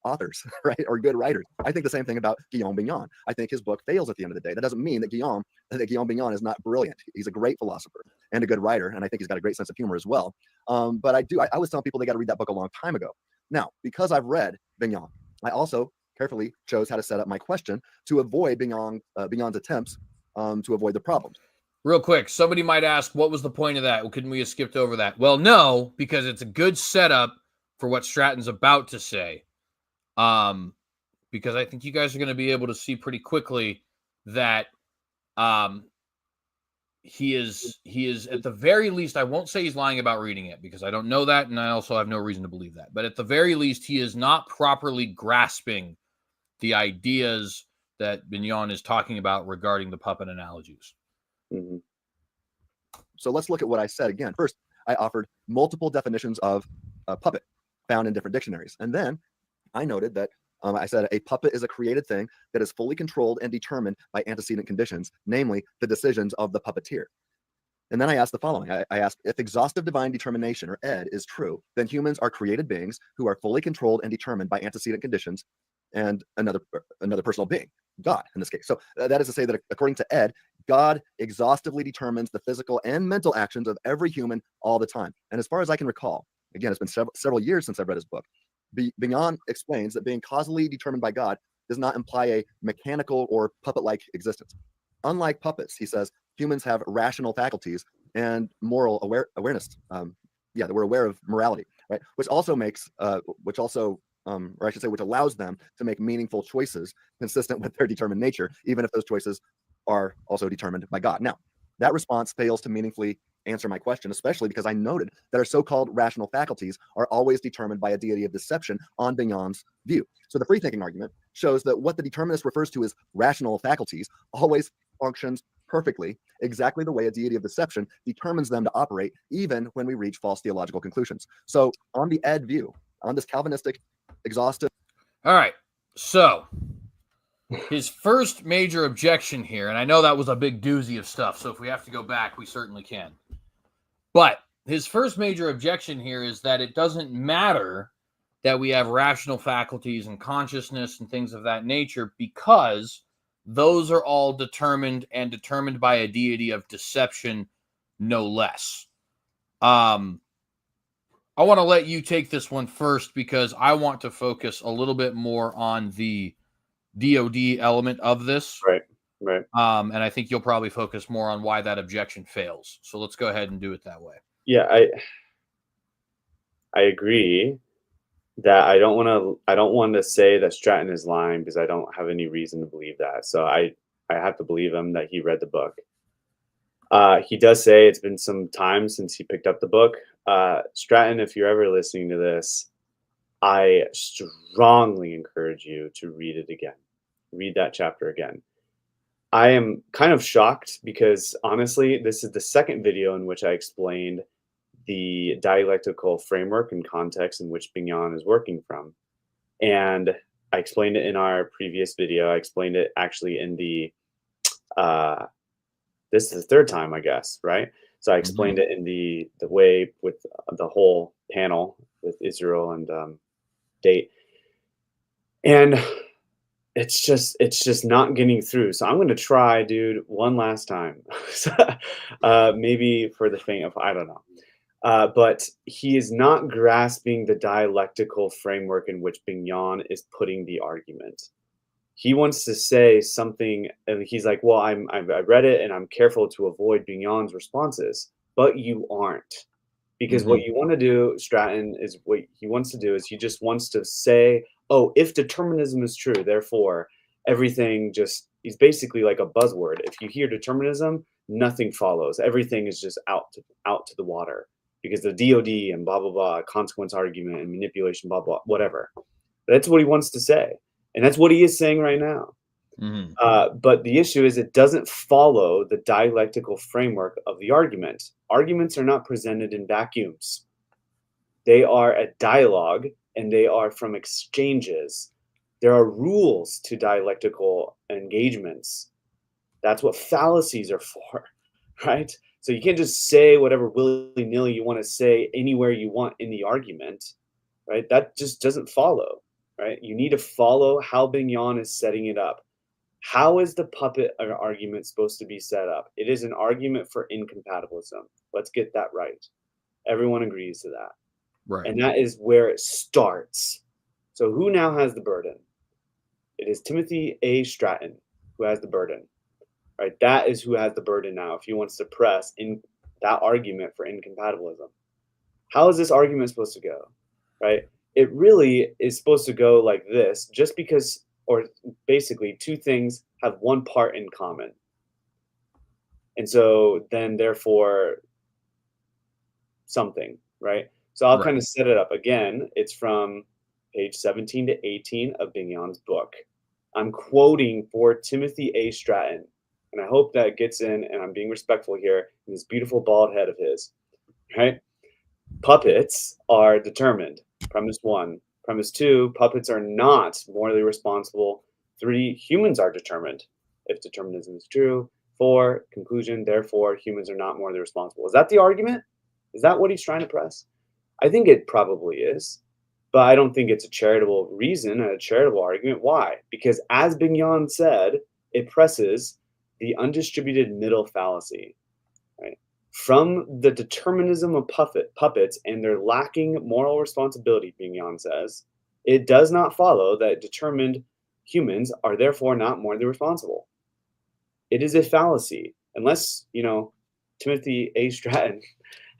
authors, right? Or good writers. I think the same thing about Guillaume Bignon. I think his book fails at the end of the day. That doesn't mean that Guillaume Bignon is not brilliant. He's a great philosopher and a good writer, and I think he's got a great sense of humor as well. But I was telling people they got to read that book a long time ago. Now, because I've read Bignon, I also carefully chose how to set up my question to avoid Bignon's attempts to avoid the problems. Real quick, somebody might ask, what was the point of that? Well, couldn't we have skipped over that? Well, no, because it's a good setup for what Stratton's about to say. Because I think you guys are going to be able to see pretty quickly that he is at the very least, I won't say he's lying about reading it because I don't know that, and I also have no reason to believe that. But at the very least, he is not properly grasping the ideas that Bignon is talking about regarding the puppet analogies. Mm-hmm. So let's look at what I said again. First, I offered multiple definitions of a puppet found in different dictionaries. And then I noted that I said a puppet is a created thing that is fully controlled and determined by antecedent conditions, namely the decisions of the puppeteer. And then I asked the following. I asked, if exhaustive divine determination, or ED, is true, then humans are created beings who are fully controlled and determined by antecedent conditions and another personal being, God in this case. So that is to say that according to ED, God exhaustively determines the physical and mental actions of every human all the time. And as far as I can recall, again, it's been several years since I've read his book, Bignon explains that being causally determined by God does not imply a mechanical or puppet-like existence. Unlike puppets, he says, humans have rational faculties and moral awareness. That we're aware of morality, right? Which allows them to make meaningful choices consistent with their determined nature, even if those choices are also determined by God. Now, that response fails to meaningfully answer my question, especially because I noted that our so-called rational faculties are always determined by a deity of deception on Bignon's view. So the free-thinking argument shows that what the determinist refers to as rational faculties always functions perfectly, exactly the way a deity of deception determines them to operate, even when we reach false theological conclusions. So on the ED view, on this Calvinistic, exhaustive... All right, so his first major objection here, and I know that was a big doozy of stuff, so if we have to go back, we certainly can. But his first major objection here is that it doesn't matter that we have rational faculties and consciousness and things of that nature because those are all determined by a deity of deception, no less. I want to let you take this one first because I want to focus a little bit more on the DOD element of this. Right. And I think you'll probably focus more on why that objection fails. So let's go ahead and do it that way. Yeah, I agree that I don't want to say that Stratton is lying because I don't have any reason to believe that. So I have to believe him that he read the book. He does say it's been some time since he picked up the book. Stratton, if you're ever listening to this, I strongly encourage you to read it again. Read that chapter again. I am kind of shocked because honestly, this is the second video in which I explained the dialectical framework and context in which Bignon is working from. And I explained it in our previous video. I explained it actually in the, this is the third time, I guess, right? So I explained it in the way with the whole panel with Israel and Date. And it's just not getting through. So I'm going to try, dude, one last time. Maybe for the faint of, I don't know. But he is not grasping the dialectical framework in which Bignon is putting the argument. He wants to say something, and he's like, well, I read it, and I'm careful to avoid Bignon's responses. But you aren't. Because what you want to do, Stratton, is what he wants to do is he just wants to say, oh, if determinism is true, therefore, everything just, he's basically like a buzzword. If you hear determinism, nothing follows. Everything is just out to the water. Because the DOD and blah, blah, blah, consequence argument and manipulation, blah, blah, whatever. That's what he wants to say. And that's what he is saying right now. But the issue is it doesn't follow the dialectical framework of the argument. Arguments are not presented in vacuums. They are a dialogue, and they are from exchanges. There are rules to dialectical engagements That's what fallacies are for, right? So you can't just say whatever willy-nilly you want to say anywhere you want in the argument, right? That just doesn't follow, right? You need to follow how Bignon is setting it up. How is the puppet argument supposed to be set up? It is an argument for incompatibilism. Let's get that right. Everyone agrees to that. Right. And that is where it starts. So who now has the burden? It is Timothy A. Stratton who has the burden, right? That is who has the burden now if he wants to press in that argument for incompatibilism. How is this argument supposed to go, right? It really is supposed to go like this, just because, or basically two things have one part in common. And so then therefore something, right? So I'll kind of set it up again. It's from page 17 to 18 of Bignon's book. I'm quoting for Timothy A. Stratton, and I hope that gets in, and I'm being respectful here, in this beautiful bald head of his, right? Puppets are determined. Premise 1. Premise 2, puppets are not morally responsible. 3, humans are determined, if determinism is true. 4, conclusion, therefore, humans are not morally responsible. Is that the argument? Is that what he's trying to press? I think it probably is, but I don't think it's a charitable reason and a charitable argument. Why? Because as Bignon said, it presses the undistributed middle fallacy, right? From the determinism of puppets and their lacking moral responsibility, Bignon says, it does not follow that determined humans are therefore not morally responsible. It is a fallacy. Unless, Timothy A. Stratton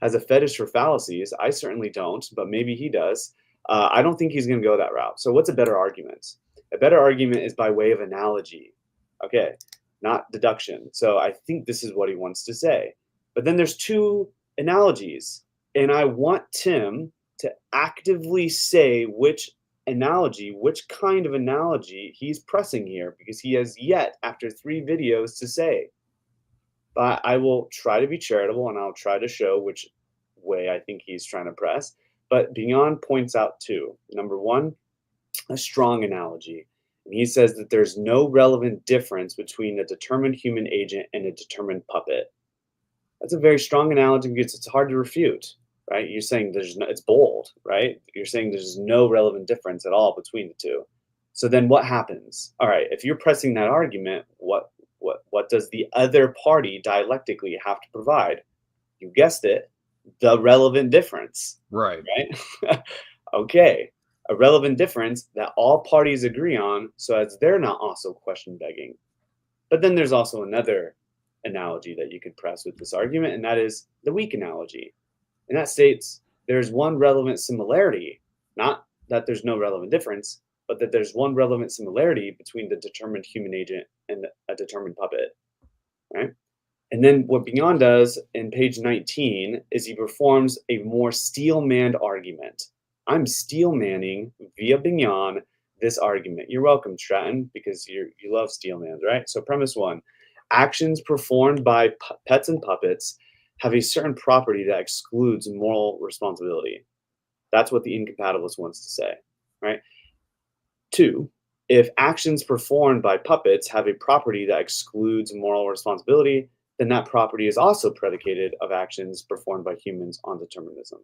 has a fetish for fallacies. I certainly don't, but maybe he does. I don't think he's going to go that route. So what's a better argument? A better argument is by way of analogy. Okay, not deduction. So I think this is what he wants to say. But then there's two analogies, and I want Tim to actively say which kind of analogy he's pressing here, because he has yet, after 3 videos, to say. But I will try to be charitable, and I'll try to show which way I think he's trying to press. But Bignon points out 2. Number 1, a strong analogy. And he says that there's no relevant difference between a determined human agent and a determined puppet. That's a very strong analogy because it's hard to refute, right? You're saying it's bold, right? You're saying there's no relevant difference at all between the two. So then what happens? All right, if you're pressing that argument, what does the other party dialectically have to provide? You guessed it, the relevant difference. Right. Okay, a relevant difference that all parties agree on, so as they're not also question begging. But then there's also another analogy that you could press with this argument, and that is the weak analogy. And that states there's one relevant similarity, not that there's no relevant difference, but that there's one relevant similarity between the determined human agent and a determined puppet, right? And then what Bignon does in page 19 is he performs a more steel-manned argument. I'm steel-manning via Bignon this argument. You're welcome, Stratton, because you love steel-manned, right? So premise 1, actions performed by pets and puppets have a certain property that excludes moral responsibility. That's what the incompatibilist wants to say, right? 2, if actions performed by puppets have a property that excludes moral responsibility, then that property is also predicated of actions performed by humans on determinism.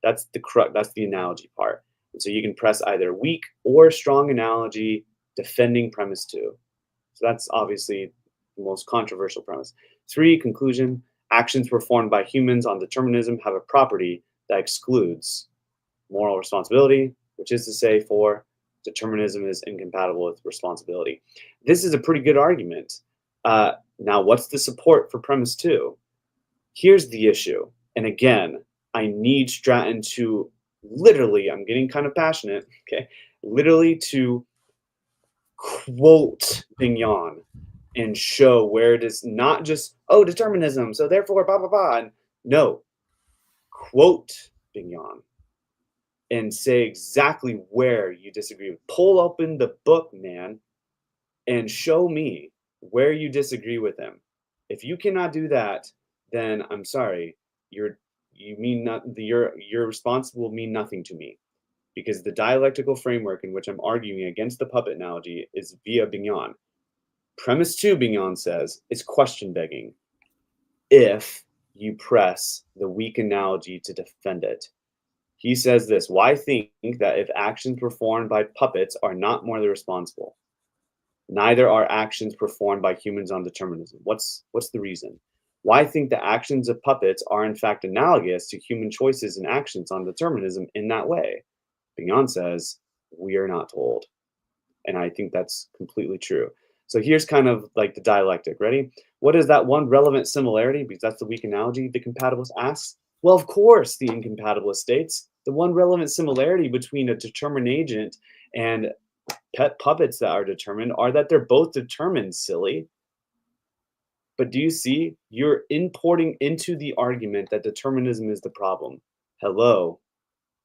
That's the analogy part. And so you can press either weak or strong analogy defending premise 2. So that's obviously the most controversial premise. 3, conclusion, actions performed by humans on determinism have a property that excludes moral responsibility, which is to say 4, determinism is incompatible with responsibility. This is a pretty good argument. Now, what's the support for premise 2? Here's the issue. And again, I need Stratton to literally, I'm getting kind of passionate, okay, literally to quote Bignon and show where it is not just, oh, determinism, so therefore, blah, blah, blah. And no, quote Bignon and say exactly where you disagree. Pull open the book, man, and show me where you disagree with him. If you cannot do that, then I'm sorry, your response will mean nothing to me, because the dialectical framework in which I'm arguing against the puppet analogy is via Bignon. Premise 2, Bignon says, is question begging if you press the weak analogy to defend it. He says this: why think that if actions performed by puppets are not morally responsible, neither are actions performed by humans on determinism? What's the reason? Why think the actions of puppets are in fact analogous to human choices and actions on determinism in that way? Bignon says, we are not told. And I think that's completely true. So here's kind of like the dialectic. Ready? What is that one relevant similarity? Because that's the weak analogy the compatibilist asks. Well, of course, the incompatibilist states the one relevant similarity between a determined agent and pet puppets that are determined are that they're both determined, silly. But do you see? You're importing into the argument that determinism is the problem. Hello.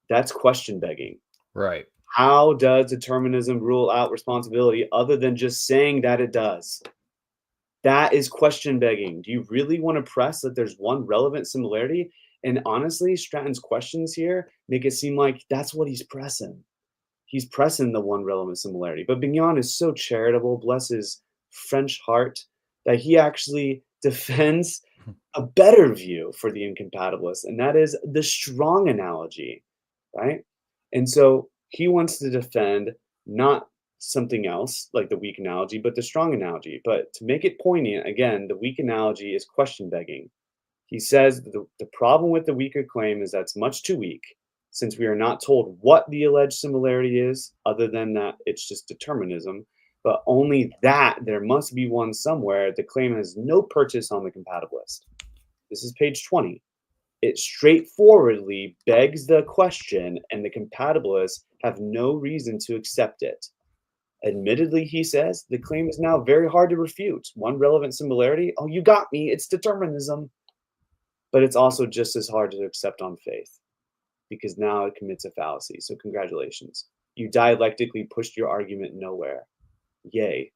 That's question begging. Right. How does determinism rule out responsibility other than just saying that it does? That is question begging. Do you really want to press that there's one relevant similarity? And honestly, Stratton's questions here make it seem like that's what he's pressing. He's pressing the one relevant similarity. But Bignon is so charitable, bless his French heart, that he actually defends a better view for the incompatibilist, and that is the strong analogy, right? And so he wants to defend not something else like the weak analogy, but the strong analogy. But to make it poignant, again, the weak analogy is question begging. He says the problem with the weaker claim is that it's much too weak, since we are not told what the alleged similarity is, other than that it's just determinism, but only that there must be one somewhere. The claim has no purchase on the compatibilist. This is page 20. It straightforwardly begs the question, and the compatibilists have no reason to accept it. Admittedly, he says, the claim is now very hard to refute. One relevant similarity, oh, you got me, it's determinism. But it's also just as hard to accept on faith, because now it commits a fallacy. So congratulations. You dialectically pushed your argument nowhere. Yay.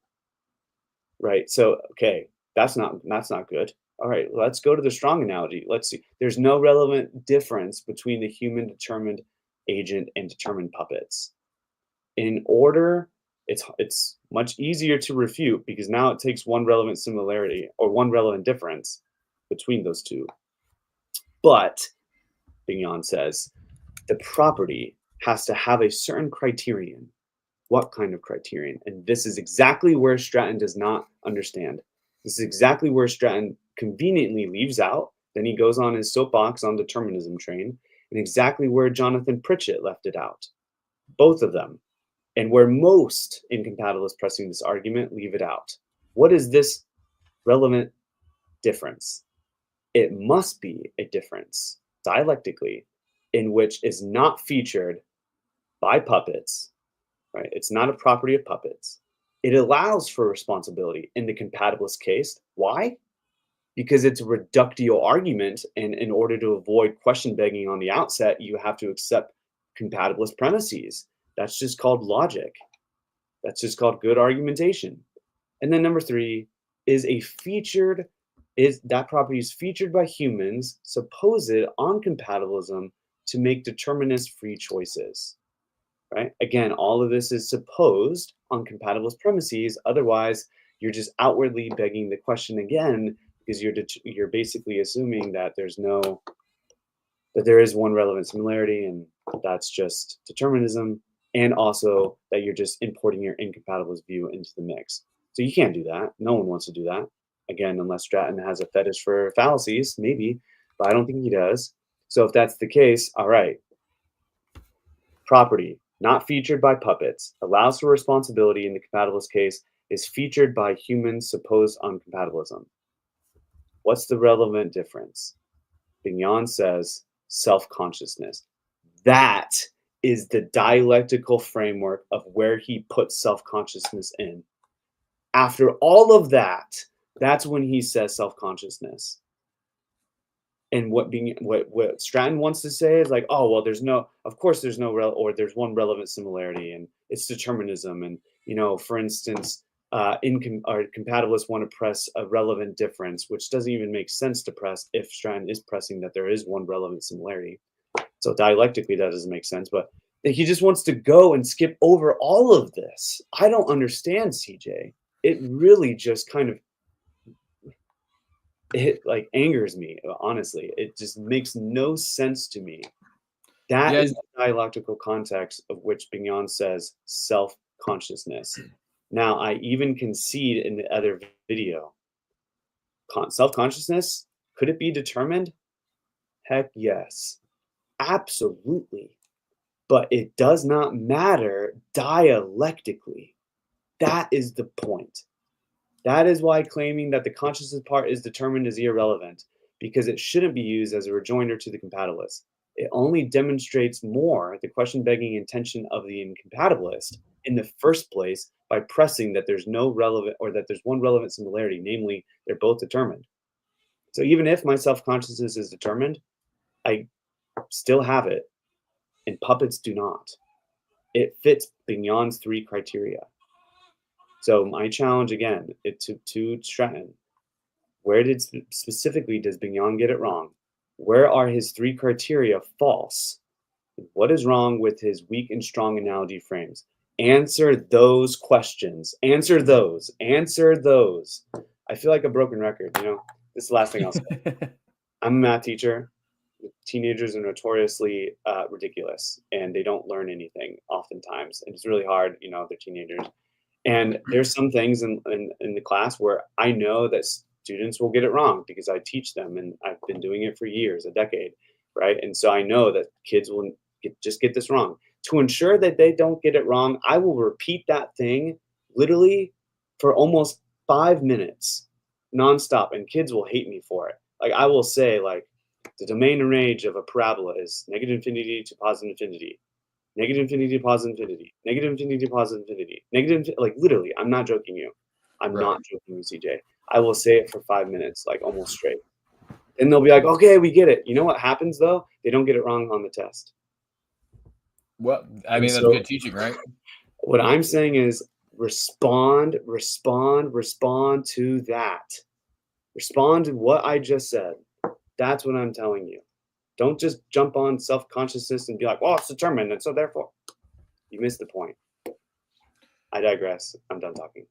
Right, so, okay, that's not good. All right, let's go to the strong analogy. Let's see. There's no relevant difference between the human determined agent and determined puppets. In order, it's much easier to refute because now it takes one relevant similarity or one relevant difference between those two. But, Bignon says, the property has to have a certain criterion. What kind of criterion? And this is exactly where Stratton does not understand. This is exactly where Stratton conveniently leaves out. Then he goes on his soapbox on determinism train, and exactly where Jonathan Pritchett left it out. Both of them. And where most incompatibilists pressing this argument leave it out. What is this relevant difference? It must be a difference, dialectically, in which is not featured by puppets, right? It's not a property of puppets. It allows for responsibility in the compatibilist case. Why? Because it's a reductio argument, and in order to avoid question begging on the outset, you have to accept compatibilist premises. That's just called logic. That's just called good argumentation. And then number 3 is that property is featured by humans supposed on compatibilism to make determinist-free choices. Right? Again, all of this is supposed on compatibilist premises. Otherwise, you're just outwardly begging the question again, because you're basically assuming that there is one relevant similarity, and that's just determinism, and also that you're just importing your incompatibilist view into the mix. So you can't do that. No one wants to do that. Again, unless Stratton has a fetish for fallacies, maybe, but I don't think he does. So if that's the case, all right. Property not featured by puppets, allows for responsibility in the compatibilist case, is featured by humans supposed on compatibilism. What's the relevant difference? Bignon says self-consciousness. That is the dialectical framework of where he puts self-consciousness in. After all of that, that's when he says self-consciousness. And what Stratton wants to say is like, oh, well, there's one relevant similarity, and it's determinism. And, for instance, compatibilists want to press a relevant difference, which doesn't even make sense to press if Stratton is pressing that there is one relevant similarity. So dialectically, that doesn't make sense. But he just wants to go and skip over all of this. I don't understand, CJ. it really just kind of like angers me, honestly. It just makes no sense to me. That is the dialectical context of which Bignon says self-consciousness. Now, I even concede in the other video, self-consciousness, could it be determined? Heck yes, absolutely. But it does not matter dialectically. That is the point. That is why claiming that the consciousness part is determined is irrelevant, because it shouldn't be used as a rejoinder to the compatibilist. It only demonstrates more the question-begging intention of the incompatibilist in the first place by pressing that there's no relevant, or that there's one relevant similarity, namely they're both determined. So even if my self-consciousness is determined, I still have it, and puppets do not. It fits Bignon's 3 criteria. So my challenge again to Stratton, where specifically does Bignon get it wrong? Where are his 3 criteria false? What is wrong with his weak and strong analogy frames? Answer those questions. Answer those. Answer those. I feel like a broken record, you know? This is the last thing I'll say. I'm a math teacher. Teenagers are notoriously ridiculous, and they don't learn anything oftentimes. And it's really hard, you know, they're teenagers. And there's some things in the class where I know that students will get it wrong because I teach them, and I've been doing it for years, a decade, right? And so I know that kids will just get this wrong. To ensure that they don't get it wrong, I will repeat that thing literally for almost 5 minutes nonstop, and kids will hate me for it. Like I will say, like, the domain and range of a parabola is negative infinity to positive infinity. Negative infinity to positive infinity, negative infinity to positive infinity, negative, like literally, I'm not joking you. I'm not joking you, CJ. I will say it for 5 minutes, like almost straight. And they'll be like, okay, we get it. You know what happens though? They don't get it wrong on the test. Well, I mean, that's good teaching, right? What I'm saying is respond to that. Respond to what I just said. That's what I'm telling you. Don't just jump on self-consciousness and be like, oh, it's determined, and so therefore. You missed the point. I digress. I'm done talking.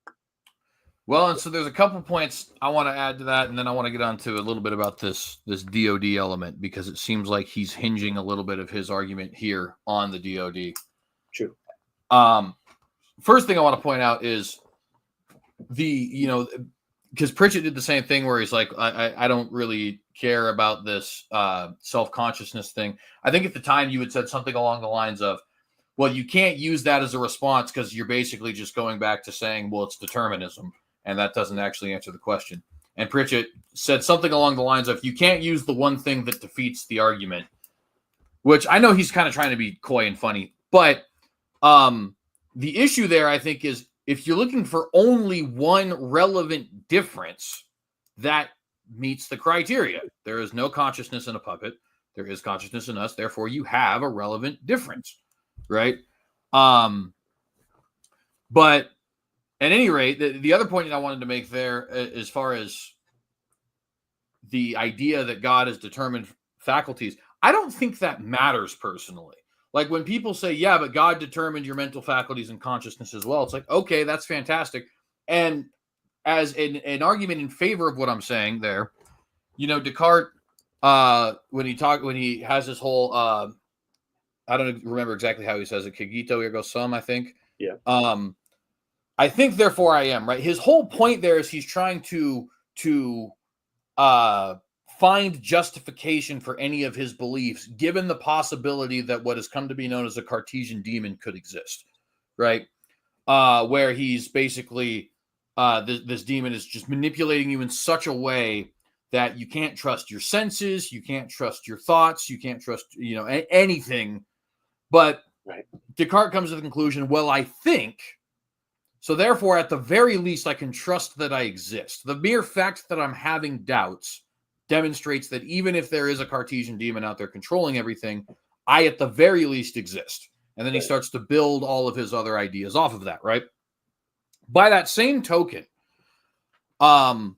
Well, and so there's a couple points I want to add to that, and then I want to get on to a little bit about this DOD element, because it seems like he's hinging a little bit of his argument here on the DOD. True. First thing I want to point out is because Pritchett did the same thing where he's like, I don't really care about this self-consciousness thing. I think at the time you had said something along the lines of, well, you can't use that as a response because you're basically just going back to saying, well, it's determinism, and that doesn't actually answer the question. And Pritchett said something along the lines of, you can't use the one thing that defeats the argument, which I know he's kind of trying to be coy and funny, but the issue there, I think, is if you're looking for only one relevant difference, that meets the criteria. There is no consciousness in a puppet. There is consciousness in us. Therefore, you have a relevant difference, right? But at any rate, the other point that I wanted to make there, as far as the idea that God has determined faculties, I don't think that matters personally. Like when people say, yeah, but God determined your mental faculties and consciousness as well. It's like, okay, that's fantastic. And as an argument in favor of what I'm saying there, you know, Descartes, when he has this whole, I don't remember exactly how he says it, cogito ergo sum, I think. Yeah. I think therefore I am, right? His whole point there is he's trying to find justification for any of his beliefs, given the possibility that what has come to be known as a Cartesian demon could exist, right? Where he's basically, this demon is just manipulating you in such a way that you can't trust your senses, you can't trust your thoughts, you can't trust, anything. But right. Descartes comes to the conclusion, well, I think, so therefore, at the very least, I can trust that I exist. The mere fact that I'm having doubts demonstrates that even if there is a Cartesian demon out there controlling everything, I at the very least exist. And then he starts to build all of his other ideas off of that, right? By that same token, the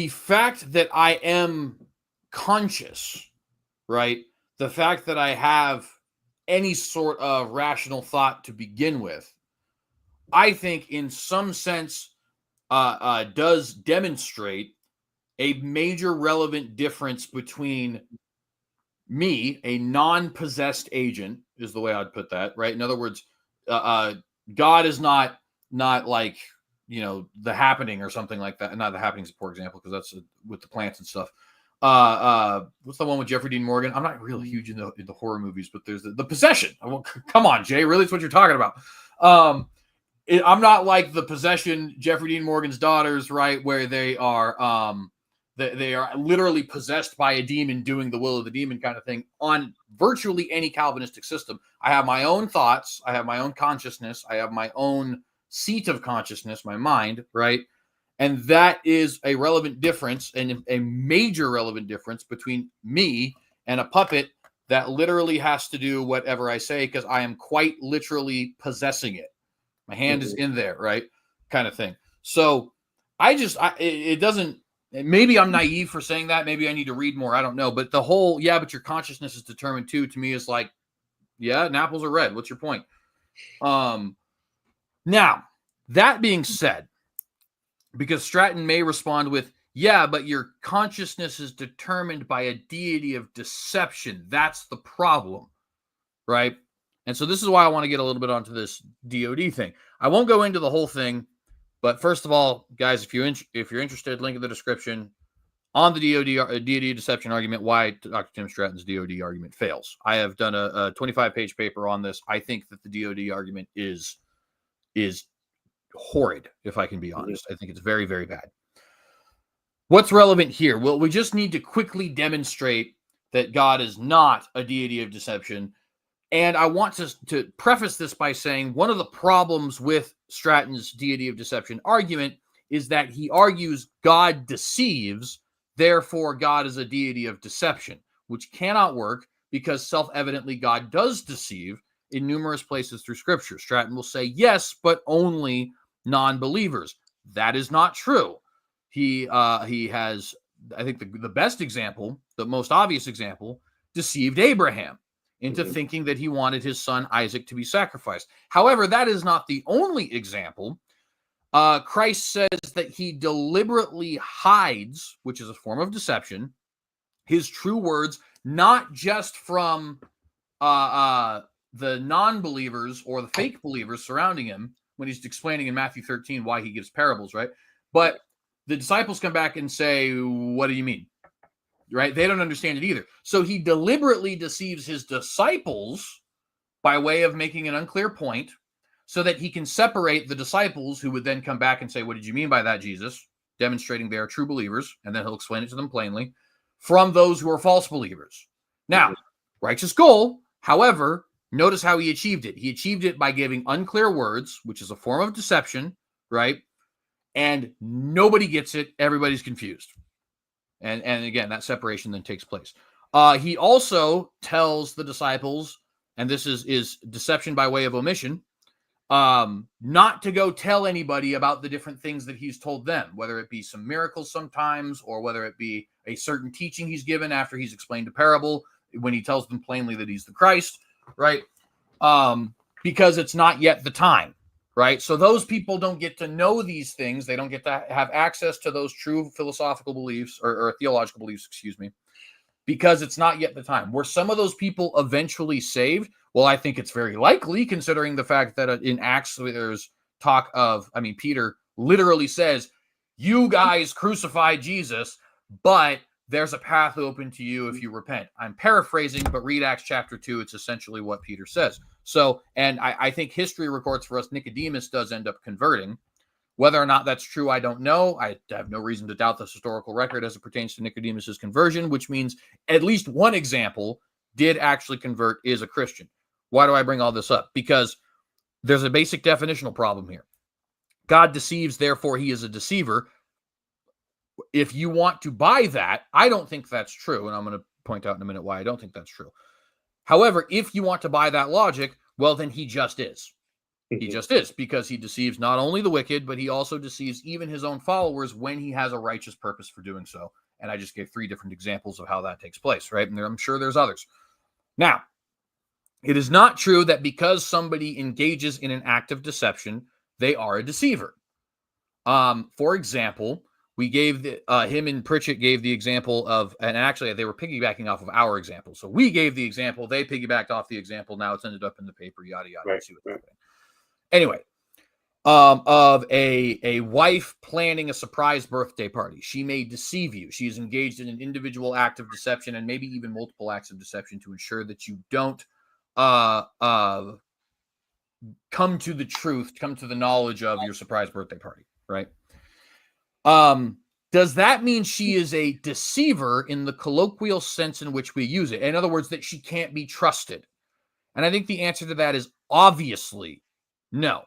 fact that I am conscious, right? The fact that I have any sort of rational thought to begin with, I think in some sense does demonstrate a major relevant difference between me, a non-possessed agent, is the way I'd put that, right? In other words, God is not like, The Happening or something like that. Not The Happening's a poor example because that's with the plants and stuff. What's the one with Jeffrey Dean Morgan? I'm not really huge in the horror movies, but there's the Possession. Come on, Jay, really? That's what you're talking about. I'm not like The Possession, Jeffrey Dean Morgan's daughters, right? Where they are they are literally possessed by a demon doing the will of the demon kind of thing on virtually any Calvinistic system. I have my own thoughts. I have my own consciousness. I have my own seat of consciousness, my mind, right? And that is a relevant difference, and a major relevant difference between me and a puppet that literally has to do whatever I say because I am quite literally possessing it. My hand is in there, right? Kind of thing. So it doesn't, maybe I'm naive for saying that. Maybe I need to read more. I don't know. But the whole, but your consciousness is determined too, to me is like, and apples are red. What's your point? Now, that being said, because Stratton may respond with, but your consciousness is determined by a deity of deception. That's the problem, right? And so this is why I want to get a little bit onto this DOD thing. I won't go into the whole thing, but first of all, guys, if you're interested, link in the description on the DOD deception argument, why Dr. Tim Stratton's DOD argument fails. I have done a 25-page paper on this. I think that the DOD argument is horrid, if I can be honest. I think it's very, very bad. What's relevant here? Well, we just need to quickly demonstrate that God is not a deity of deception. And I want to preface this by saying one of the problems with Stratton's deity of deception argument is that he argues God deceives, therefore God is a deity of deception, which cannot work because self-evidently God does deceive in numerous places through Scripture. Stratton will say yes, but only non-believers. That is not true. He has, I think, the best example, the most obvious example, deceived Abraham into thinking that he wanted his son Isaac to be sacrificed. However, that is not the only example. Christ says that he deliberately hides, which is a form of deception, his true words, not just from the non-believers or the fake believers surrounding him when he's explaining in Matthew 13 why he gives parables, right? But the disciples come back and say, what do you mean? Right? They don't understand it either. So he deliberately deceives his disciples by way of making an unclear point so that he can separate the disciples who would then come back and say, what did you mean by that, Jesus? Demonstrating they are true believers. And then he'll explain it to them plainly from those who are false believers. Now, righteous goal. However, notice how he achieved it. He achieved it by giving unclear words, which is a form of deception, right? And nobody gets it. Everybody's confused. And again, that separation then takes place. He also tells the disciples, and this is deception by way of omission, not to go tell anybody about the different things that he's told them, whether it be some miracles sometimes, or whether it be a certain teaching he's given after he's explained a parable, when he tells them plainly that he's the Christ, right? Because it's not yet the time. Right. So those people don't get to know these things. They don't get to have access to those true philosophical beliefs or theological beliefs, because it's not yet the time. Were some of those people eventually saved? Well, I think it's very likely, considering the fact that in Acts, there's talk of, Peter literally says, you guys crucified Jesus, but there's a path open to you if you repent. I'm paraphrasing, but read Acts chapter 2. It's essentially what Peter says. So, and I think history records for us, Nicodemus does end up converting. Whether or not that's true, I don't know. I have no reason to doubt the historical record as it pertains to Nicodemus's conversion, which means at least one example did actually convert, is a Christian. Why do I bring all this up? Because there's a basic definitional problem here. God deceives, therefore he is a deceiver. If you want to buy that, I don't think that's true. And I'm going to point out in a minute why I don't think that's true. However, if you want to buy that logic, well, then he just is. He just is, because he deceives not only the wicked, but he also deceives even his own followers when he has a righteous purpose for doing so. And I just gave 3 different examples of how that takes place, right? And I'm sure there's others. Now, it is not true that because somebody engages in an act of deception, they are a deceiver. For example, we gave him and Pritchett gave the example of, and actually they were piggybacking off of our example. So we gave the example, they piggybacked off the example. Now it's ended up in the paper, yada, yada. Right, See what's happening. Anyway, of a wife planning a surprise birthday party. She may deceive you. She is engaged in an individual act of deception and maybe even multiple acts of deception to ensure that you don't come to the truth, come to the knowledge of your surprise birthday party, right? Does that mean she is a deceiver in the colloquial sense in which we use it? In other words, that she can't be trusted? And I think the answer to that is obviously no.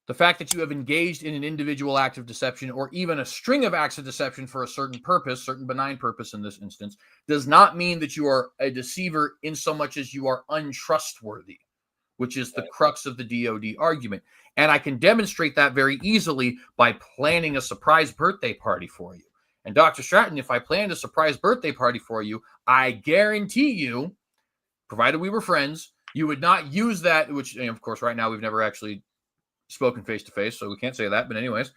The fact that you have engaged in an individual act of deception or even a string of acts of deception for a certain purpose, certain benign purpose in this instance, does not mean that you are a deceiver in so much as you are untrustworthy, which is the crux of the DOD argument. And I can demonstrate that very easily by planning a surprise birthday party for you. And Dr. Stratton, if I planned a surprise birthday party for you, I guarantee you, provided we were friends, you would not use that, which, of course, right now we've never actually spoken face-to-face, so we can't say that. But anyways,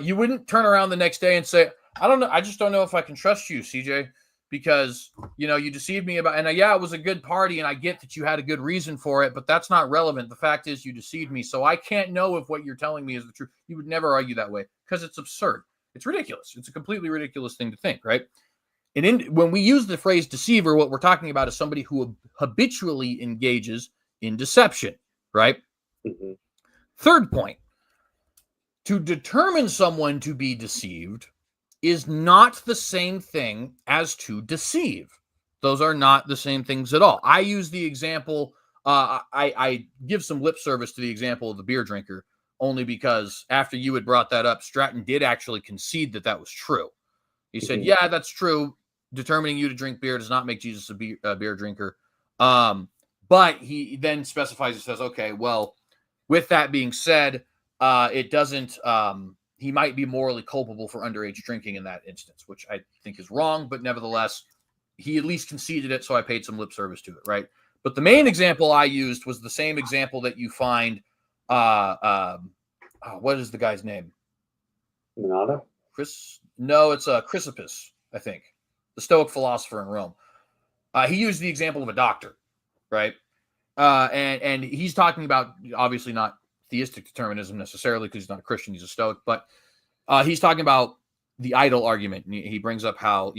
you wouldn't turn around the next day and say, I don't know, I just don't know if I can trust you, CJ, because, you deceived me about, and yeah, it was a good party, and I get that you had a good reason for it, but that's not relevant. The fact is you deceived me, so I can't know if what you're telling me is the truth. You would never argue that way because it's absurd. It's ridiculous. It's a completely ridiculous thing to think, right? And when we use the phrase deceiver, what we're talking about is somebody who habitually engages in deception, right? Mm-hmm. Third point, to determine someone to be deceived is not the same thing as to deceive. Those are not the same things at all. I use the example, I give some lip service to the example of the beer drinker, only because after you had brought that up, Stratton did actually concede that was true. He said, yeah, that's true. Determining you to drink beer does not make Jesus a beer drinker. But he then specifies, he says, okay, well, with that being said, it doesn't, he might be morally culpable for underage drinking in that instance, which I think is wrong, but nevertheless, he at least conceded it, so I paid some lip service to it, right? But the main example I used was the same example that you find, what is the guy's name? Monada? No, it's Chrysippus, I think, the Stoic philosopher in Rome. He used the example of a doctor, right? And he's talking about, obviously not theistic determinism necessarily because he's not a Christian, he's a Stoic, but he's talking about the idol argument. And he brings up how,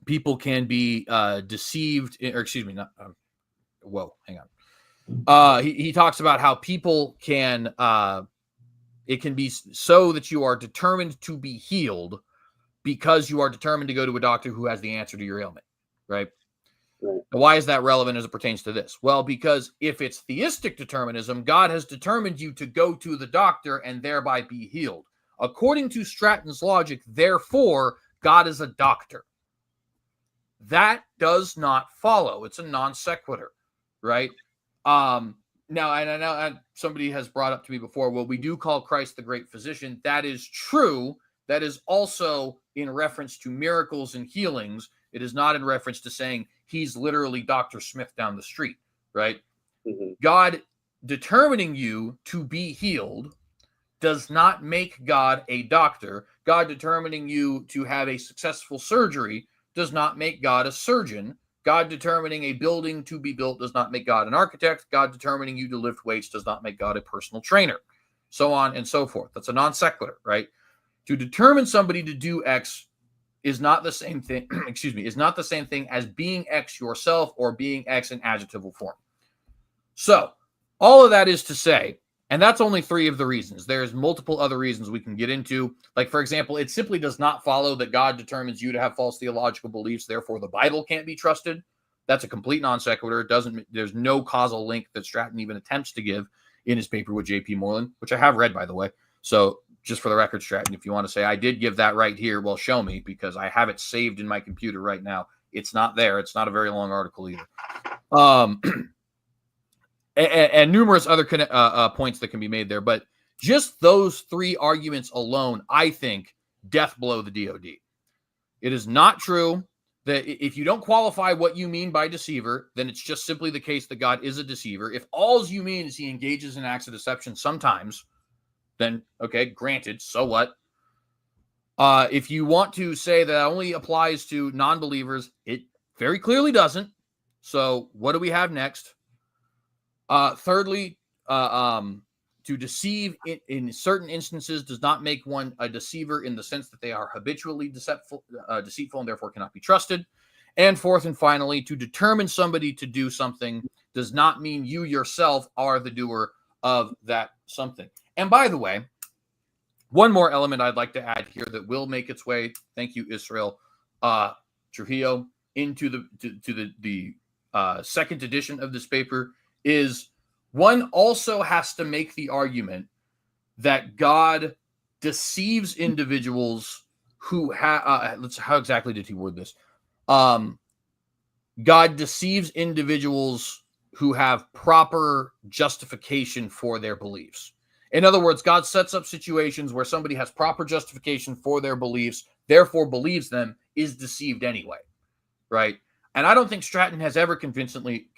people can be deceived, or excuse me, not, hang on. He talks about how people can, it can be so that you are determined to be healed because you are determined to go to a doctor who has the answer to your ailment, right? Right. Why is that relevant as it pertains to this? Well, because if it's theistic determinism, God has determined you to go to the doctor and thereby be healed. According to Stratton's logic, therefore, God is a doctor. That does not follow. It's a non sequitur, right? Now, and I know somebody has brought up to me before, well, we do call Christ the great physician. That is true. That is also in reference to miracles and healings. It is not in reference to saying he's literally Dr. Smith down the street, right? Mm-hmm. God determining you to be healed does not make God a doctor. God determining you to have a successful surgery does not make God a surgeon. God determining a building to be built does not make God an architect. God determining you to lift weights does not make God a personal trainer, so on and so forth. That's a non sequitur, right? To determine somebody to do X is not the same thing, is not the same thing as being X yourself or being X in adjectival form. So all of that is to say, and that's only 3 of the reasons. There's multiple other reasons we can get into. Like, for example, it simply does not follow that God determines you to have false theological beliefs. Therefore, the Bible can't be trusted. That's a complete non sequitur. There's no causal link that Stratton even attempts to give in his paper with J.P. Moreland, which I have read, by the way. So just for the record, Stratton, if you want to say I did give that right here, well, show me, because I have it saved in my computer right now. It's not there. It's not a very long article either. And numerous other points that can be made there. But just those 3 arguments alone, I think, death blow the DOD. It is not true that if you don't qualify what you mean by deceiver, then it's just simply the case that God is a deceiver. If all you mean is he engages in acts of deception sometimes, then, okay, granted, so what? If you want to say that only applies to non-believers, it very clearly doesn't. So what do we have next? Thirdly, to deceive in certain instances does not make one a deceiver in the sense that they are habitually deceitful and therefore cannot be trusted. And fourth and finally, to determine somebody to do something does not mean you yourself are the doer of that something. And by the way, one more element I'd like to add here that will make its way, thank you, Israel Trujillo, into the second edition of this paper is one also has to make the argument that God deceives individuals who have, how exactly did he word this? God deceives individuals who have proper justification for their beliefs. In other words, God sets up situations where somebody has proper justification for their beliefs, therefore believes them, is deceived anyway, right? And I don't think Stratton has ever convincingly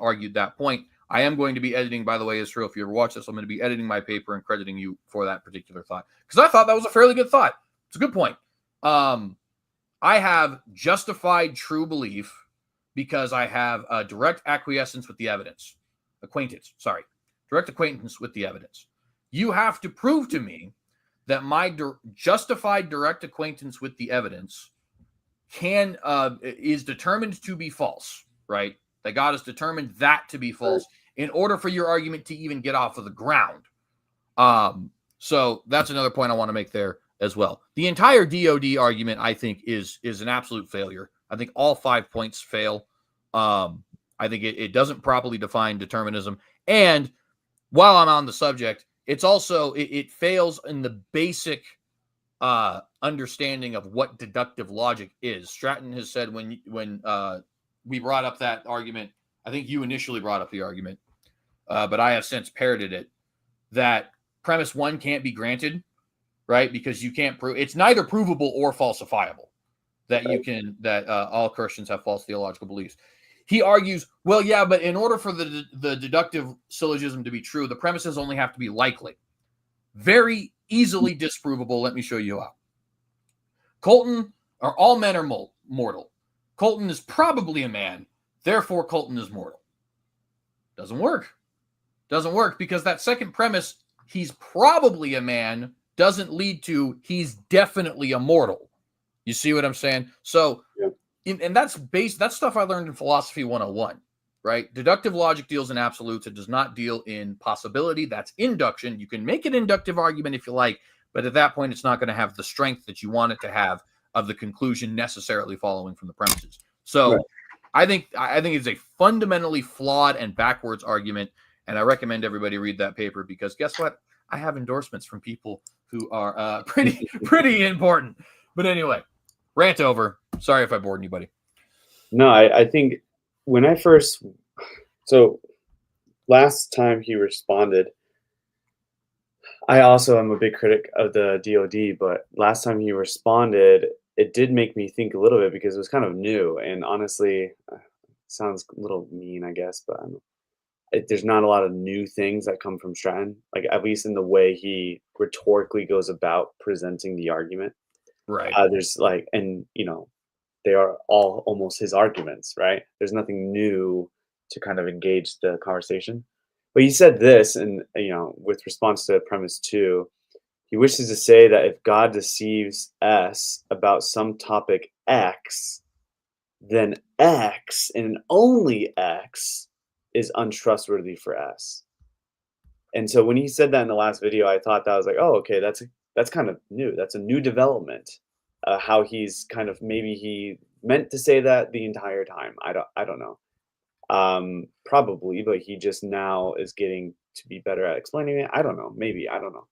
argued that point. I am going to be editing, by the way, Israel, if you ever watch this, I'm going to be editing my paper and crediting you for that particular thought, because I thought that was a fairly good thought. It's a good point. I have justified true belief because I have a direct acquiescence with the evidence. Direct acquaintance with the evidence. You have to prove to me that my justified direct acquaintance with the evidence is determined to be false, right? That God has determined that to be false in order for your argument to even get off of the ground. So that's another point I want to make there as well. The entire DOD argument, I think, is an absolute failure. I think all 5 points fail. I think it doesn't properly define determinism. And while I'm on the subject, it's also, it fails in the basic understanding of what deductive logic is. Stratton has said when we brought up that argument, I think you initially brought up the argument, but I have since parroted it, that premise one can't be granted, right? Because you can't prove, it's neither provable or falsifiable that that all Christians have false theological beliefs. He argues, well, yeah, but in order for the deductive syllogism to be true, the premises only have to be likely. Very easily disprovable. Let me show you how. Colton, or all men are mortal. Colton is probably a man, therefore Colton is mortal. Doesn't work. Doesn't work because that second premise, he's probably a man, doesn't lead to he's definitely a mortal. You see what I'm saying? So, and that's stuff I learned in Philosophy 101, right? Deductive logic deals in absolutes. It does not deal in possibility. That's induction. You can make an inductive argument if you like, but at that point, it's not going to have the strength that you want it to have of the conclusion necessarily following from the premises. So right. I think it's a fundamentally flawed and backwards argument, and I recommend everybody read that paper because guess what? I have endorsements from people who are pretty important. But anyway, rant over. Sorry if I bored anybody. No, I think when last time he responded, I also am a big critic of the DOD, but last time he responded, it did make me think a little bit because it was kind of new. And honestly, it sounds a little mean, I guess, but there's not a lot of new things that come from Stratton, like at least in the way he rhetorically goes about presenting the argument. Right. There's and they are all almost his arguments, right? There's nothing new to kind of engage the conversation. But he said this, and with response to premise 2, he wishes to say that if God deceives S about some topic X, then X and only X is untrustworthy for S. And so when he said that in the last video, I thought that was like, oh, okay, that's kind of new. That's a new development. How he's kind of, maybe he meant to say that the entire time. I don't know. Probably, but he just now is getting to be better at explaining it. I don't know. Maybe, I don't know.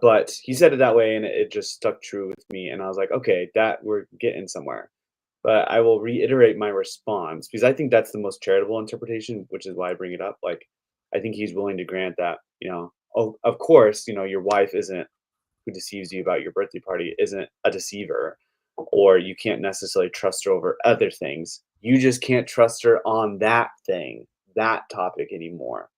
But he said it that way and it just stuck true with me. And I was like, okay, that we're getting somewhere. But I will reiterate my response because I think that's the most charitable interpretation, which is why I bring it up. Like, I think he's willing to grant that, of course, your wife who deceives you about your birthday party isn't a deceiver. or you can't necessarily trust her over other things. You just can't trust her on that thing, that topic anymore.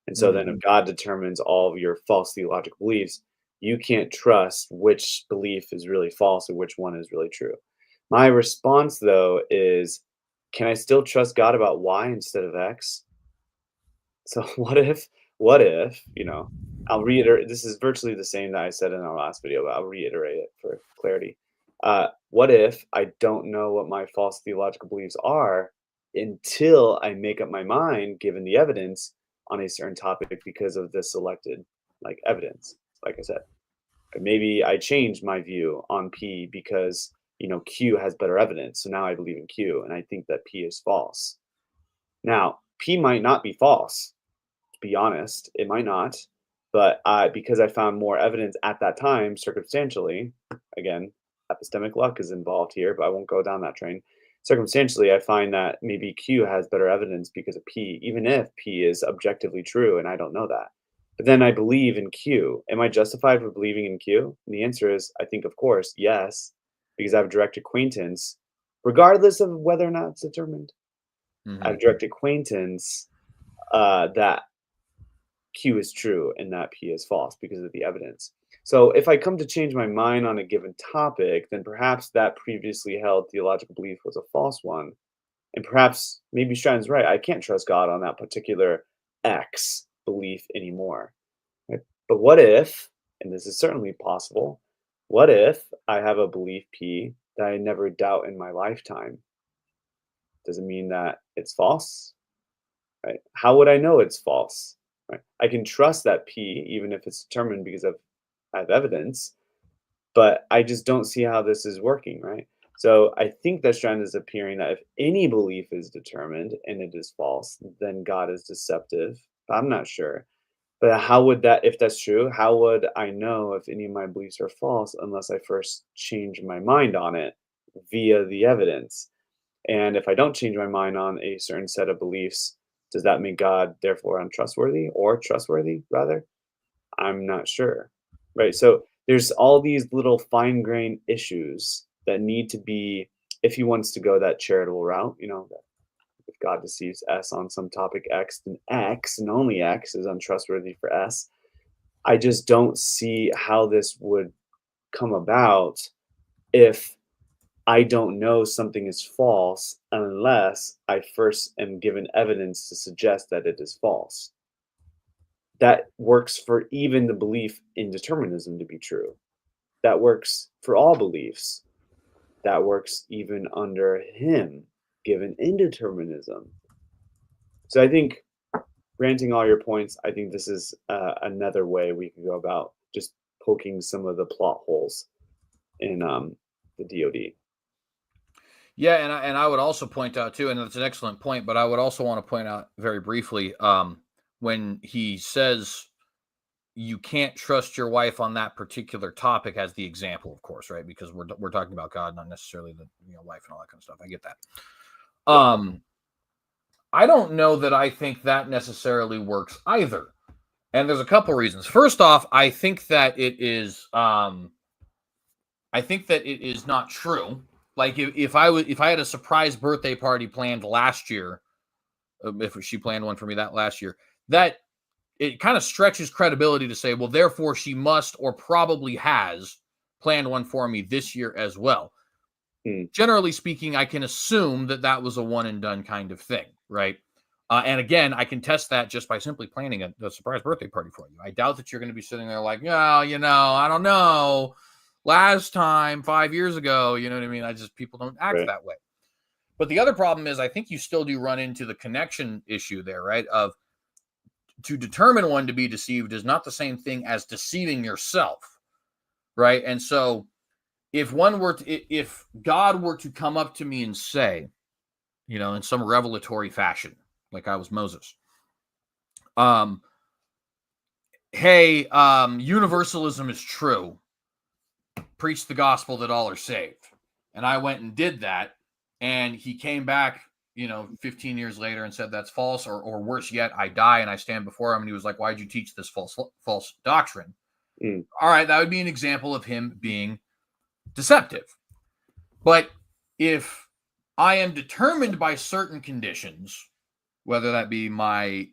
And so then if God determines all of your false theological beliefs, you can't trust which belief is really false and which one is really true. My response, though, is, can I still trust God about Y instead of X? So what if, I'll reiterate, this is virtually the same that I said in our last video, but I'll reiterate it for clarity. What if I don't know what my false theological beliefs are until I make up my mind, given the evidence on a certain topic because of the selected evidence, like I said. Maybe I changed my view on P because, Q has better evidence. So now I believe in Q and I think that P is false. Now, P might not be false, to be honest. It might not. But because I found more evidence at that time, circumstantially, again, epistemic luck is involved here, but I won't go down that train. Circumstantially, I find that maybe Q has better evidence because of P, even if P is objectively true and I don't know that. But then I believe in Q. Am I justified for believing in Q? And the answer is, I think, of course, yes, because I have direct acquaintance, regardless of whether or not it's determined. I have direct acquaintance that Q is true and that P is false because of the evidence. So if I come to change my mind on a given topic, then perhaps that previously held theological belief was a false one. And perhaps maybe Stratton's right. I can't trust God on that particular X belief anymore. Right? But what if, and this is certainly possible, what if I have a belief P that I never doubt in my lifetime? Does it mean that it's false? Right? How would I know it's false? Right? I can trust that P even if it's determined because I have evidence, but I just don't see how this is working, right? So I think that Stratton is appearing that if any belief is determined and it is false, then God is deceptive. But I'm not sure. But how would that, if that's true, how would I know if any of my beliefs are false unless I first change my mind on it via the evidence? And if I don't change my mind on a certain set of beliefs, does that make God therefore untrustworthy or trustworthy, rather? I'm not sure, right? So there's all these little fine-grained issues that need to be, if he wants to go that charitable route, that if God deceives S on some topic X, then X and only X is untrustworthy for S. I just don't see how this would come about if I don't know something is false unless I first am given evidence to suggest that it is false. That works for even the belief in determinism to be true. That works for all beliefs. That works even under him, given indeterminism. So I think, granting all your points, I think this is another way we can go about just poking some of the plot holes in the DoD. Yeah, and I would also point out too, and it's an excellent point, but I would also want to point out very briefly when he says you can't trust your wife on that particular topic as the example, of course, right? Because we're talking about God, not necessarily the wife and all that kind of stuff. I get that. I don't know that I think that necessarily works either, and there's a couple reasons. First off, I think that it is not true. Like if I had a surprise birthday party planned last year, if she planned one for me that last year, that it kind of stretches credibility to say, well, therefore she must or probably has planned one for me this year as well. Generally speaking, I can assume that was a one and done kind of thing, right? And again, I can test that just by simply planning a surprise birthday party for you. I doubt that you're going to be sitting there like, I don't know. Last time, 5 years ago, you know what I mean? People don't act that way. But the other problem is I think you still do run into the connection issue there, right? Of to determine one to be deceived is not the same thing as deceiving yourself, right? And so if God were to come up to me and say, in some revelatory fashion, like I was Moses, hey, universalism is true. Preach the gospel that all are saved. And I went and did that. And he came back, 15 years later and said that's false, or worse yet, I die and I stand before him. And he was like, why'd you teach this false doctrine? All right. That would be an example of him being deceptive. But if I am determined by certain conditions, whether that be my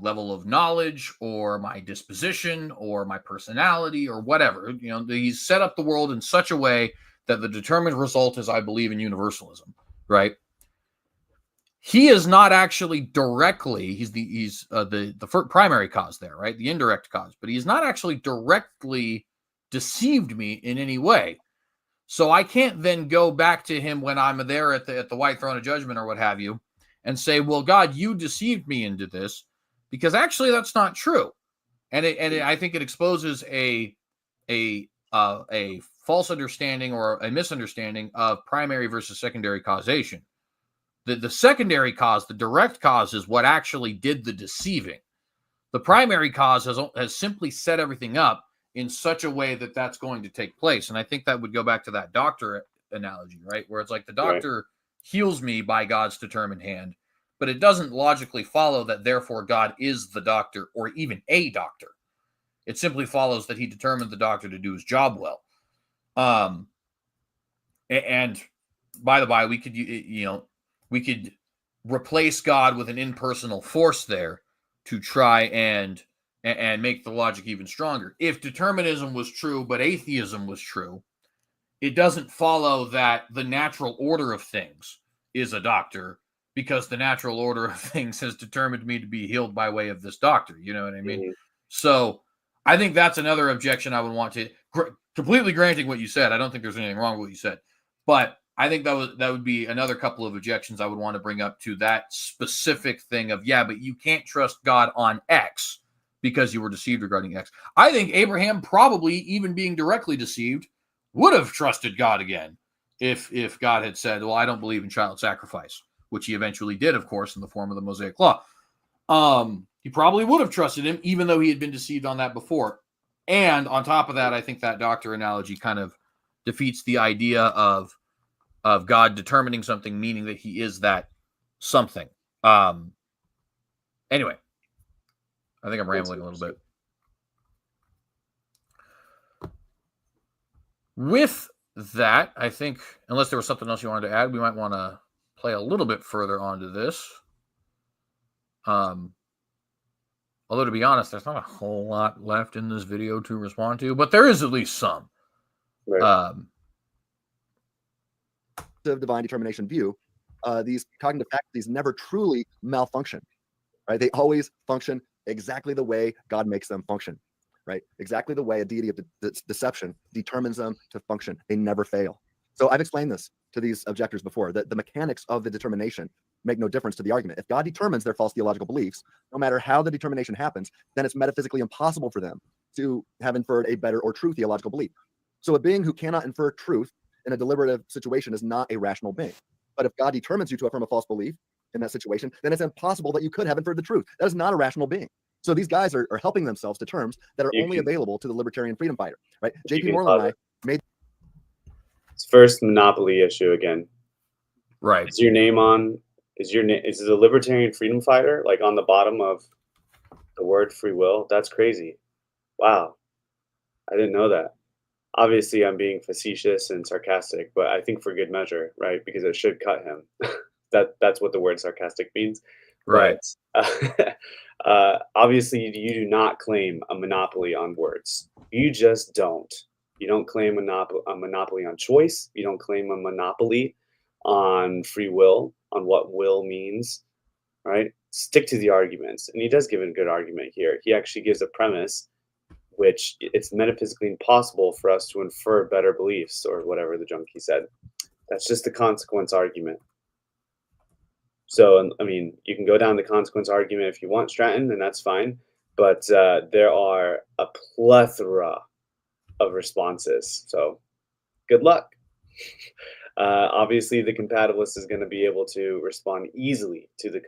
level of knowledge or my disposition or my personality or whatever, he's set up the world in such a way that the determined result is I believe in universalism, right? He is not actually directly, he's the primary cause there, right? The indirect cause, but he's not actually directly deceived me in any way. So I can't then go back to him when I'm there at the white throne of judgment or what have you and say, well, God, you deceived me into this, because actually that's not true. And I think it exposes a false understanding or a misunderstanding of primary versus secondary causation. The secondary cause, the direct cause, is what actually did the deceiving. The primary cause has simply set everything up in such a way that that's going to take place. And I think that would go back to that doctor analogy, right? Where it's like the doctor heals me by God's determined hand, but it doesn't logically follow that therefore God is the doctor or even a doctor. It simply follows that he determined the doctor to do his job well. And by the by, we could replace God with an impersonal force there to try and make the logic even stronger. If determinism was true, but atheism was true, it doesn't follow that the natural order of things is a doctor, because the natural order of things has determined me to be healed by way of this doctor. You know what I mean? Mm-hmm. So I think that's another objection I would want to, completely granting what you said. I don't think there's anything wrong with what you said, but I think that would be another couple of objections I would want to bring up to that specific thing of, but you can't trust God on X because you were deceived regarding X. I think Abraham, probably even being directly deceived, would have trusted God again if God had said, well, I don't believe in child sacrifice, which he eventually did, of course, in the form of the Mosaic Law. He probably would have trusted him, even though he had been deceived on that before. And on top of that, I think that doctor analogy kind of defeats the idea of God determining something, meaning that he is that something. Anyway, I think I'm rambling a little bit. With that, I think, unless there was something else you wanted to add, we might want to play a little bit further onto this. Although, to be honest, there's not a whole lot left in this video to respond to, but there is at least some. Right. Divine determination view, these cognitive faculties never truly malfunction, right? They always function exactly the way God makes them function, right? Exactly the way a deity of deception determines them to function. They never fail. So I've explained this to these objectors before, that the mechanics of the determination make no difference to the argument. If God determines their false theological beliefs, no matter how the determination happens, then it's metaphysically impossible for them to have inferred a better or true theological belief. So a being who cannot infer truth in a deliberative situation is not a rational being. But if God determines you to affirm a false belief in that situation, then it's impossible that you could have inferred the truth. That is not a rational being. So these guys are helping themselves to terms that are only available to the libertarian freedom fighter, right? J.P. Moreland and I made it's first monopoly issue again. Right. Is the libertarian freedom fighter like on the bottom of the word free will? That's crazy. Wow. I didn't know that. Obviously, I'm being facetious and sarcastic, but I think for good measure, right? Because it should cut him. That's what the word sarcastic means. Right. But, obviously, you do not claim a monopoly on words. You just don't. You don't claim a monopoly on choice. You don't claim a monopoly on free will, on what will means, right? Stick to the arguments. And he does give a good argument here. He actually gives a premise which it's metaphysically impossible for us to infer better beliefs or whatever the junkie said. That's just the consequence argument. So, I mean, you can go down the consequence argument if you want, Stratton, and that's fine. But there are a plethora of responses. So good luck. Obviously, the compatibilist is going to be able to respond easily to the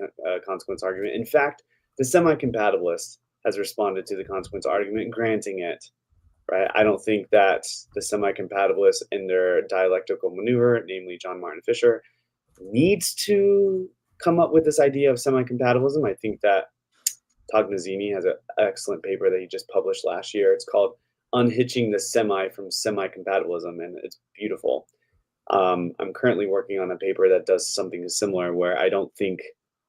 consequence argument. In fact, the semi-compatibilist has responded to the consequence argument, granting it, right? I don't think that the semi-compatibilists in their dialectical maneuver, namely John Martin Fisher, needs to come up with this idea of semi-compatibilism. I think that Tognazzini has an excellent paper that he just published last year. It's called Unhitching the Semi from Semi-Compatibilism, and it's beautiful. I'm currently working on a paper that does something similar, where I don't think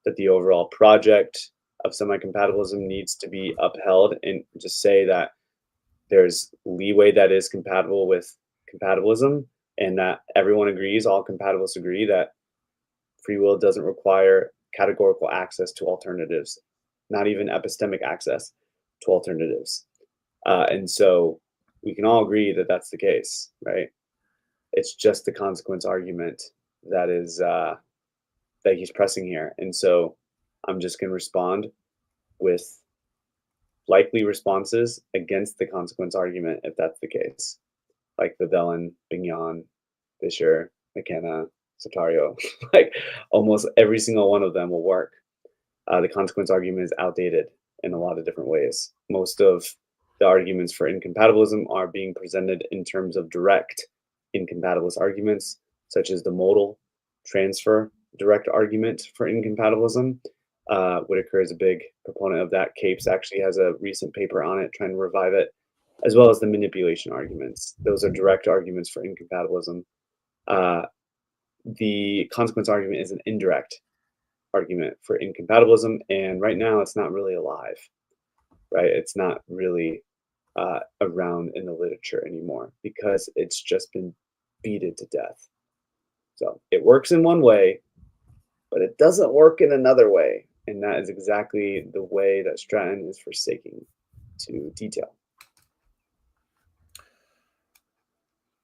that the overall project of semi-compatibilism needs to be upheld, and just say that there's leeway that is compatible with compatibilism, and that everyone agrees, all compatibilists agree, that free will doesn't require categorical access to alternatives, not even epistemic access to alternatives. And so we can all agree that that's the case, right? It's just the consequence argument that is that he's pressing here. And so I'm just going to respond with likely responses against the consequence argument if that's the case, like Vebellin, Bignon, Fisher, McKenna, Sotario. Like almost every single one of them will work. The consequence argument is outdated in a lot of different ways. Most of the arguments for incompatibilism are being presented in terms of direct incompatibilist arguments, such as the modal transfer direct argument for incompatibilism. Whitaker is a big proponent of that. Capes actually has a recent paper on it trying to revive it, as well as the manipulation arguments. Those are direct arguments for incompatibilism. The consequence argument is an indirect argument for incompatibilism, and right now it's not really alive, right? It's not really around in the literature anymore because it's just been beaten to death. So it works in one way, but it doesn't work in another way, and that is exactly the way that Stratton is forsaking to detail.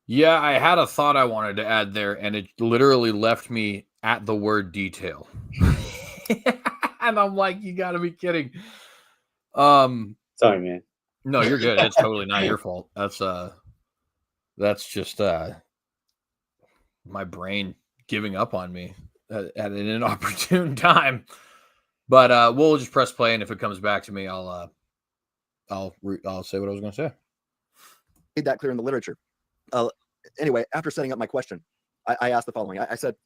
Yeah, I had a thought I wanted to add there, and it literally left me at the word detail. And I'm like, you gotta be kidding. Sorry, man. No, you're good. It's totally not your fault. That's just my brain giving up on me at an inopportune time. But we'll just press play, and if it comes back to me, I'll say what I was going to say. Made that clear in the literature. Anyway, after setting up my question, I asked the following. I said,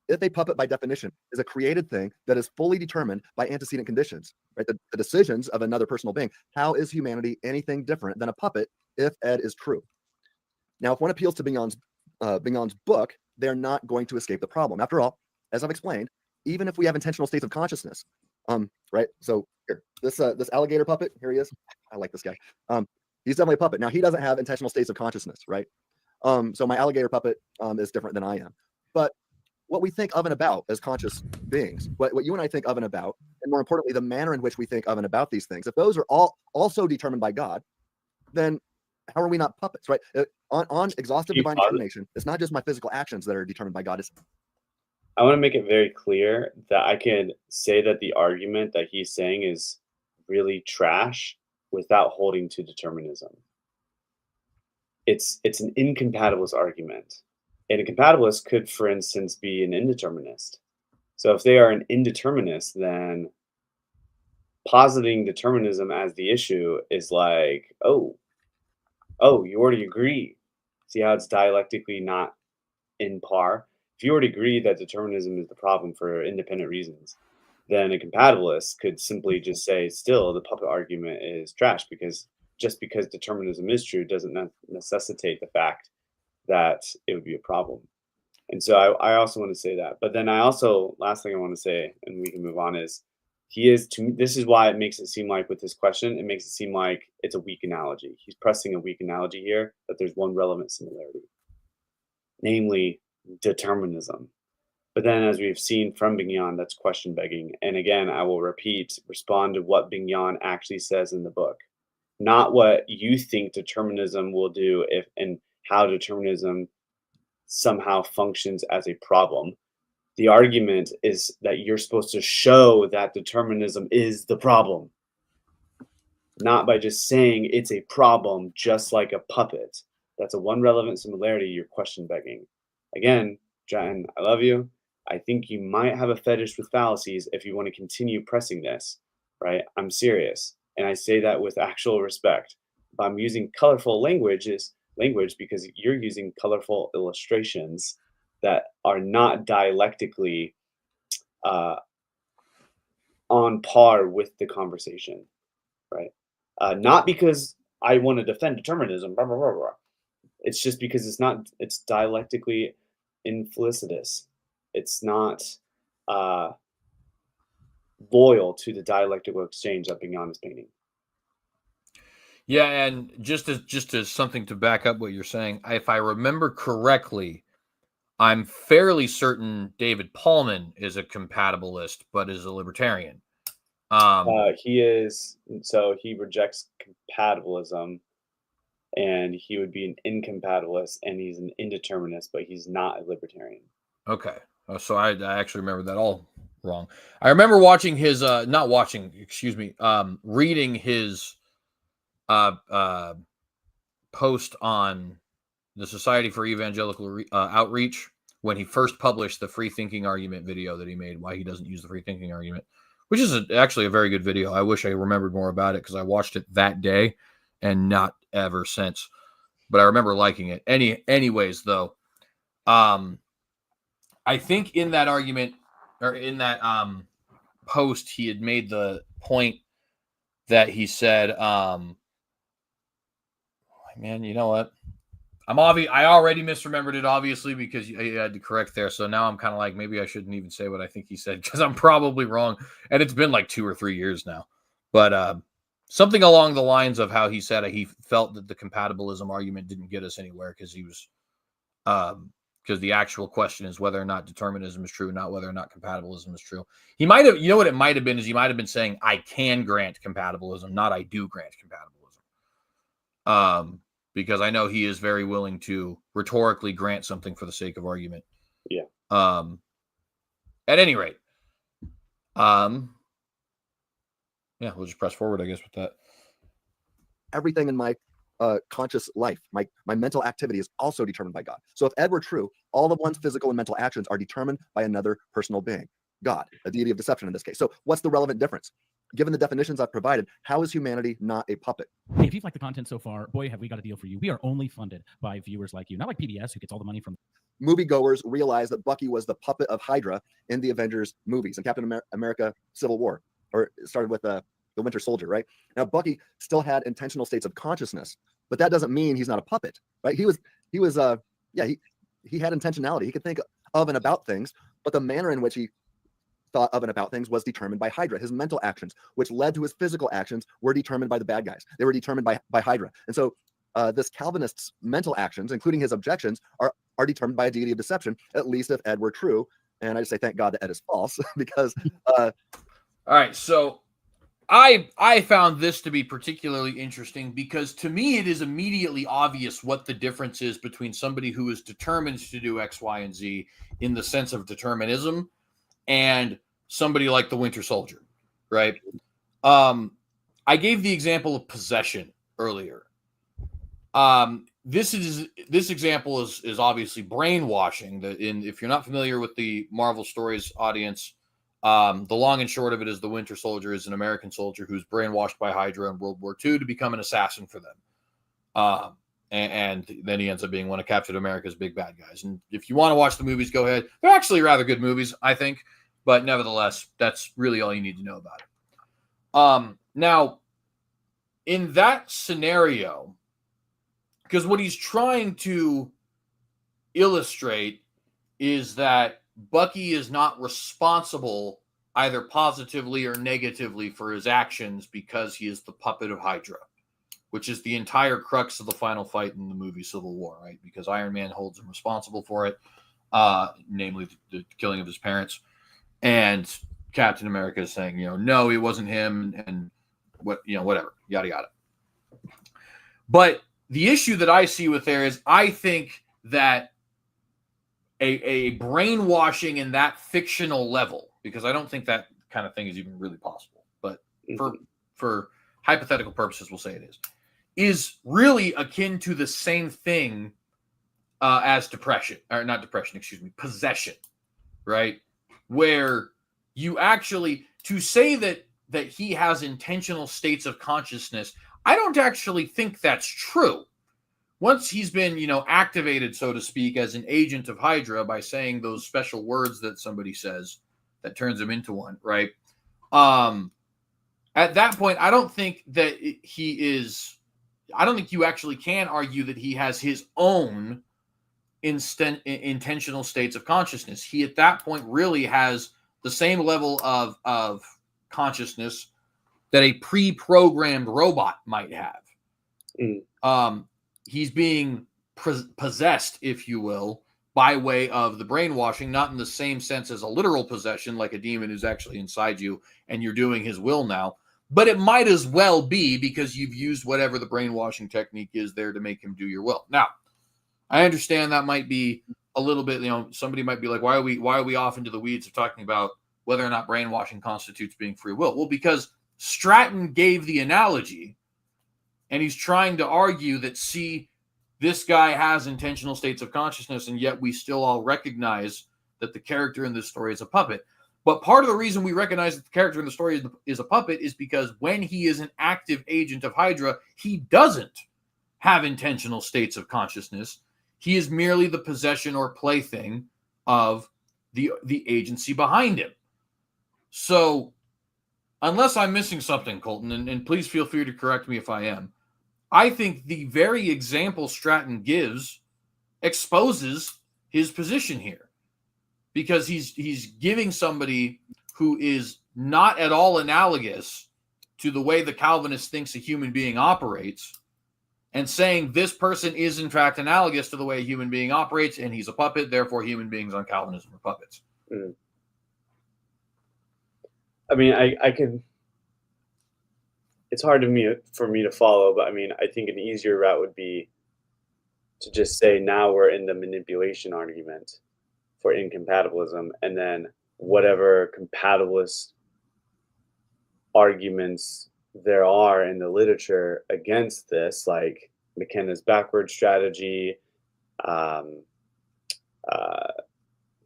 if a puppet by definition is a created thing that is fully determined by antecedent conditions, right? The decisions of another personal being, how is humanity anything different than a puppet if Ed is true? Now, if one appeals to Bignon's book, they're not going to escape the problem. After all, as I've explained, even if we have intentional states of consciousness, right? So here, this alligator puppet, here he is. I like this guy. He's definitely a puppet. Now, he doesn't have intentional states of consciousness, right? So my alligator puppet is different than I am. But what we think of and about as conscious beings, what you and I think of and about, and more importantly, the manner in which we think of and about these things, if those are all also determined by God, then how are we not puppets, right? On exhaustive divine determination, it's not just my physical actions that are determined by God. I want to make it very clear that I can say that the argument that he's saying is really trash without holding to determinism. It's an incompatibilist argument. And a compatibilist could, for instance, be an indeterminist. So if they are an indeterminist, then positing determinism as the issue is like, oh, you already agree. See how it's dialectically not in par? If you already agree that determinism is the problem for independent reasons, then a compatibilist could simply just say, still, the puppet argument is trash, because just because determinism is true doesn't necessitate the fact that it would be a problem. And so I also want to say that. But then last thing I want to say, and we can move on, is this is why it makes it seem like with this question, it makes it seem like it's a weak analogy. He's pressing a weak analogy here, but there's one relevant similarity, namely determinism. But then, as we've seen from Bignon, that's question begging. And again, I will respond to what Bignon actually says in the book, not what you think determinism will do and how determinism somehow functions as a problem. The argument is that you're supposed to show that determinism is the problem, not by just saying it's a problem, just like a puppet. That's a one relevant similarity you're question begging. Again, Stratton, I love you. I think you might have a fetish with fallacies if you want to continue pressing this, right? I'm serious. And I say that with actual respect. But I'm using colorful language because you're using colorful illustrations that are not dialectically on par with the conversation, right? Not because I want to defend determinism, blah, blah, blah, blah. It's just because it's dialectically infelicitous. It's not loyal to the dialectical exchange that Bignon is painting. Yeah, and just as something to back up what you're saying, if I remember correctly, I'm fairly certain David Paulman is a compatibilist, but is a libertarian. He is, so he rejects compatibilism, and he would be an incompatibilist, and he's an indeterminist, but he's not a libertarian. Okay, so I actually remember that all wrong. I remember watching his, reading his post on the Society for Evangelical Outreach when he first published the free thinking argument video that he made, why he doesn't use the free thinking argument, which is actually a very good video. I wish I remembered more about it because I watched it that day and not ever since, but I remember liking it. Anyways, though, I think in that argument, or in that post, he had made the point that he said, man, you know what? I already misremembered it, obviously, because you had to correct there. So now I'm kind of like, maybe I shouldn't even say what I think he said because I'm probably wrong. And it's been like 2 or 3 years now. But something along the lines of how he said he felt that the compatibilism argument didn't get us anywhere because he was because the actual question is whether or not determinism is true, not whether or not compatibilism is true. He might have, what it might have been is he might have been saying, I can grant compatibilism, not I do grant compatibilism. Because I know he is very willing to rhetorically grant something for the sake of argument. Yeah. At any rate, we'll just press forward, I guess, with that. Everything in my conscious life, my mental activity is also determined by God. So if Ed were true, all of one's physical and mental actions are determined by another personal being, God, a deity of deception in this case. So what's the relevant difference? Given the definitions I've provided, how is humanity not a puppet? Hey, if you've liked the content so far, boy, have we got a deal for you. We are only funded by viewers like you, not like PBS, who gets all the money from. Moviegoers realized that Bucky was the puppet of Hydra in the Avengers movies and Captain America Civil War, or it started with the Winter Soldier, right? Now, Bucky still had intentional states of consciousness, but that doesn't mean he's not a puppet, right? He had intentionality. He could think of and about things, but the manner in which he thought of and about things was determined by Hydra. His mental actions, which led to his physical actions, were determined by the bad guys. They were determined by Hydra. And so this Calvinist's mental actions, including his objections, are determined by a deity of deception, at least if Ed were true. And I just say thank God that Ed is false because all right, so I found this to be particularly interesting because to me it is immediately obvious what the difference is between somebody who is determined to do X, Y, and Z in the sense of determinism and somebody like the Winter Soldier, right? I gave the example of possession earlier. This example is obviously brainwashing. If you're not familiar with the Marvel Stories audience, the long and short of it is the Winter Soldier is an American soldier who's brainwashed by Hydra in World War II to become an assassin for them. And then he ends up being one of Captain America's big bad guys. And if you want to watch the movies, go ahead. They're actually rather good movies, I think. But nevertheless, that's really all you need to know about it. Now, in that scenario, because what he's trying to illustrate is that Bucky is not responsible either positively or negatively for his actions because he is the puppet of Hydra, which is the entire crux of the final fight in the movie Civil War, right? Because Iron Man holds him responsible for it, namely the killing of his parents. And Captain America is saying, no, it wasn't him, and whatever, yada, yada. But the issue that I see with there is I think that a brainwashing in that fictional level, because I don't think that kind of thing is even really possible, but for hypothetical purposes, we'll say it is really akin to the same thing as possession, right? Where you actually, to say that he has intentional states of consciousness, I don't actually think that's true. Once he's been, activated, so to speak, as an agent of Hydra by saying those special words that somebody says that turns him into one, right? At that point, I don't think that I don't think you actually can argue that he has his own intentional states of consciousness. He at that point really has the same level of consciousness that a pre-programmed robot might have. He's being possessed, if you will, by way of the brainwashing, not in the same sense as a literal possession, like a demon who's actually inside you and you're doing his will now. But it might as well be because you've used whatever the brainwashing technique is there to make him do your will. Now, I understand that might be a little bit, somebody might be like, why are we off into the weeds of talking about whether or not brainwashing constitutes being free will? Well, because Stratton gave the analogy, and he's trying to argue that, see, this guy has intentional states of consciousness, and yet we still all recognize that the character in this story is a puppet. But part of the reason we recognize that the character in the story is a puppet is because when he is an active agent of Hydra, he doesn't have intentional states of consciousness. He is merely the possession or plaything of the agency behind him. So, unless I'm missing something, Colton, and please feel free to correct me if I am, I think the very example Stratton gives exposes his position here, because he's giving somebody who is not at all analogous to the way the Calvinist thinks a human being operates, and saying this person is in fact analogous to the way a human being operates, and he's a puppet, therefore human beings on Calvinism are puppets. I mean, I can. It's hard for me to follow, but I mean, I think an easier route would be to just say now we're in the manipulation argument for incompatibilism, and then whatever compatibilist arguments there are in the literature against this, like McKenna's backward strategy,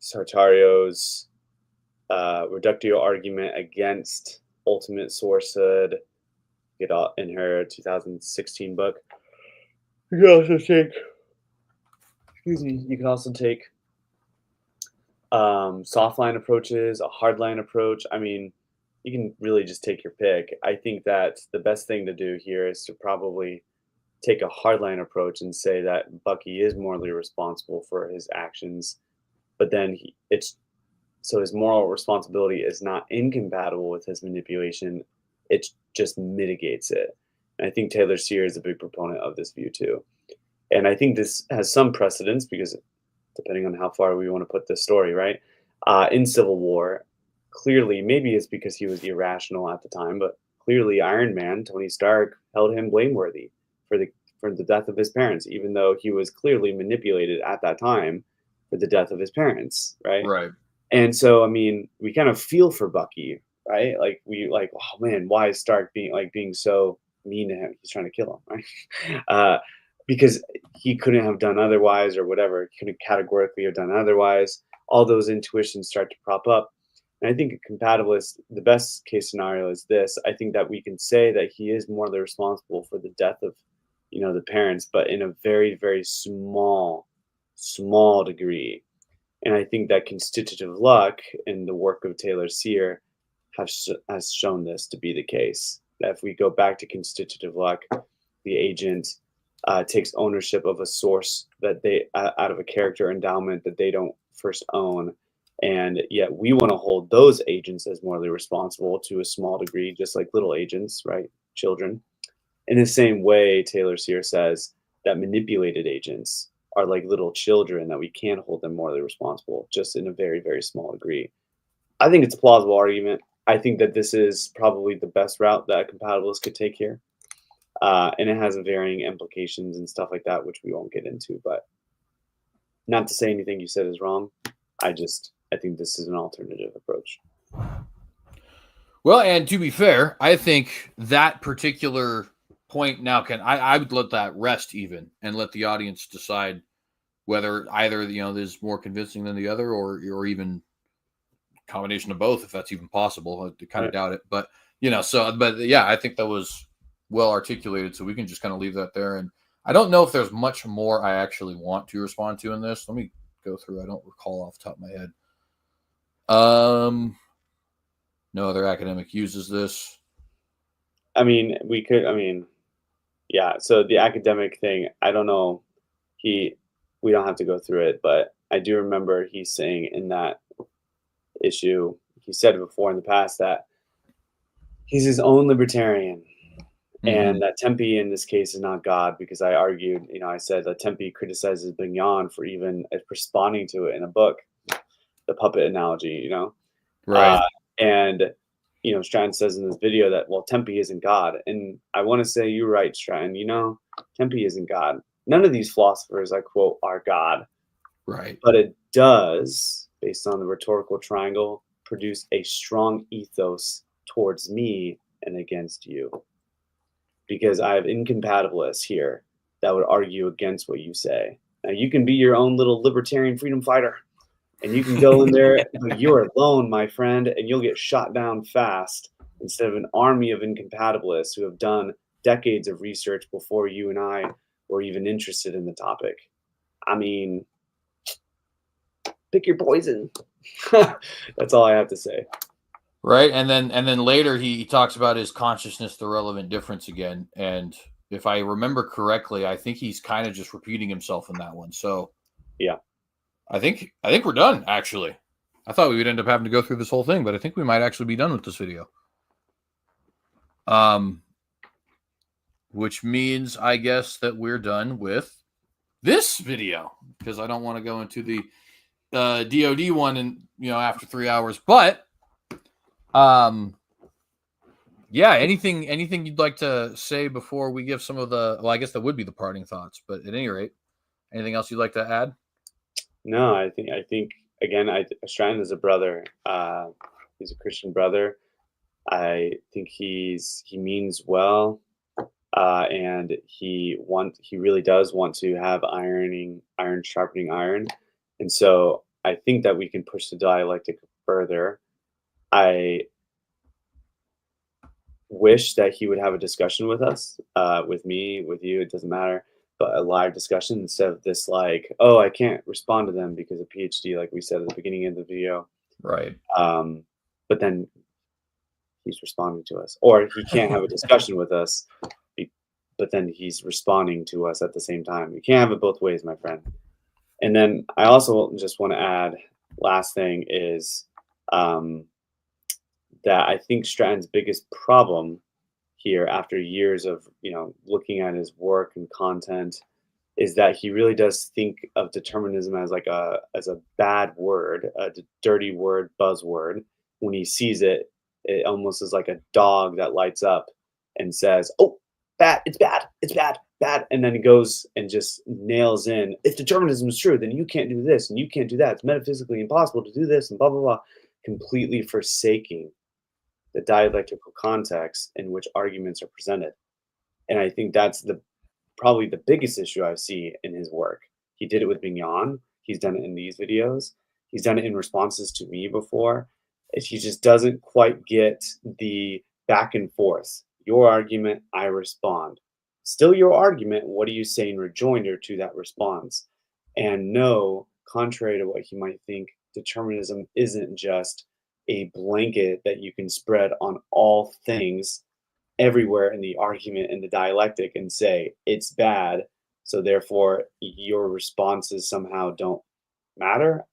Sartario's reductio argument against ultimate sourcehood, get all in her 2016 book. You can also take, soft line approaches, a hard line approach. I mean, you can really just take your pick. I think that the best thing to do here is to probably take a hardline approach and say that Bucky is morally responsible for his actions, but then his moral responsibility is not incompatible with his manipulation. It just mitigates it. And I think Taylor Sear is a big proponent of this view too. And I think this has some precedence because depending on how far we want to put this story, right? In Civil War, clearly, maybe it's because he was irrational at the time, but clearly Iron Man, Tony Stark, held him blameworthy for the death of his parents, even though he was clearly manipulated at that time for the death of his parents, right? Right. And so, I mean, we kind of feel for Bucky, right? Like oh man, why is Stark being so mean to him? He's trying to kill him, right? Because he couldn't have done otherwise or whatever. He couldn't categorically have done otherwise. All those intuitions start to prop up. And I think a compatibilist, the best case scenario is this. I think that we can say that he is morally responsible for the death of, the parents, but in a very, very small degree. And I think that constitutive luck in the work of Taylor Sear has shown this to be the case. That if we go back to constitutive luck, the agent takes ownership of a source that they out of a character endowment that they don't first own. And yet we want to hold those agents as morally responsible to a small degree, just like little agents, right? Children. In the same way, Taylor Sear says that manipulated agents are like little children, that we can't hold them morally responsible, just in a very, very small degree. I think it's a plausible argument. I think that this is probably the best route that a compatibilist could take here. And it has varying implications and stuff like that, which we won't get into. But not to say anything you said is wrong. I think this is an alternative approach. Well, and to be fair, I think that particular point now I would let that rest even and let the audience decide whether either, this is more convincing than the other or even a combination of both, if that's even possible. I kind of doubt it. But, I think that was well articulated. So we can just kind of leave that there. And I don't know if there's much more I actually want to respond to in this. Let me go through. I don't recall off the top of my head. No other academic uses this. Yeah. So the academic thing, I don't know. we don't have to go through it, but I do remember he saying in that issue, he said it before in the past that he's his own libertarian. And that Tempe in this case is not God, because I argued, I said that Tempe criticizes Bignon for even responding to it in a book, the puppet analogy, Right. And, Stratton says in this video that, well, Tempe isn't God. And I want to say, you're right, Stratton, Tempe isn't God. None of these philosophers I quote are God. Right. But it does, based on the rhetorical triangle, produce a strong ethos towards me and against you. Because I have incompatibilists here that would argue against what you say. Now, you can be your own little libertarian freedom fighter, and you can go in there, but you're alone, my friend, and you'll get shot down fast instead of an army of incompatibilists who have done decades of research before you and I were even interested in the topic. I mean, pick your poison. That's all I have to say. Right. And then later he talks about his consciousness, the relevant difference again. And if I remember correctly, I think he's kind of just repeating himself in that one. So yeah, I think we're done, actually. I thought we would end up having to go through this whole thing, but I think we might actually be done with this video. Which means, I guess, that we're done with this video, because I don't want to go into the DOD one and after 3 hours. But yeah, anything you'd like to say before we give some of the, well, I guess that would be the parting thoughts, but at any rate, anything else you'd like to add? No, I think again, Stratton is a brother. He's a Christian brother. I think he means well, and he really does want to have iron sharpening iron, and so I think that we can push the dialectic further. I wish that he would have a discussion with us, with me, with you, it doesn't matter, but a live discussion instead of this like, oh, I can't respond to them because of PhD, like we said at the beginning of the video. Right. But then he's responding to us, or he can't have a discussion with us, but then he's responding to us at the same time. You can't have it both ways, my friend. And then I also just want to add, last thing is, that I think Stratton's biggest problem here, after years of looking at his work and content, is that he really does think of determinism as as a bad word, a dirty word, buzzword. When he sees it, it almost is like a dog that lights up and says, "Oh, bad! It's bad! It's bad! Bad!" And then he goes and just nails in, if determinism is true, then you can't do this and you can't do that. It's metaphysically impossible to do this and blah blah blah, completely forsaking the dialectical context in which arguments are presented. And I think that's probably the biggest issue I see in his work. He did it with Bignon. He's done it in these videos. He's done it in responses to me before. He just doesn't quite get the back and forth. Your argument, I respond. Still your argument, what do you say in rejoinder to that response? And no, contrary to what he might think, determinism isn't just a blanket that you can spread on all things everywhere in the argument and the dialectic and say it's bad, so therefore your responses somehow don't matter.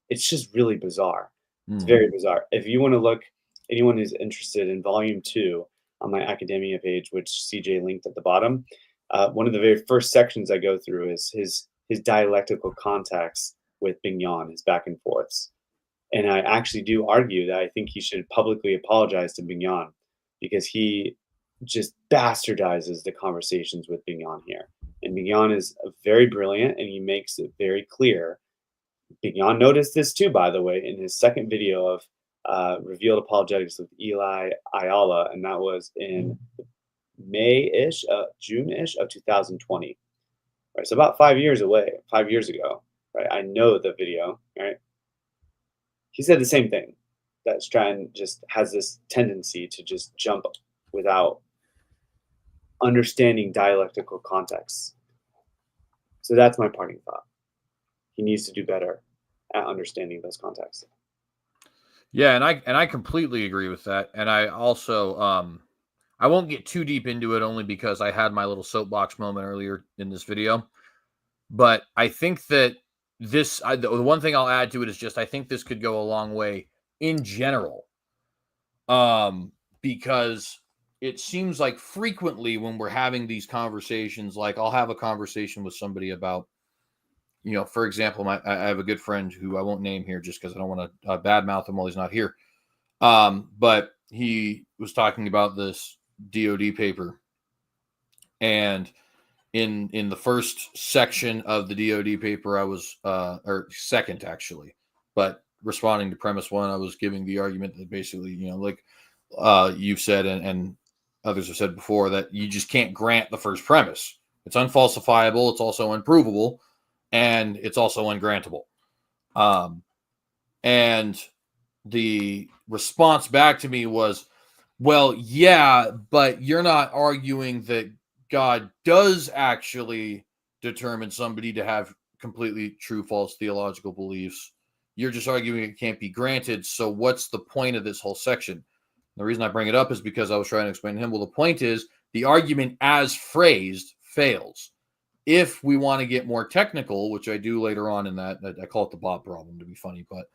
It's just really bizarre. It's very bizarre. If you want to look, anyone who's interested in volume 2 on my academia page, which CJ linked at the bottom, one of the very first sections I go through is his dialectical context with Bignon, his back and forths. And I actually do argue that I think he should publicly apologize to Bignon, because he just bastardizes the conversations with Bignon here. And Bignon is very brilliant, and he makes it very clear. Bignon noticed this too, by the way, in his second video of Revealed Apologetics with Eli Ayala, and that was in May-ish, June-ish of 2020. Right, so about 5 years ago. Right, I know the video. Right. He said the same thing, that Stratton just has this tendency to just jump without understanding dialectical context. So that's my parting thought. He needs to do better at understanding those contexts. Yeah, and I completely agree with that. And I also I won't get too deep into it, only because I had my little soapbox moment earlier in this video. But I think that the one thing I'll add to it is just I think this could go a long way in general, because it seems like frequently when we're having these conversations, like I'll have a conversation with somebody about, for example, I have a good friend who I won't name here just because I don't want to badmouth him while he's not here. But he was talking about this DOD paper, and in the first section of the DOD paper, I was, or second actually, but responding to premise one, I was giving the argument that basically, like you've said and others have said before, that you just can't grant the first premise. It's unfalsifiable. It's also unprovable, and it's also ungrantable. And the response back to me was, well, yeah, but you're not arguing that God does actually determine somebody to have completely true, false theological beliefs. You're just arguing it can't be granted. So what's the point of this whole section? The reason I bring it up is because I was trying to explain to him, well, the point is the argument as phrased fails. If we want to get more technical, which I do later on in that, I call it the Bob problem to be funny, but,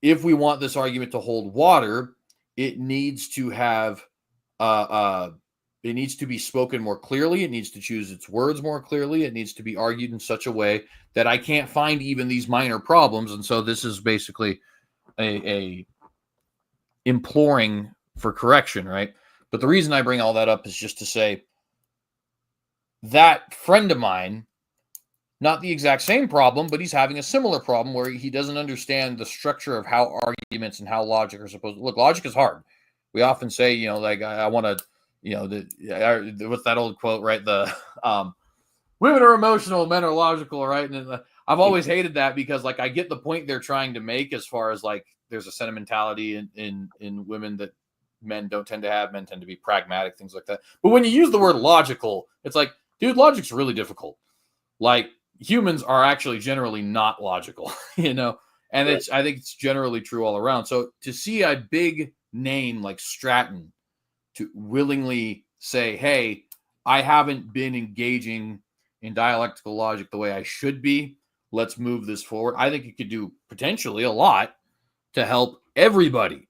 if we want this argument to hold water, it needs to have, it needs to be spoken more clearly. It needs to choose its words more clearly. It needs to be argued in such a way that I can't find even these minor problems. And so this is basically a imploring for correction, right? But the reason I bring all that up is just to say that friend of mine, not the exact same problem, but he's having a similar problem where he doesn't understand the structure of how arguments and how logic are supposed to look. Logic is hard. We often say, like I want to, what's that old quote, right? The women are emotional, men are logical, right? And I've always hated that because, like, I get the point they're trying to make as far as like there's a sentimentality in women that men don't tend to have. Men tend to be pragmatic, things like that. But when you use the word logical, it's like, dude, logic's really difficult. Like, humans are actually generally not logical, and right. I think it's generally true all around. So to see a big name like Stratton to willingly say, hey, I haven't been engaging in dialectical logic the way I should be, let's move this forward. I think it could do potentially a lot to help everybody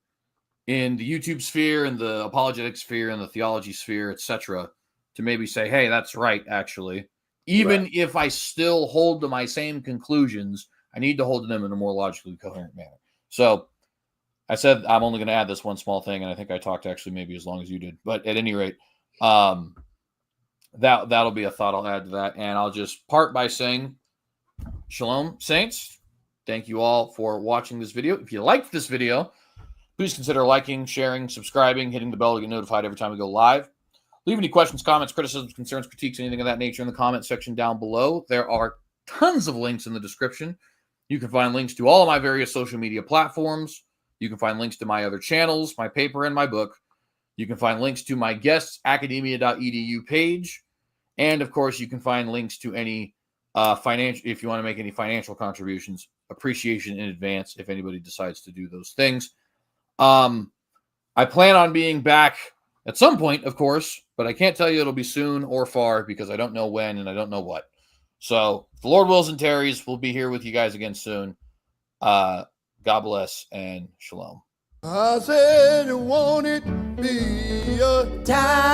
in the YouTube sphere and the apologetic sphere and the theology sphere, etc., to maybe say, hey, that's right, actually. Even right. If I still hold to my same conclusions, I need to hold to them in a more logically coherent manner. So I said I'm only going to add this one small thing, and I think I talked actually maybe as long as you did. But at any rate, that'll be a thought I'll add to that. And I'll just part by saying, Shalom, saints. Thank you all for watching this video. If you liked this video, please consider liking, sharing, subscribing, hitting the bell to get notified every time we go live. Leave any questions, comments, criticisms, concerns, critiques, anything of that nature in the comment section down below. There are tons of links in the description. You can find links to all of my various social media platforms. You can find links to my other channels, my paper, and my book. You can find links to my guestsacademia.edu page. And, of course, you can find links to any financial, if you want to make any financial contributions, appreciation in advance if anybody decides to do those things. I plan on being back at some point, of course, but I can't tell you it'll be soon or far because I don't know when and I don't know what. So if the Lord wills and tarries, we'll be here with you guys again soon. God bless and shalom. I said, won't it be a time?